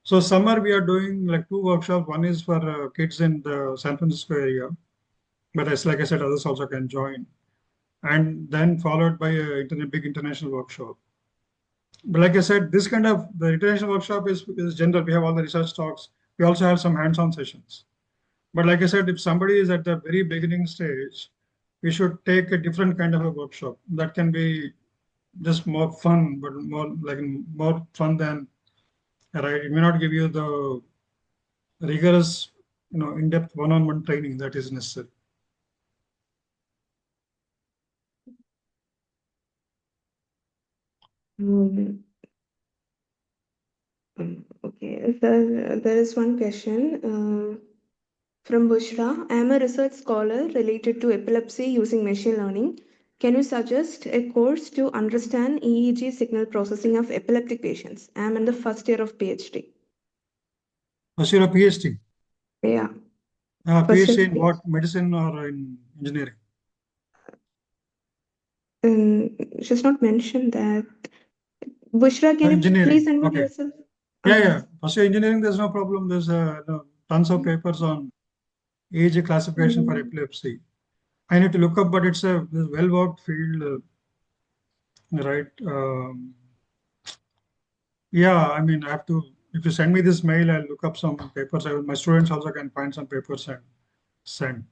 So summer we are doing like two workshops. One is for kids in the San Francisco area, but as like I said, others also can join. And then followed by a big international workshop. But like I said, this kind of the international workshop is general. We have all the research talks. We also have some hands-on sessions. But like I said, if somebody is at the very beginning stage, we should take a different kind of a workshop that can be just more fun, but more fun than right. It may not give you the rigorous, in-depth one-on-one training that is necessary. Um, okay, there is one question from Bushra. I am a research scholar related to epilepsy using machine learning. Can you suggest a course to understand EEG signal processing of epileptic patients? I am in the first year of PhD. Was your PhD? Yeah, first year PhD of in PhD. what? Medicine or in engineering? She's not mentioned that. Bushra, can you please Engineering. unmute Okay. yourself? Yeah, Okay. yeah. For engineering, there's no problem. There's tons of papers on EEG classification for epilepsy. I need to look up, but it's a well-worked field, right? Yeah, I mean, I have to. If you send me this mail, I'll look up some papers. My students also can find some papers and send.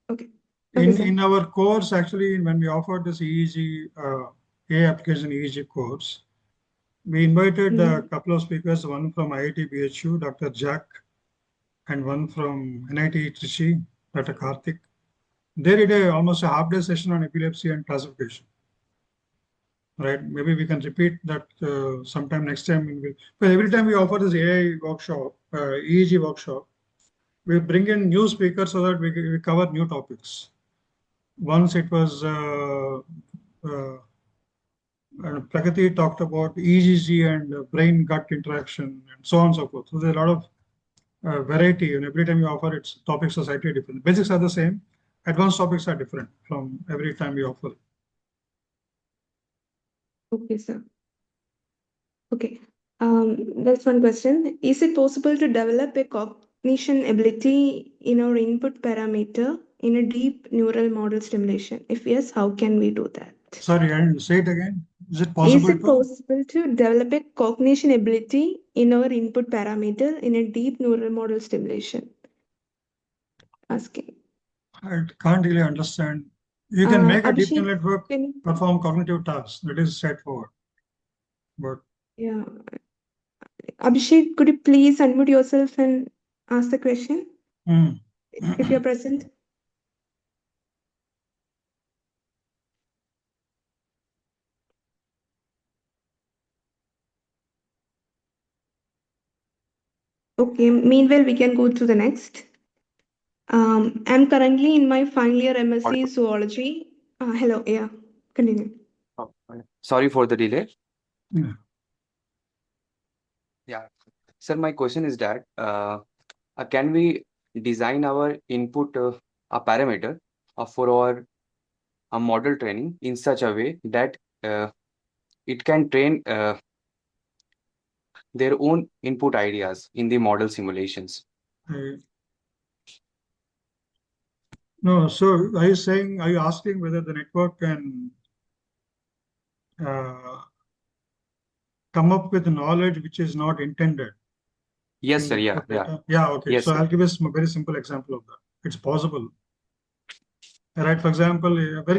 Okay. Okay, sir. In our course, actually, when we offered this EEG, AI application EEG course, we invited a couple of speakers, one from IIT BHU, Dr. Jack, and one from NIT Trichy, Dr. Karthik. They did almost a half-day session on epilepsy and classification. Right? Maybe we can repeat that sometime next time. But every time we offer this AI workshop, EEG workshop, we bring in new speakers so that we cover new topics. Once it was Pragati talked about EEG and brain-gut interaction and so on and so forth. So there's a lot of variety, and every time you offer its topics are slightly different. Basics are the same, advanced topics are different from every time we offer. Okay, sir. Okay. That's one question. Is it possible to develop a cognition ability in our input parameter in a deep neural model stimulation? If yes, how can we do that? Sorry, and say it again. Is it Is possible it to? possible to develop a cognition ability in our input parameter in a deep neural model stimulation? Asking. I can't really understand. You can make a deep Abhishek, neural network can you, perform cognitive tasks. That is straightforward. But yeah. Abhishek, could you please unmute yourself and ask the question hmm. if you're present? Okay, meanwhile, we can go to the next. I'm currently in my final year MSc Zoology. Hello, yeah, continue. Sorry for the delay. Yeah. Yeah. Sir, my question is that can we design our input a parameter for our model training in such a way that it can train their own input ideas in the model simulations? No, so are you asking whether the network can come up with knowledge which is not intended? Yes, sir. Yeah. Yeah, okay. Yes, So sir. I'll give a very simple example of that. It's possible. Right, for example,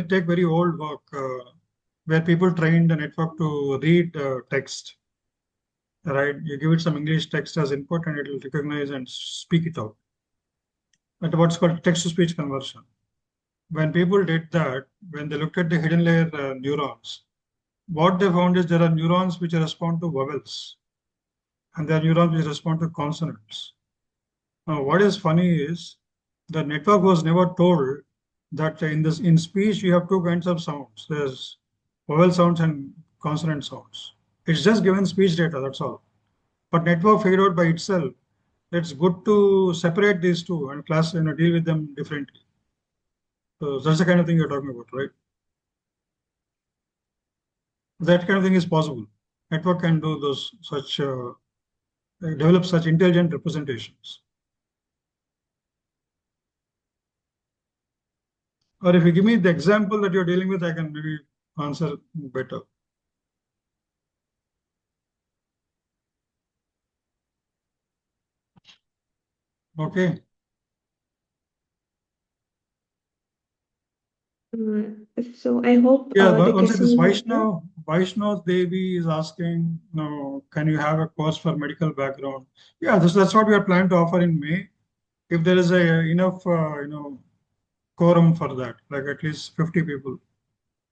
take very old work where people train the network to read text. Right, you give it some English text as input and it will recognize and speak it out. But what's called text-to-speech conversion. When people did that, when they looked at the hidden layer neurons, what they found is there are neurons which respond to vowels, and there are neurons which respond to consonants. Now, what is funny is the network was never told that in speech you have two kinds of sounds. There's vowel sounds and consonant sounds. It's just given speech data, that's all. But network figured out by itself it's good to separate these two and deal with them differently. So that's the kind of thing you're talking about, right? That kind of thing is possible. Network can do develop such intelligent representations. Or if you give me the example that you're dealing with, I can maybe answer better. Okay. So I hope Yeah, the once question this is answered. Vaishnav Devi is asking, can you have a course for medical background? Yeah, that's what we are planning to offer in May. If there is enough, quorum for that, like at least 50 people,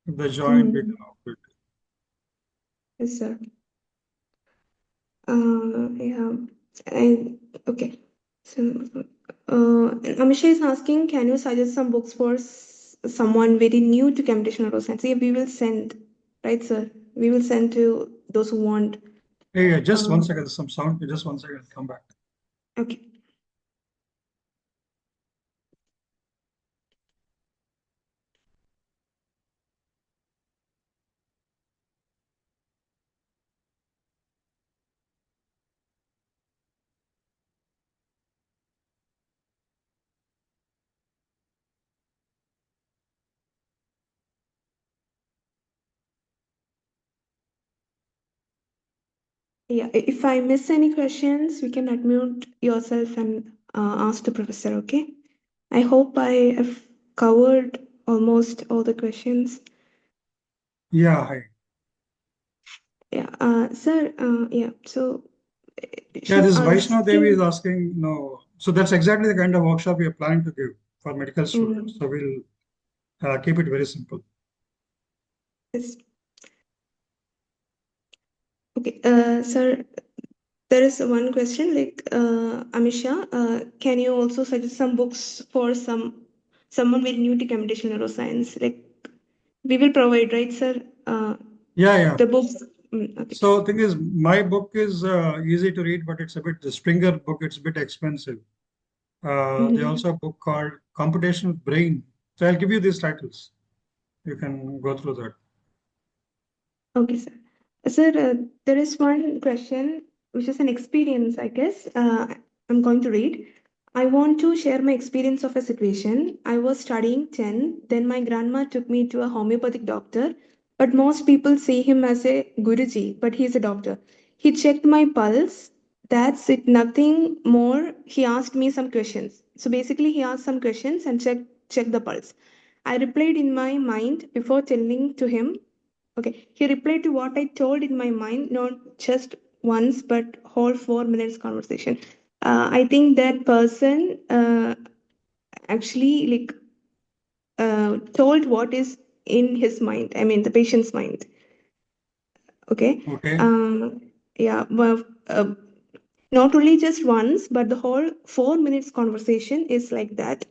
if they join, we can offer it. Yes, sir. Yeah, okay. So, Amisha is asking, can you suggest some books for someone very new to computational neuroscience? Yeah, we will send, right, sir? We will send to those who want. Hey, just 1 second, some sound. Just 1 second, come back. Okay. Yeah, if I miss any questions, we can unmute yourself and ask the professor, okay? I hope I have covered almost all the questions. Yeah, hi. Yeah, sir, yeah, so Yeah, she's this Vaishnav Devi is asking. asking, so that's exactly the kind of workshop we are planning to give for medical students. So we'll keep it very simple. Yes. Okay, sir, there is one question like Amisha, can you also suggest some books for someone very new to computational neuroscience? Like we will provide, right, sir? Yeah. The books. Okay. So thing is, my book is easy to read, but it's the Springer book, it's a bit expensive. They also have a book called Computational Brain. So I'll give you these titles. You can go through that. Okay, sir. Sir, there is one question which is an experience, I guess. I'm going to read. I want to share my experience of a situation. I was studying 10, then my grandma took me to a homeopathic doctor But most people see him as a Guruji, but he's a doctor. He checked my pulse. That's it, nothing more. He asked me some questions. So basically, he asked some questions and checked the pulse. I replied in my mind before telling to him. Okay, he replied to what I told in my mind, not just once, but whole 4 minutes conversation. I think that person actually told what is in his mind. I mean, the patient's mind. Okay. Okay. Yeah. Well, not only just once, but the whole 4 minutes conversation is like that.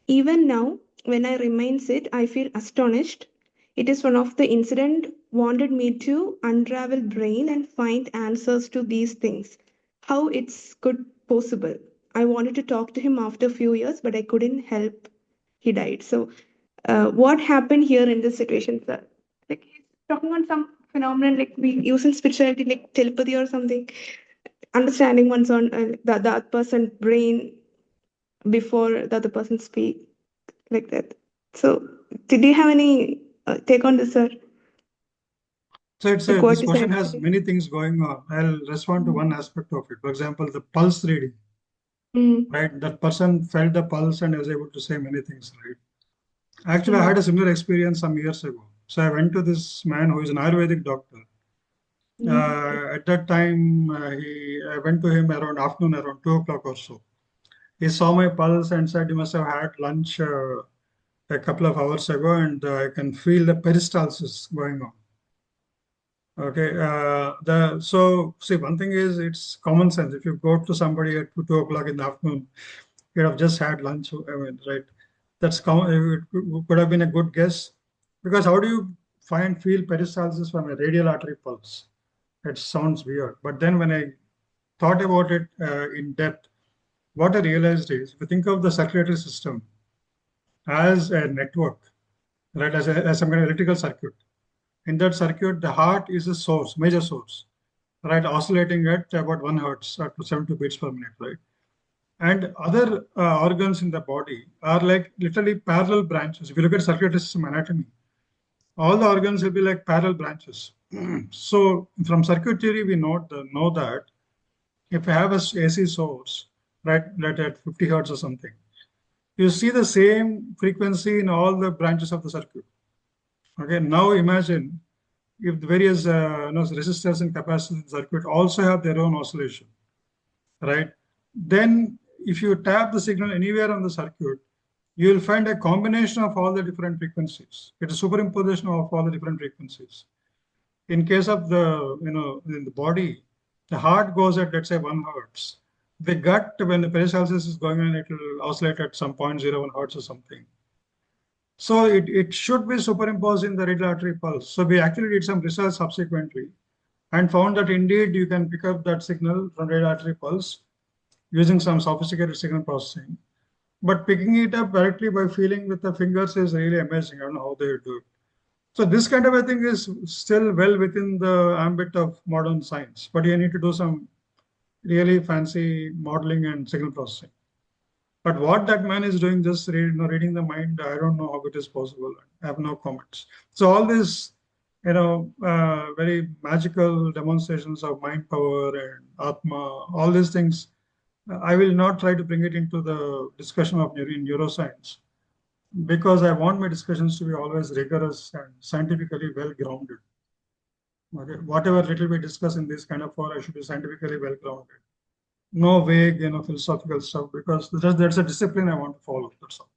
Even now, when I reminds it, I feel astonished. It is one of the incident wanted me to unravel brain and find answers to these things. How it's good possible. I wanted to talk to him after a few years, but I couldn't help. He died. So, what happened here in this situation, sir? Like he's talking on some phenomenon like we use in spirituality, like telepathy or something, understanding one's own the other person's brain before the other person speak, like that. So, did you have any take on this, sir? So it's Like this what is question has actually? many things going on. I'll respond to one aspect of it. For example, the pulse reading, Mm, right? That person felt the pulse and was able to say many things, right? Actually, I mm, had a similar experience some years ago. So I went to this man who is an Ayurvedic doctor. mm, At that time, I went to him around afternoon, around 2 o'clock or so. He saw my pulse and said, "You must have had lunch a couple of hours ago, and I can feel the peristalsis going on." Okay. The so see, one thing is it's common sense. If you go to somebody at 2 o'clock in the afternoon, you have just had lunch. I mean, right? That's common. It could have been a good guess, because how do you feel peristalsis from a radial artery pulse? It sounds weird. But then when I thought about it in depth, what I realized is, if you think of the circulatory system as a network, right, as some kind of electrical circuit. In that circuit, the heart is a source, major source, right, oscillating at about 1 hertz to 70 beats per minute, right? And other organs in the body are like literally parallel branches. If you look at circulatory system anatomy, all the organs will be like parallel branches. So from circuit theory, we know that if you have a AC source, right, let at 50 hertz or something, you see the same frequency in all the branches of the circuit. Okay, now imagine if the various resistors and capacitors in the circuit also have their own oscillation, right? Then if you tap the signal anywhere on the circuit, you will find a combination of all the different frequencies. It's a superimposition of all the different frequencies. In case of in the body, the heart goes at, let's say, 1 hertz. The gut, when the peristalsis is going on, it will oscillate at some 0.01 hertz or something. So it should be superimposed in the radial artery pulse. So we actually did some research subsequently and found that indeed you can pick up that signal from radial artery pulse using some sophisticated signal processing. But picking it up directly by feeling with the fingers is really amazing. I don't know how they do it. So this kind of a thing is still well within the ambit of modern science, but you need to do some really fancy modeling and signal processing. But what that man is doing, just reading the mind, I don't know how it is possible. I have no comments. So all these, very magical demonstrations of mind power and Atma, all these things, I will not try to bring it into the discussion of neuroscience, because I want my discussions to be always rigorous and scientifically well grounded. Okay, whatever little we discuss in this kind of forum should be scientifically well grounded. No vague, philosophical stuff, because that's a discipline I want to follow. That's all.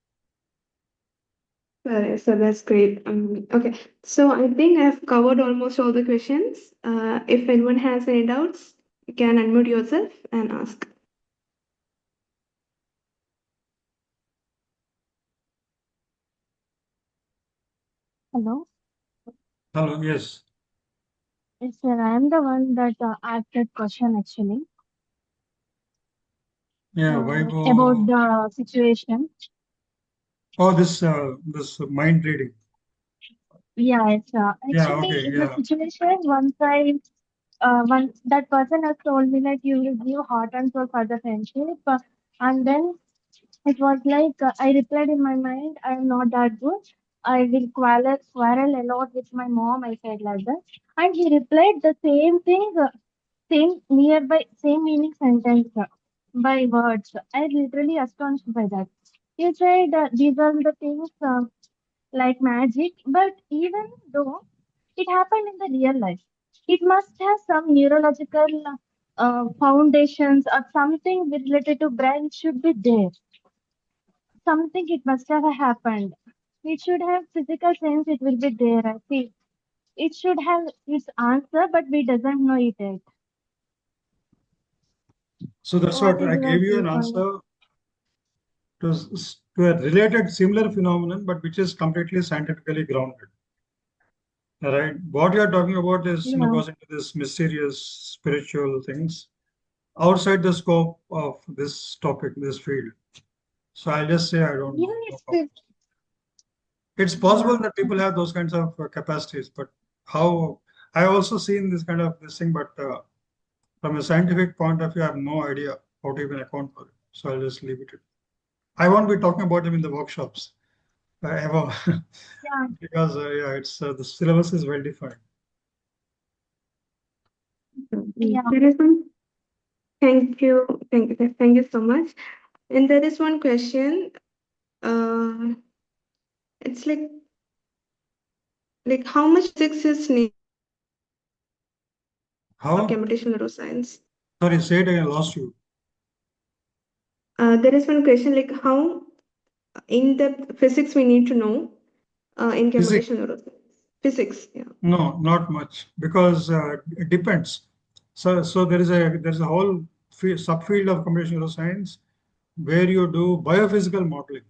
sorry, so that's great. Okay, so I think I've covered almost all the questions. If anyone has any doubts, you can unmute yourself and ask. Hello. Hello, yes. Yes, sir. I am the one that asked that question actually Yeah, about the situation. oh, this mind reading. Yeah, it's Yeah, actually okay, in the yeah. situation once that person has told me that you will give heart and soul for the friendship, and then it was like I replied in my mind, I am not that good. I will quarrel a lot with my mom. I said like that, and he replied the same thing, same nearby, same meaning sentence by words. I literally astonished by that. He said these are the things like magic, but even though it happened in the real life, it must have some neurological foundations or something related to brain should be there. Something it must have happened. It should have physical sense. It will be there. I feel it should have its answer, but we doesn't know it yet. So that's What what is I your gave you view an on it? answer to a related similar phenomenon, but which is completely scientifically grounded. All right. What you are talking about is Yeah. goes into this mysterious spiritual things outside the scope of this topic, this field. So I'll just say I don't Even know. No it's problem. It's yeah. possible that people have those kinds of capacities, but how? I also seen this kind of this thing, but from a scientific point of view, I have no idea how to even account for it. So I'll just leave it. I won't be talking about them in the workshops ever, Yeah. because yeah, it's the syllabus is well defined. Yeah. There is one. Thank you. Thank you so much. And there is one question. It's like how much physics is needed for How? computational neuroscience? Sorry, say it again. I lost you. There is one question like how in-depth physics we need to know in Physics? computational neuroscience. Physics, yeah. No, not much, because it depends. So there is a whole subfield of computational neuroscience where you do biophysical modeling.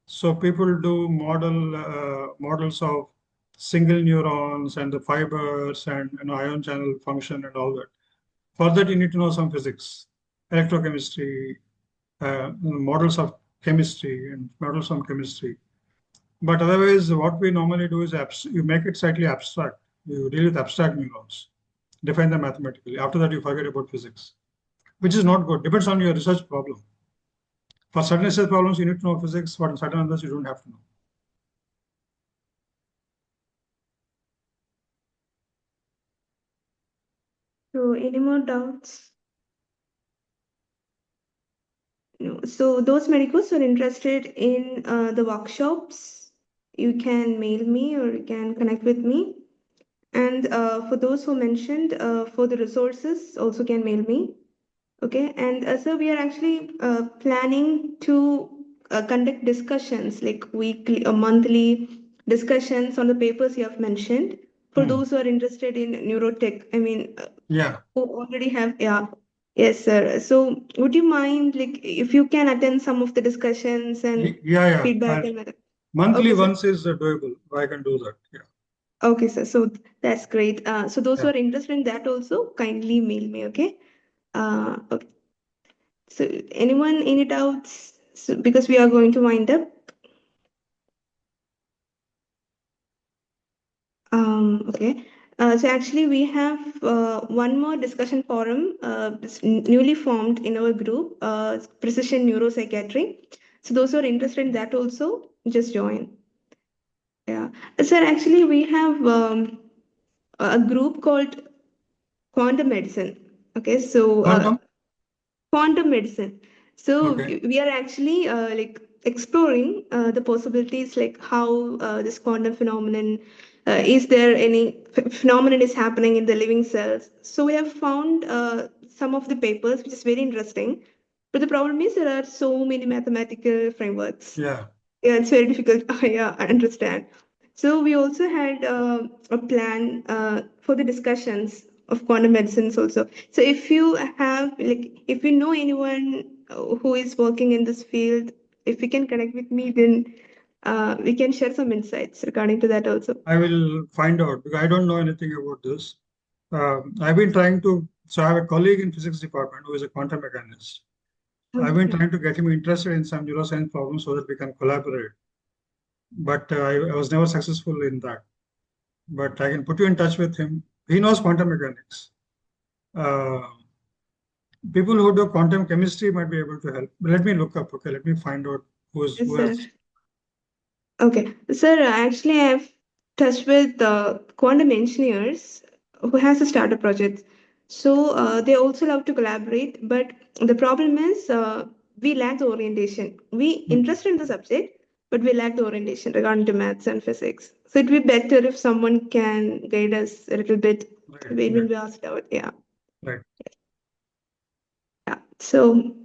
So people do models of single neurons and the fibers and ion channel function and all that. For that, you need to know some physics, electrochemistry, models of chemistry and models on chemistry. But otherwise, what we normally do is you make it slightly abstract. You deal with abstract neurons, define them mathematically. After that, you forget about physics, which is not good. Depends on your research problem. For certain research problems, you need to know physics. For certain others, you don't have to know. So any more doubts? No. So those medicos who are interested in the workshops, you can mail me or you can connect with me. And for those who mentioned for the resources, also can mail me. Okay, and so we are actually planning to conduct discussions like weekly or monthly discussions on the papers you have mentioned. For those who are interested in neurotech, I mean, Yeah. who already have, yeah, yes, sir. So would you mind, like, if you can attend some of the discussions and Yeah. feedback and whether- Monthly okay, sir. once is doable. I can do that. Yeah. Okay, sir. So that's great. So those who Yeah. are interested in that also kindly mail me. Okay. Okay. So anyone, any doubts? So, because we are going to wind up. Okay. So actually we have one more discussion forum newly formed in our group, Precision Neuropsychiatry. So those who are interested in that also, just join. Yeah. Sir, actually we have a group called Quantum Medicine. Okay. So quantum medicine. So Okay. we are actually like exploring the possibilities, like how this quantum phenomenon is there any phenomenon is happening in the living cells. So we have found some of the papers, which is very interesting. But the problem is there are so many mathematical frameworks. Yeah. Yeah, it's very difficult. Yeah, I understand. So we also had a plan for the discussions of quantum medicines also. So if you have like if you know anyone who is working in this field, if you can connect with me, then we can share some insights regarding to that also. I will find out because I don't know anything about this. I've been trying to. So I have a colleague in physics department who is a quantum mechanist. I've been trying to get him interested in some neuroscience problems so that we can collaborate. But I was never successful in that. But I can put you in touch with him. He knows quantum mechanics. Uh, People who do quantum chemistry might be able to help. But let me look up. Okay, let me find out Yes, who sir. has. Okay, sir, actually, I've touched with quantum engineers who has a startup project. So they also love to collaborate, but the problem is we lack the orientation. We interested in the subject, but we lack the orientation regarding to maths and physics. So it'd be better if someone can guide us a little bit when we asked out. Yeah. Right. Yeah. So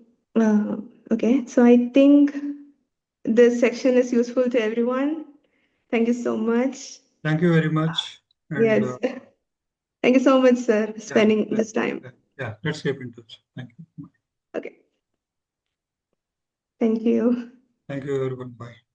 okay. So I think this section is useful to everyone. Thank you so much. Thank you very much. And, Yes. Thank you so much, sir, for spending this time. Yeah, let's keep in touch. Thank you. Okay. Thank you. Thank you, everyone. Bye.